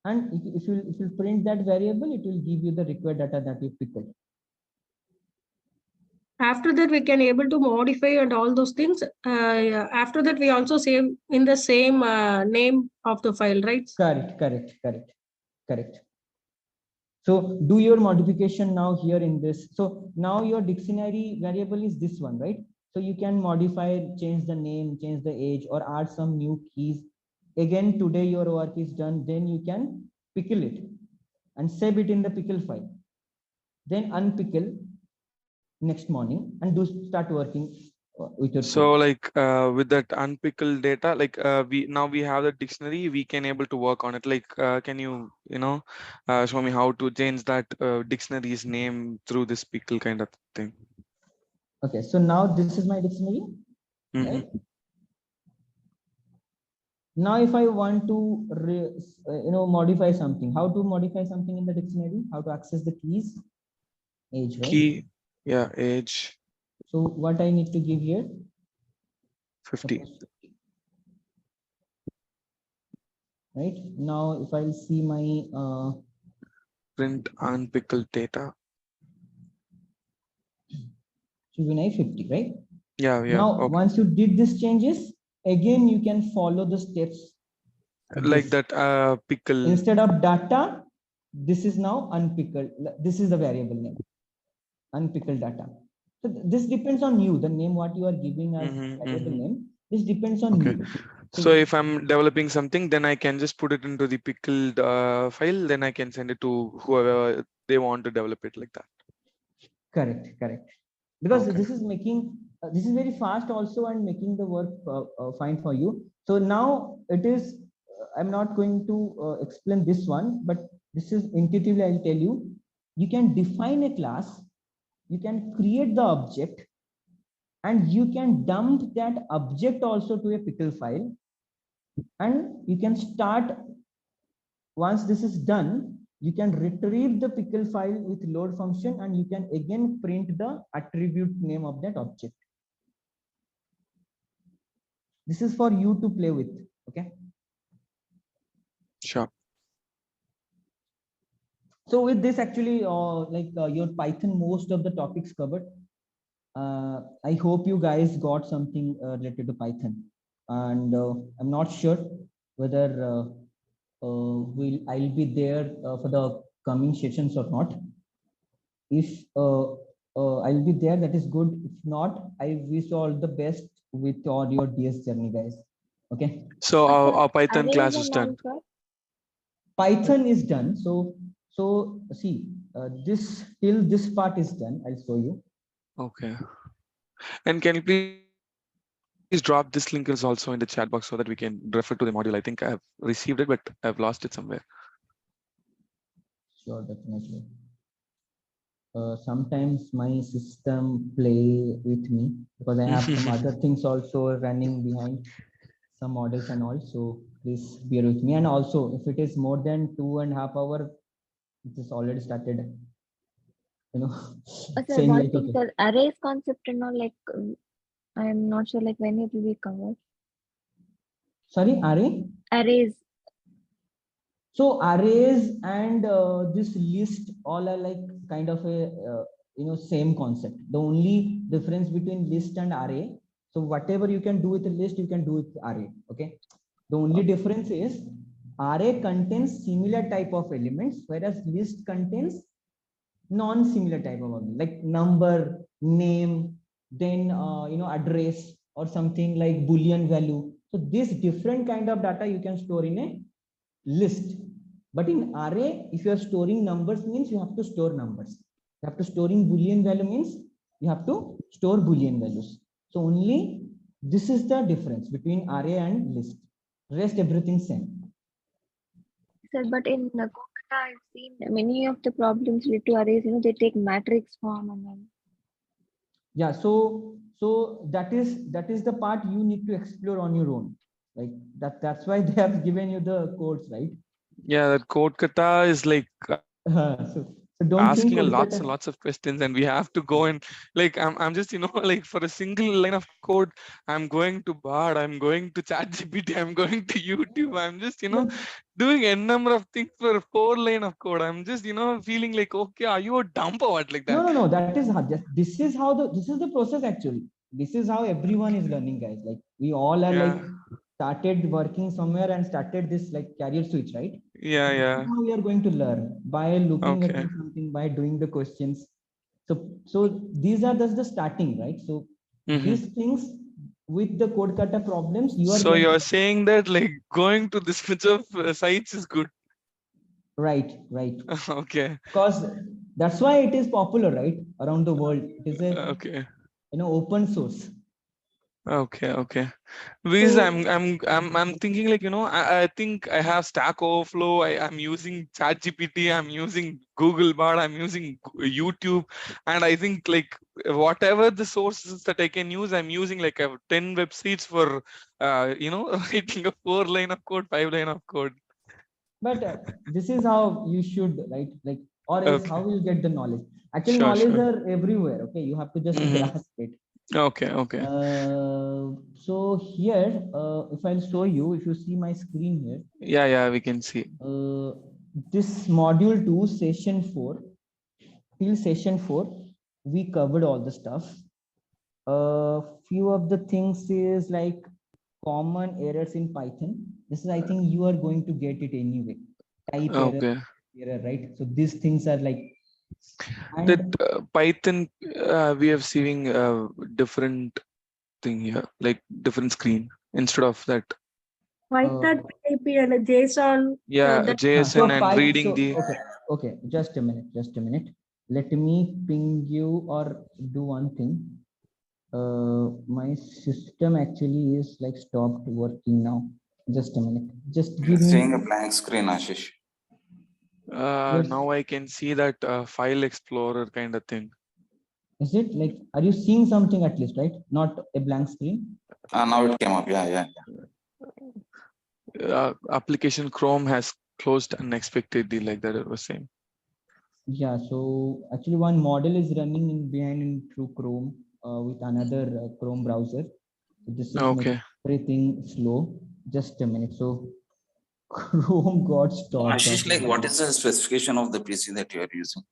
And if you print that variable, it will give you the required data that you pickled. After that, we can able to modify and all those things. After that, we also save in the same name of the file, right? Correct. So do your modification now here in this. So now your dictionary variable is this one, right? So you can modify, change the name, change the age, or add some new keys. Again, today your work is done. Then you can pickle it and save it in the pickle file. Then unpickle next morning and start working with your So code. like with that unpickled data, like we have the dictionary, we can able to work on it. Like can you show me how to change that dictionary's name through this pickle kind of thing? Okay, so now this is my dictionary, Mhm. right? Now, if I want to, modify something, how to modify something in the dictionary, how to access the keys, age, right? Key, yeah, age So what I need to give here? 50. Suppose, right now, if I'll see my Print unpickled data. should be 50, right? Yeah, yeah. Now, Okay. once you did these changes, again you can follow the steps of Like this. that pickle. Instead of data, this is now unpickled. This is the variable name, unpickled data. So this depends on you, the name what you are giving as variable name. This depends on Okay. you. So if I'm developing something, then I can just put it into the pickled file, then I can send it to whoever they want to develop it like that. Correct. Because Okay. this is making, this is very fast also and making the work fine for you. So now it is, I'm not going to explain this one, but this is intuitively, I'll tell you, you can define a class, you can create the object, and you can dump that object also to a pickle file, and you can start. Once this is done, you can retrieve the pickle file with load function, and you can again print the attribute name of that object. This is for you to play with. Okay. Sure. So with this, actually, your Python, most of the topics covered. I hope you guys got something related to Python, and I'm not sure whether I'll be there for the coming sessions or not. If I'll be there, that is good. If not, I wish all the best with all your DS journey, guys. Okay. So our Python Arrays class is and done. all, sir? Python is done. So see, this till this part is done. I'll show you. Okay. And can you please drop this link is also in the chat box so that we can refer to the module? I think I've received it, but I've lost it somewhere. Sure, definitely. Sometimes my system play with me because I have some other things also running behind, some models and all. So please bear with me. And also, if it is more than 2.5 hours, it is already started. Sir, Saying one like, thing, okay, sir, arrays concept and all, like, I'm not sure, like, when it will be covered. sorry, array. Arrays. So arrays and this list all are like kind of a same concept. The only difference between list and array. So whatever you can do with a list, you can do with array. Okay. The only difference is array contains similar type of elements, whereas list contains non-similar type of element, like number, name, then address or something like Boolean value. So this different kind of data you can store in a list. But in array, if you are storing numbers, means you have to store numbers. You have to storing Boolean value means you have to store Boolean values. So only this is the difference between array and list. Rest everything same. Sir, but in Kolkata, I've seen many of the problems related to arrays, they take matrix form and all. Yeah, so that is the part you need to explore on your own. Like that's why they have given you the codes, right? Yeah, that Kolkata is like So don't think asking a lots and Kolkata. lots of questions, and we have to go and like I'm just like for a single line of code, I'm going to Bard, I'm going to ChatGPT, I'm going to YouTube, I'm just No, doing n number of things for a 4 line of code. I'm just feeling like, okay, are you a dump or what like that? no. That is how, this is the process actually. This is how everyone is learning, guys. Like we all are like started working somewhere and started this like career switch, right? Yeah. Now we are going to learn by looking at Okay. something, by doing the questions. So these are just the starting, right? So these things with the code kata problems, you are So going you're to saying that like going to this much of sites is good. right. Okay. Because that's why it is popular, right? Around the world. It is a Okay. open source. Okay. Because So I'm thinking like, I think I have Stack Overflow. I'm using ChatGPT. I'm using Google Bard. I'm using YouTube, and I think like whatever the sources that I can use, I'm using like 10 websites for writing a 4 line of code, 5 line of code. but this is how you should, right? Like, or else Okay. how will you get the knowledge? Actually, Sure. knowledge are everywhere. Okay, you have to just grasp it. Okay. So here, if I'll show you, if you see my screen here, Yeah, we can see. this module 2, session 4, till session 4, we covered all the stuff. Few of the things is like common errors in Python. This is, I think you are going to get it anyway. Type Okay. error, right? So these things are like, That and Python, we have seeing a different thing here, like different screen instead of that. Python, PIP, and a JSON. Yeah, That JSON and reading so the. okay, just a minute. Let me ping you or do one thing. My system actually is like stopped working now. Just a minute. Just give Seeing me. a blank screen, Ashish. Yes. Now I can see that file explorer kind of thing. Is it like, are you seeing something at least, right? Not a blank screen? Now it came up. Yeah. Application Chrome has closed unexpectedly, like that it was saying. Yeah, so actually one model is running in behind in through Chrome with another Chrome browser. So this is making Okay. everything slow. Just a minute. So Chrome got stopped. Ashish, like, what is the specification of the PC that you are using?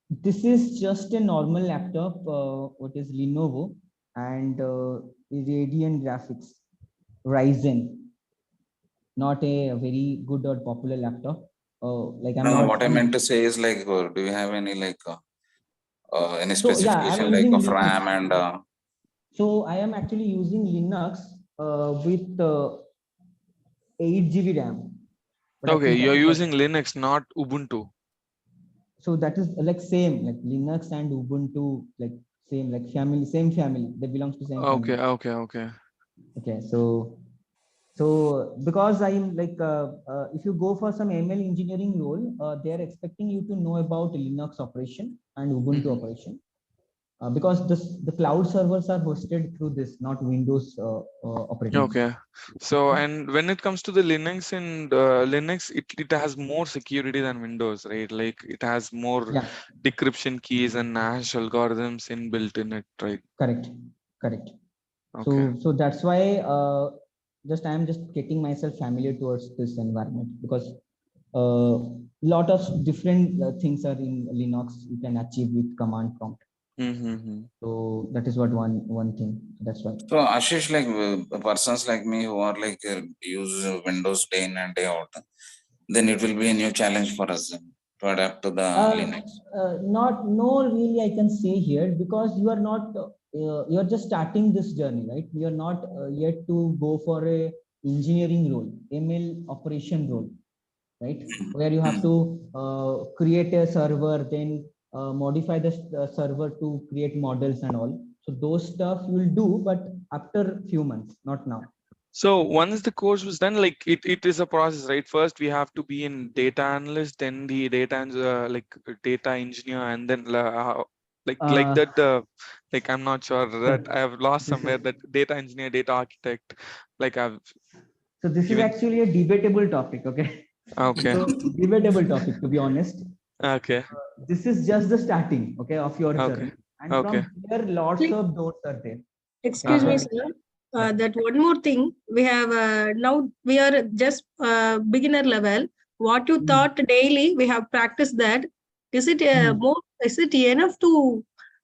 This is just a normal laptop. What is Lenovo and Radeon graphics, Ryzen. Not a very good or popular laptop. Like I'm No, not. what I meant to say is like, do you have any like any So yeah, I'm specification like using of Linux. RAM and So I am actually using Linux with 8 GB RAM. But I Okay, think you're like, using Linux, not Ubuntu. so that is like same, like Linux and Ubuntu, like same, like family, same family. They belongs to same family. Okay. Okay, so because I'm like, if you go for some ML engineering role, they are expecting you to know about Linux operation and Ubuntu operation. Because the cloud servers are hosted through this, not Windows operating system. Okay. So, and when it comes to the Linux and Linux, it has more security than Windows, right? Like it has more Yeah, decryption keys and hash algorithms inbuilt in it, right? correct. Okay. So that's why just I'm just getting myself familiar towards this environment, because lot of different things are in Linux you can achieve with command prompt. So that is what one thing. That's why. so Ashish, like persons like me who are like use Windows day in and day out, then it will be a new challenge for us to adapt to the Linux. Not no really I can say here, because you are not you are just starting this journey, right? You are not yet to go for a engineering role, ML operation role, right? Where you have to create a server, then modify the server to create models and all. So those stuff you will do, but after few months, not now. So once the course was done, like it is a process, right? First we have to be in data analyst, then the data like data engineer, and then like that. Like I'm not sure that I have lost somewhere that data engineer, data architect. Like I've So this is given. actually a debatable topic, okay? Okay. So debatable topic, to be honest. Okay. This is just the starting, okay, of your Okay. journey, and Okay. from here lots of doors are there. Excuse me, Uh-huh. sir. That one more thing we have now we are just beginner level. What you thought daily, we have practiced that. Is it more? Is it enough to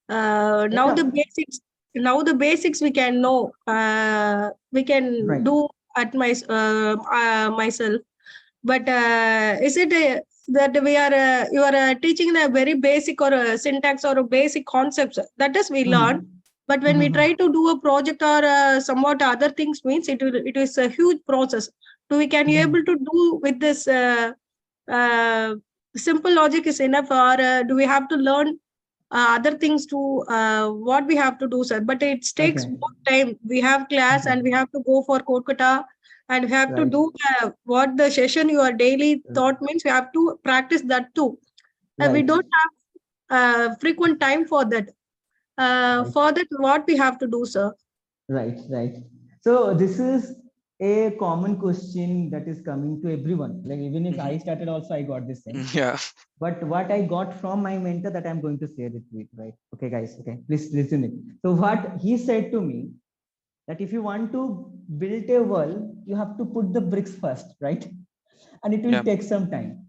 now the Enough. basics? Now the basics we can know. We can Right. do at myself. But is it that we are you are teaching the very basic or syntax or basic concepts that is we learn, but when we try to do a project or somewhat other things means it is a huge process. So we can be able to do with this uh, simple logic is enough, or do we have to learn other things to what we have to do, sir. But it takes Okay. more time. We have class and we have to go for Kolkata and we have to Right. do what the session your daily thought means. We have to practice that too. We Right. don't have frequent time for that. Right. For that, what we have to do, sir? Right, right. So this is a common question that is coming to everyone. Like even if I started also, I got this thing. Yeah. But what I got from my mentor that I'm going to share it with, right? Okay, guys. Okay, please listen it. So what he said to me that if you want to build a wall, you have to put the bricks first, right? And it will Yeah. take some time.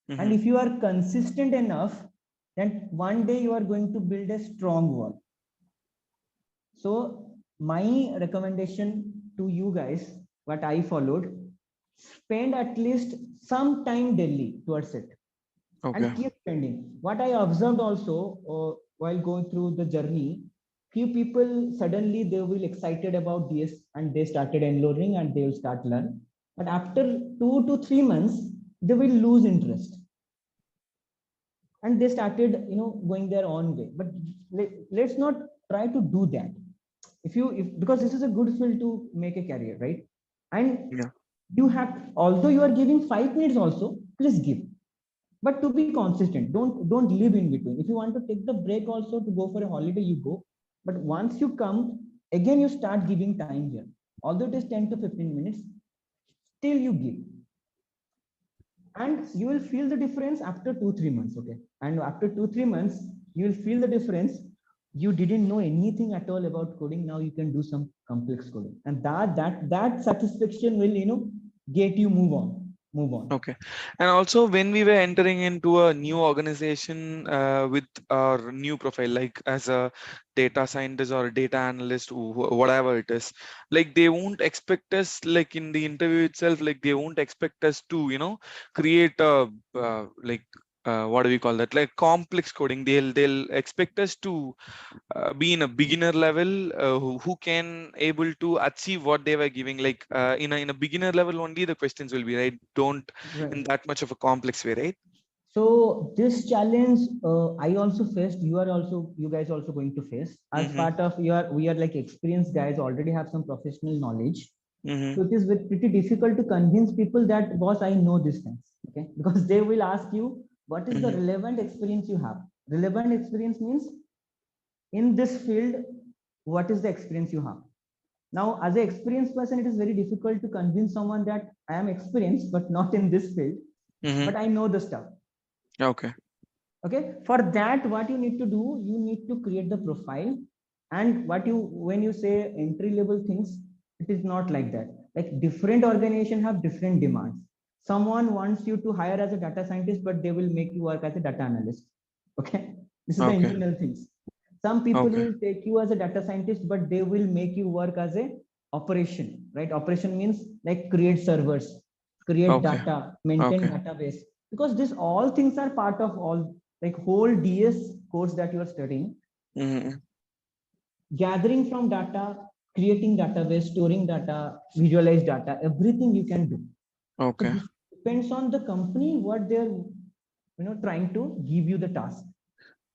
And if you are consistent enough, then one day you are going to build a strong wall. So my recommendation to you guys, what I followed, spend at least some time daily towards it. Okay. And keep spending. What I observed also while going through the journey, few people suddenly they will excited about DS and they started enrolling and they will start learn. But after 2 to 3 months, they will lose interest and they started going their own way. But let's not try to do that. If because this is a good field to make a career, right? And Yeah. you have, although you are giving 5 minutes also, please give, but to be consistent. Don't live in between. If you want to take the break also to go for a holiday, you go. But once you come again, you start giving time here. Although it is 10 to 15 minutes, still you give, and you will feel the difference after 2 3 months. Okay, and after 2 3 months you will feel the difference. You didn't know anything at all about coding, now you can do some complex coding, and that satisfaction will get you move on. Okay. And also when we were entering into a new organization with our new profile, like as a data scientist or a data analyst, whatever it is, like they won't expect us, like in the interview itself, like they won't expect us to, create a what do we call that? Like complex coding. They'll expect us to be in a beginner level, who can able to achieve what they were giving. Like in a beginner level only the questions will be, right? Don't Right. in that much of a complex way, right? So this challenge I also faced. You guys also going to face as part of we are like experienced guys, already have some professional knowledge. So it is pretty difficult to convince people that boss, I know these things. Okay, because they will ask you what is the relevant experience you have. Relevant experience means in this field, what is the experience you have. Now as an experienced person, it is very difficult to convince someone that I am experienced but not in this field, but I know the stuff. Okay. Okay, for that what you need to do, you need to create the profile. And when you say entry level things, it is not like that. Like different organizations have different demands. Someone wants you to hire as a data scientist, but they will make you work as a data analyst. Okay, this is the Okay. internal things. Some people Okay. will take you as a data scientist, but they will make you work as a operation, right? Operation means like create servers, create Okay. data, maintain Okay. database, because this all things are part of all, like whole DS course that you are studying. Gathering from data, creating database, storing data, visualize data, everything you can do. Okay. So this depends on the company, what they're trying to give you the task.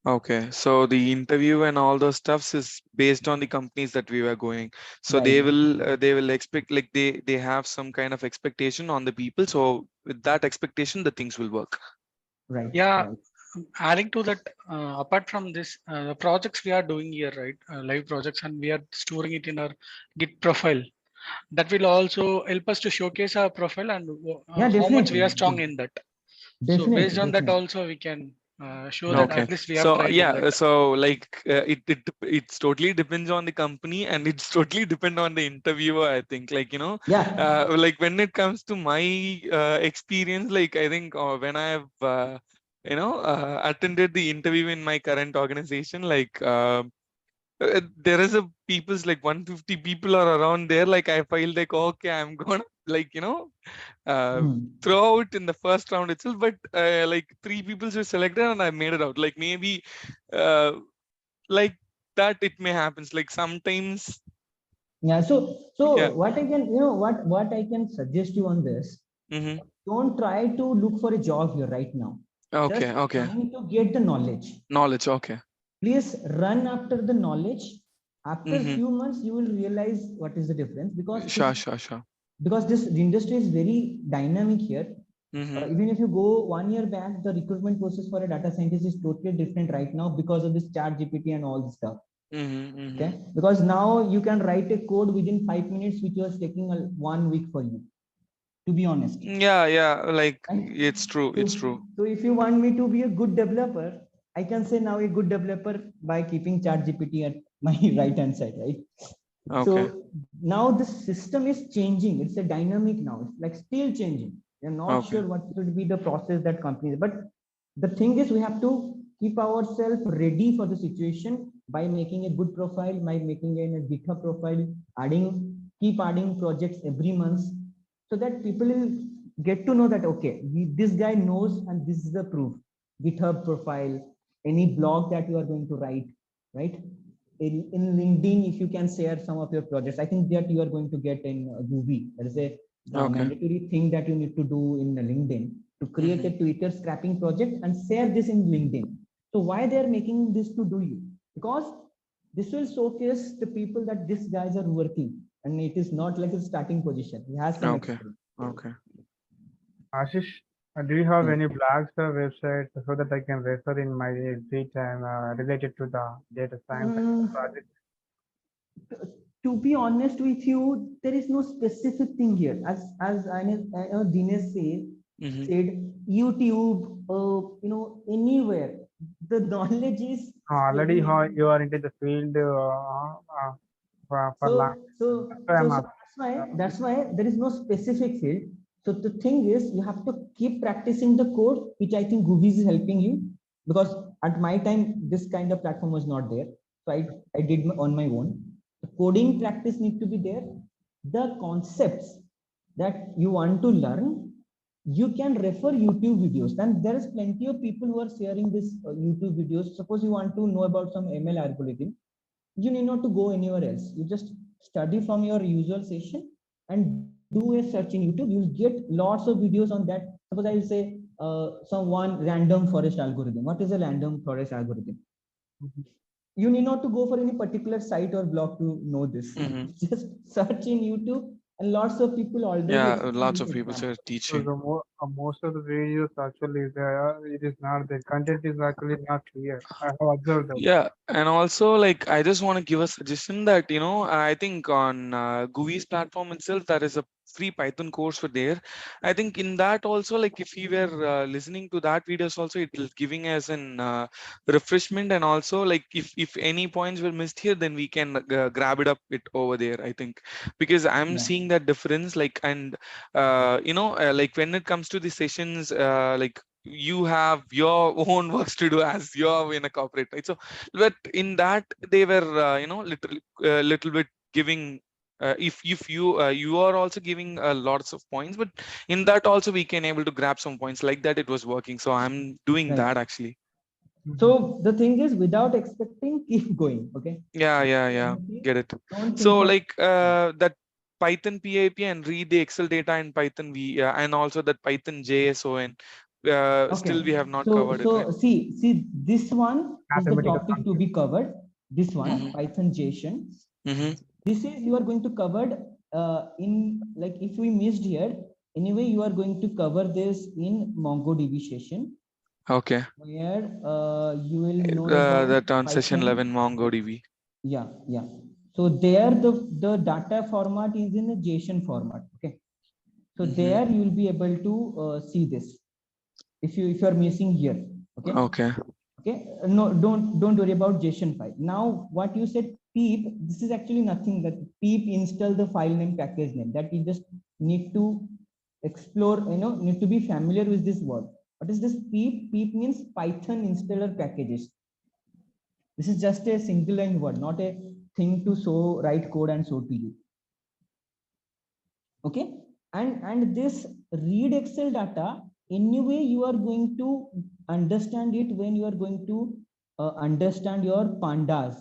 Okay, so the interview and all those stuffs is based on the companies that we were going. So Right. they will expect, like they have some kind of expectation on the people. So with that expectation, the things will work. Right. Yeah. Right. Adding to that, apart from this, the projects we are doing here, right? Live projects, and we are storing it in our Git profile. That will also help us to showcase our profile and Yeah, how much definitely. we are strong in that. So Definitely. based on that Definitely. also we can show that Okay, at least we have so tried in yeah, that. so like it's totally depends on the company, and it's totally depend on the interviewer, I think. Like Yeah. like when it comes to my experience, like I think when I have attended the interview in my current organization, like there is a people's like 150 people are around there. Like I feel like, okay, I'm gonna like throw out in the first round itself, but like 3 people were selected and I made it out. Like maybe like that it may happens like sometimes. Yeah. So Yeah. what I can, what I can suggest you on this, don't try to look for a job here right now. Okay. Just Okay. trying to get the knowledge. Knowledge. Okay. please run after the knowledge. After Mhm. few months, you will realize what is the difference, because Sure. this industry is very dynamic here. Mhm. Even if you go 1 year back, the recruitment process for a data scientist is totally different right now because of this chat GPT and all this stuff. Okay, because now you can write a code within 5 minutes, which was taking 1 week for you, to be honest. Yeah, like Right? it's true. It's true. So if you want me to be a good developer, I can say now a good developer by keeping chat GPT at my right hand side, right? Okay. So now the system is changing. It's a dynamic now. It's like still changing. We're not Okay. sure what should be the process that companies, but the thing is we have to keep ourselves ready for the situation by making a good profile, by making a GitHub profile, keep adding projects every month, so that people will get to know that, okay, this guy knows and this is the proof. GitHub profile, any blog that you are going to write, right? In LinkedIn, if you can share some of your projects, I think that you are going to get in Google. That is a mandatory thing that you need to do in LinkedIn, to create a Twitter scrapping project and share this in LinkedIn. So why they are making this to do you? Because this will showcase the people that these guys are working, and it is not like a starting position. He has some experience. Okay. Ashish, do you have any blogs or websites so that I can refer in my free time related to the data science project? To be honest with you, there is no specific thing here. As I know Dinesh said YouTube, anywhere. The knowledge is Already spreading. you are into the field for long. So I'm asking. that's why there is no specific field. So the thing is, you have to keep practicing the code, which I think Goovies is helping you, because at my time this kind of platform was not there. So I did on my own. The coding practice need to be there. The concepts that you want to learn, you can refer YouTube videos. And there is plenty of people who are sharing this YouTube videos. Suppose you want to know about some ML algorithm, you need not to go anywhere else. You just study from your usual session and do a search in YouTube. You'll get lots of videos on that. Suppose I will say some one random forest algorithm. What is a random forest algorithm? You need not to go for any particular site or blog to know this. Just search in YouTube, and lots of people already Lots of this people example. are teaching. So most of the videos actually it is not, the content is actually not clear. I have observed that. Yeah, and also like I just want to give a suggestion that I think on GUI's platform itself there is a free Python course for there. I think in that also, like if we were listening to that videos also, it will giving us an refreshment, and also like if any points were missed here, then we can grab it up it over there. I think because I'm seeing that difference, like, and like when it comes to the sessions, like you have your own works to do as you're in a corporate, right? So but in that they were little bit giving if you are also giving lots of points, but in that also we can able to grab some points like that. It was working, so I'm doing that actually. So the thing is, without expecting, keep going. Okay. Yeah, get it. Don't think So of like that Python PIP and read the Excel data in Python V, and also that Python JSON, still we have not covered it, right? see, this one is the Mathematical topic to be covered. This one, Python JSON. This is you are going to covered in, like, if we missed here, anyway, you are going to cover this in MongoDB session. Okay. Where you will know about That on session Python. 11 MongoDB. Yeah. So there the data format is in a JSON format. Okay. So there you will be able to see this. If you are missing here. Okay. No, don't worry about JSON file. Now what you said peep, this is actually nothing. That peep install the file name, package name, that you just need to explore, need to be familiar with this word. What is this peep? Peep means Python installer packages. This is just a single line word, not a thing to write code and show to you. Okay. And this read Excel data, anyway, you are going to understand it when you are going to understand your pandas.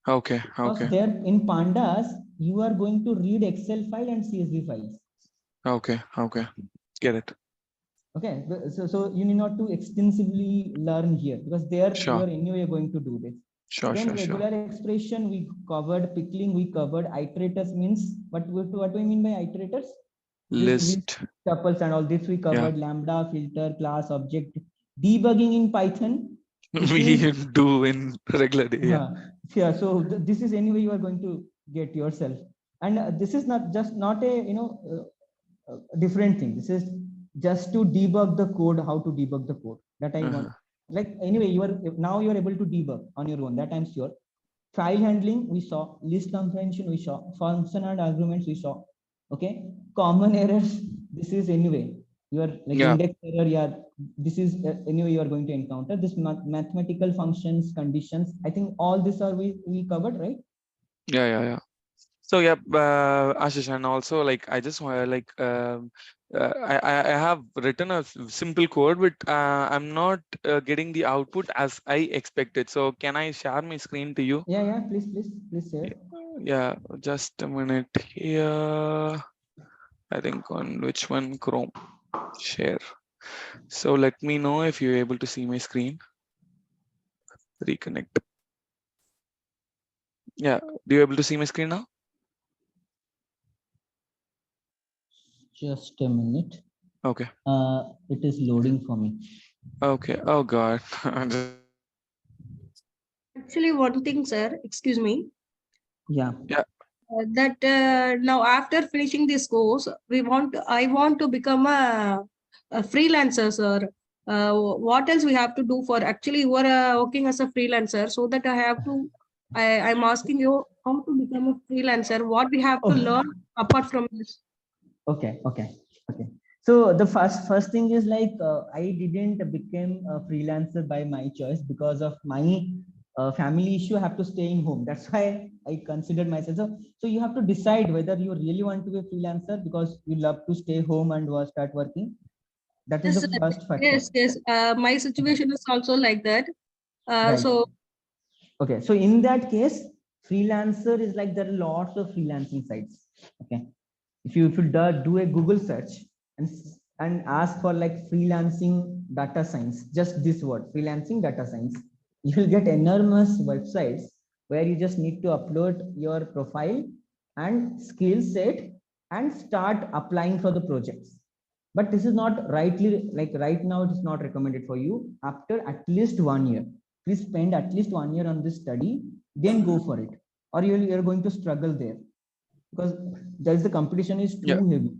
Okay. Because there in pandas, you are going to read Excel file and CSV files. Okay. Get it. Okay, so you need not to extensively learn here, because there you Sure. are anyway going to do this. Sure, Then sure, sure. regular expression we covered, pickling we covered, iterators means what do we mean by iterators? This list, List. tuples and all this we covered, lambda, filter, class, object. Debugging in Python. This We is do in regular day. Yeah. yeah. So this is anyway you are going to get yourself, and this is not a different thing. This is just to debug the code, how to debug the code that I want. Like anyway, now you are able to debug on your own. That I'm sure. File handling we saw, list comprehension we saw, function and arguments we saw. Okay, common errors. This is anyway you are like index error. Yeah, this is anyway you are going to encounter this mathematical functions, conditions. I think all this are we covered, right? Yeah. So yeah, Ashish, and also like I just want like I have written a simple code, but I'm not getting the output as I expected. So can I share my screen to you? Yeah. Please share. Yeah, just a minute here. I think on which one? Chrome. Share. So let me know if you're able to see my screen. Reconnect. Yeah, do you able to see my screen now? Just a minute. Okay. It is loading for me. Okay. Oh God. Actually, one thing, sir, excuse me. Yeah. That now after finishing this course, I want to become a freelancer, sir. What else we have to do for actually you are working as a freelancer, so that I'm asking you how to become a freelancer, what we have to learn apart from this. Okay. So the first thing is like I didn't become a freelancer by my choice because of my family issue. I have to stay in home. That's why I considered myself. So you have to decide whether you really want to be a freelancer because you love to stay home and start working. That is Yes, the first factor. yes. My situation is also like that. Right. So okay. So in that case, freelancer is like there are lots of freelancing sites. Okay. If you do a Google search and ask for like freelancing data science, just this word, freelancing data science, you will get enormous websites where you just need to upload your profile and skill set and start applying for the projects. But this is not right now, it is not recommended for you. After at least 1 year, please spend at least 1 year on this study, then go for it, or you're going to struggle there because there's the competition is too heavy.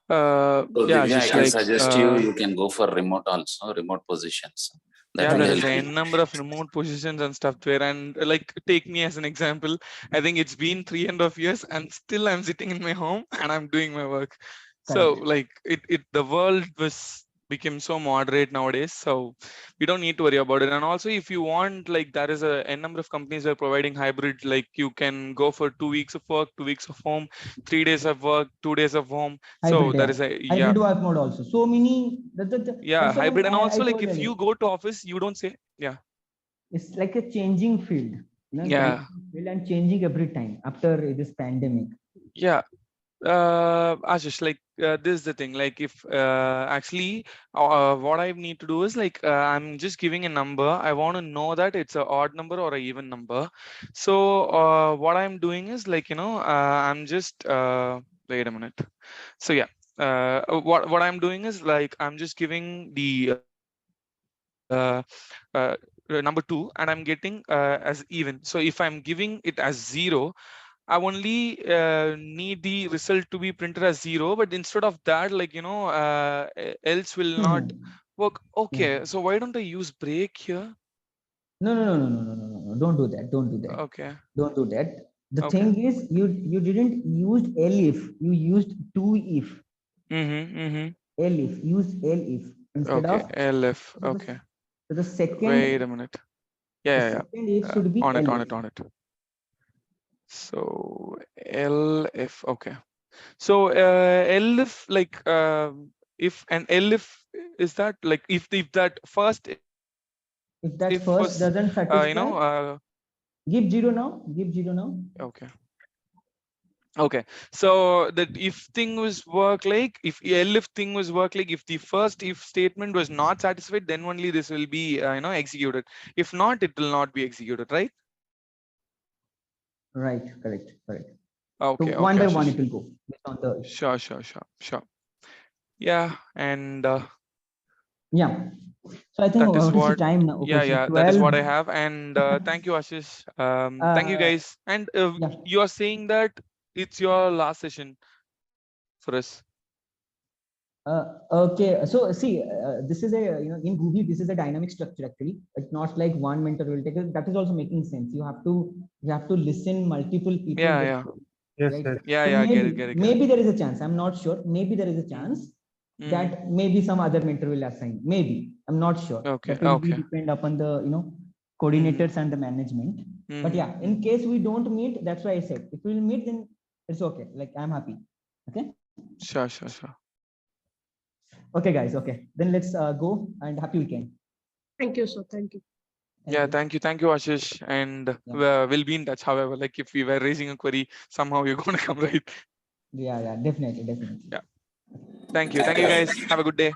So Yeah, Divya, I just can like suggest you can go for remote also, remote positions. That yeah, will there is help a you. number of remote positions and stuff there. And like, take me as an example. I think it's been 3.5 years and still I'm sitting in my home and I'm doing my work. So like the world became so moderate nowadays. So we don't need to worry about it. And also if you want, like there is a number of companies that are providing hybrid, like you can go for 2 weeks of work, 2 weeks of home, 3 days of work, 2 days of home. So there is hybrid work mode also. So many yeah, that's the hybrid. one And I also like told if earlier. you go to office, you don't say, yeah. It's like a changing field, Yeah. and changing every time after this pandemic. Yeah. Ashish, like this is the thing. Like if actually what I need to do is like I'm just giving a number. I want to know that it's an odd number or an even number. So what I'm doing is like I'm just wait a minute. So yeah, what I'm doing is like I'm just giving the number 2 and I'm getting as even. So if I'm giving it as 0, I only need the result to be printed as 0, but instead of that, like else will not work. Okay, so why don't I use break here? No. Don't do that. Okay. Don't do that. The Okay. thing is, you didn't use elif. You used to if. Elif. Use elif instead Okay. of. LF. Okay. So the Wait second. a minute. The Yeah. second if should be On it. elif. So LF. Okay. So LF, like if an LF is that like if that first If that if first was doesn't satisfy, give 0 now. Give 0 now. okay. Okay, so that if thing was work like, if elif thing was work like, if the first if statement was not satisfied, then only this will be executed. If not, it will not be executed, right? Right, correct. So Okay, one okay, by one Ashish. it will go based on the. Sure. Yeah, and Yeah. So I think that is what is the what. time now? Okay, so Yeah, that is 12. what I have. And thank you, Ashish. Thank you, Uh, guys. And yeah. you are saying that it's your last session for us. Okay, so see, this is a, in Ruby, this is a dynamic structure actually. It's not like one mentor will take it. That is also making sense. You have to listen multiple people. Yeah. Yes, Right? yes. Yeah, So get it. maybe there is a chance. I'm not sure. Maybe there is a chance Mm. that maybe some other mentor will assign. Maybe I'm not sure. Okay, That will be okay. depend upon the coordinators and the management. But yeah, in case we don't meet, that's why I said if we will meet, then it's okay. Like I'm happy. Okay. Sure. Okay, guys. Okay, then let's go and happy weekend. Thank you, sir. Thank you. Yeah, thank you, Ashish. And we'll be in touch. However, like if we were raising a query, somehow you're gonna come, right? Yeah, definitely. Yeah. Thank you, guys. Have a good day.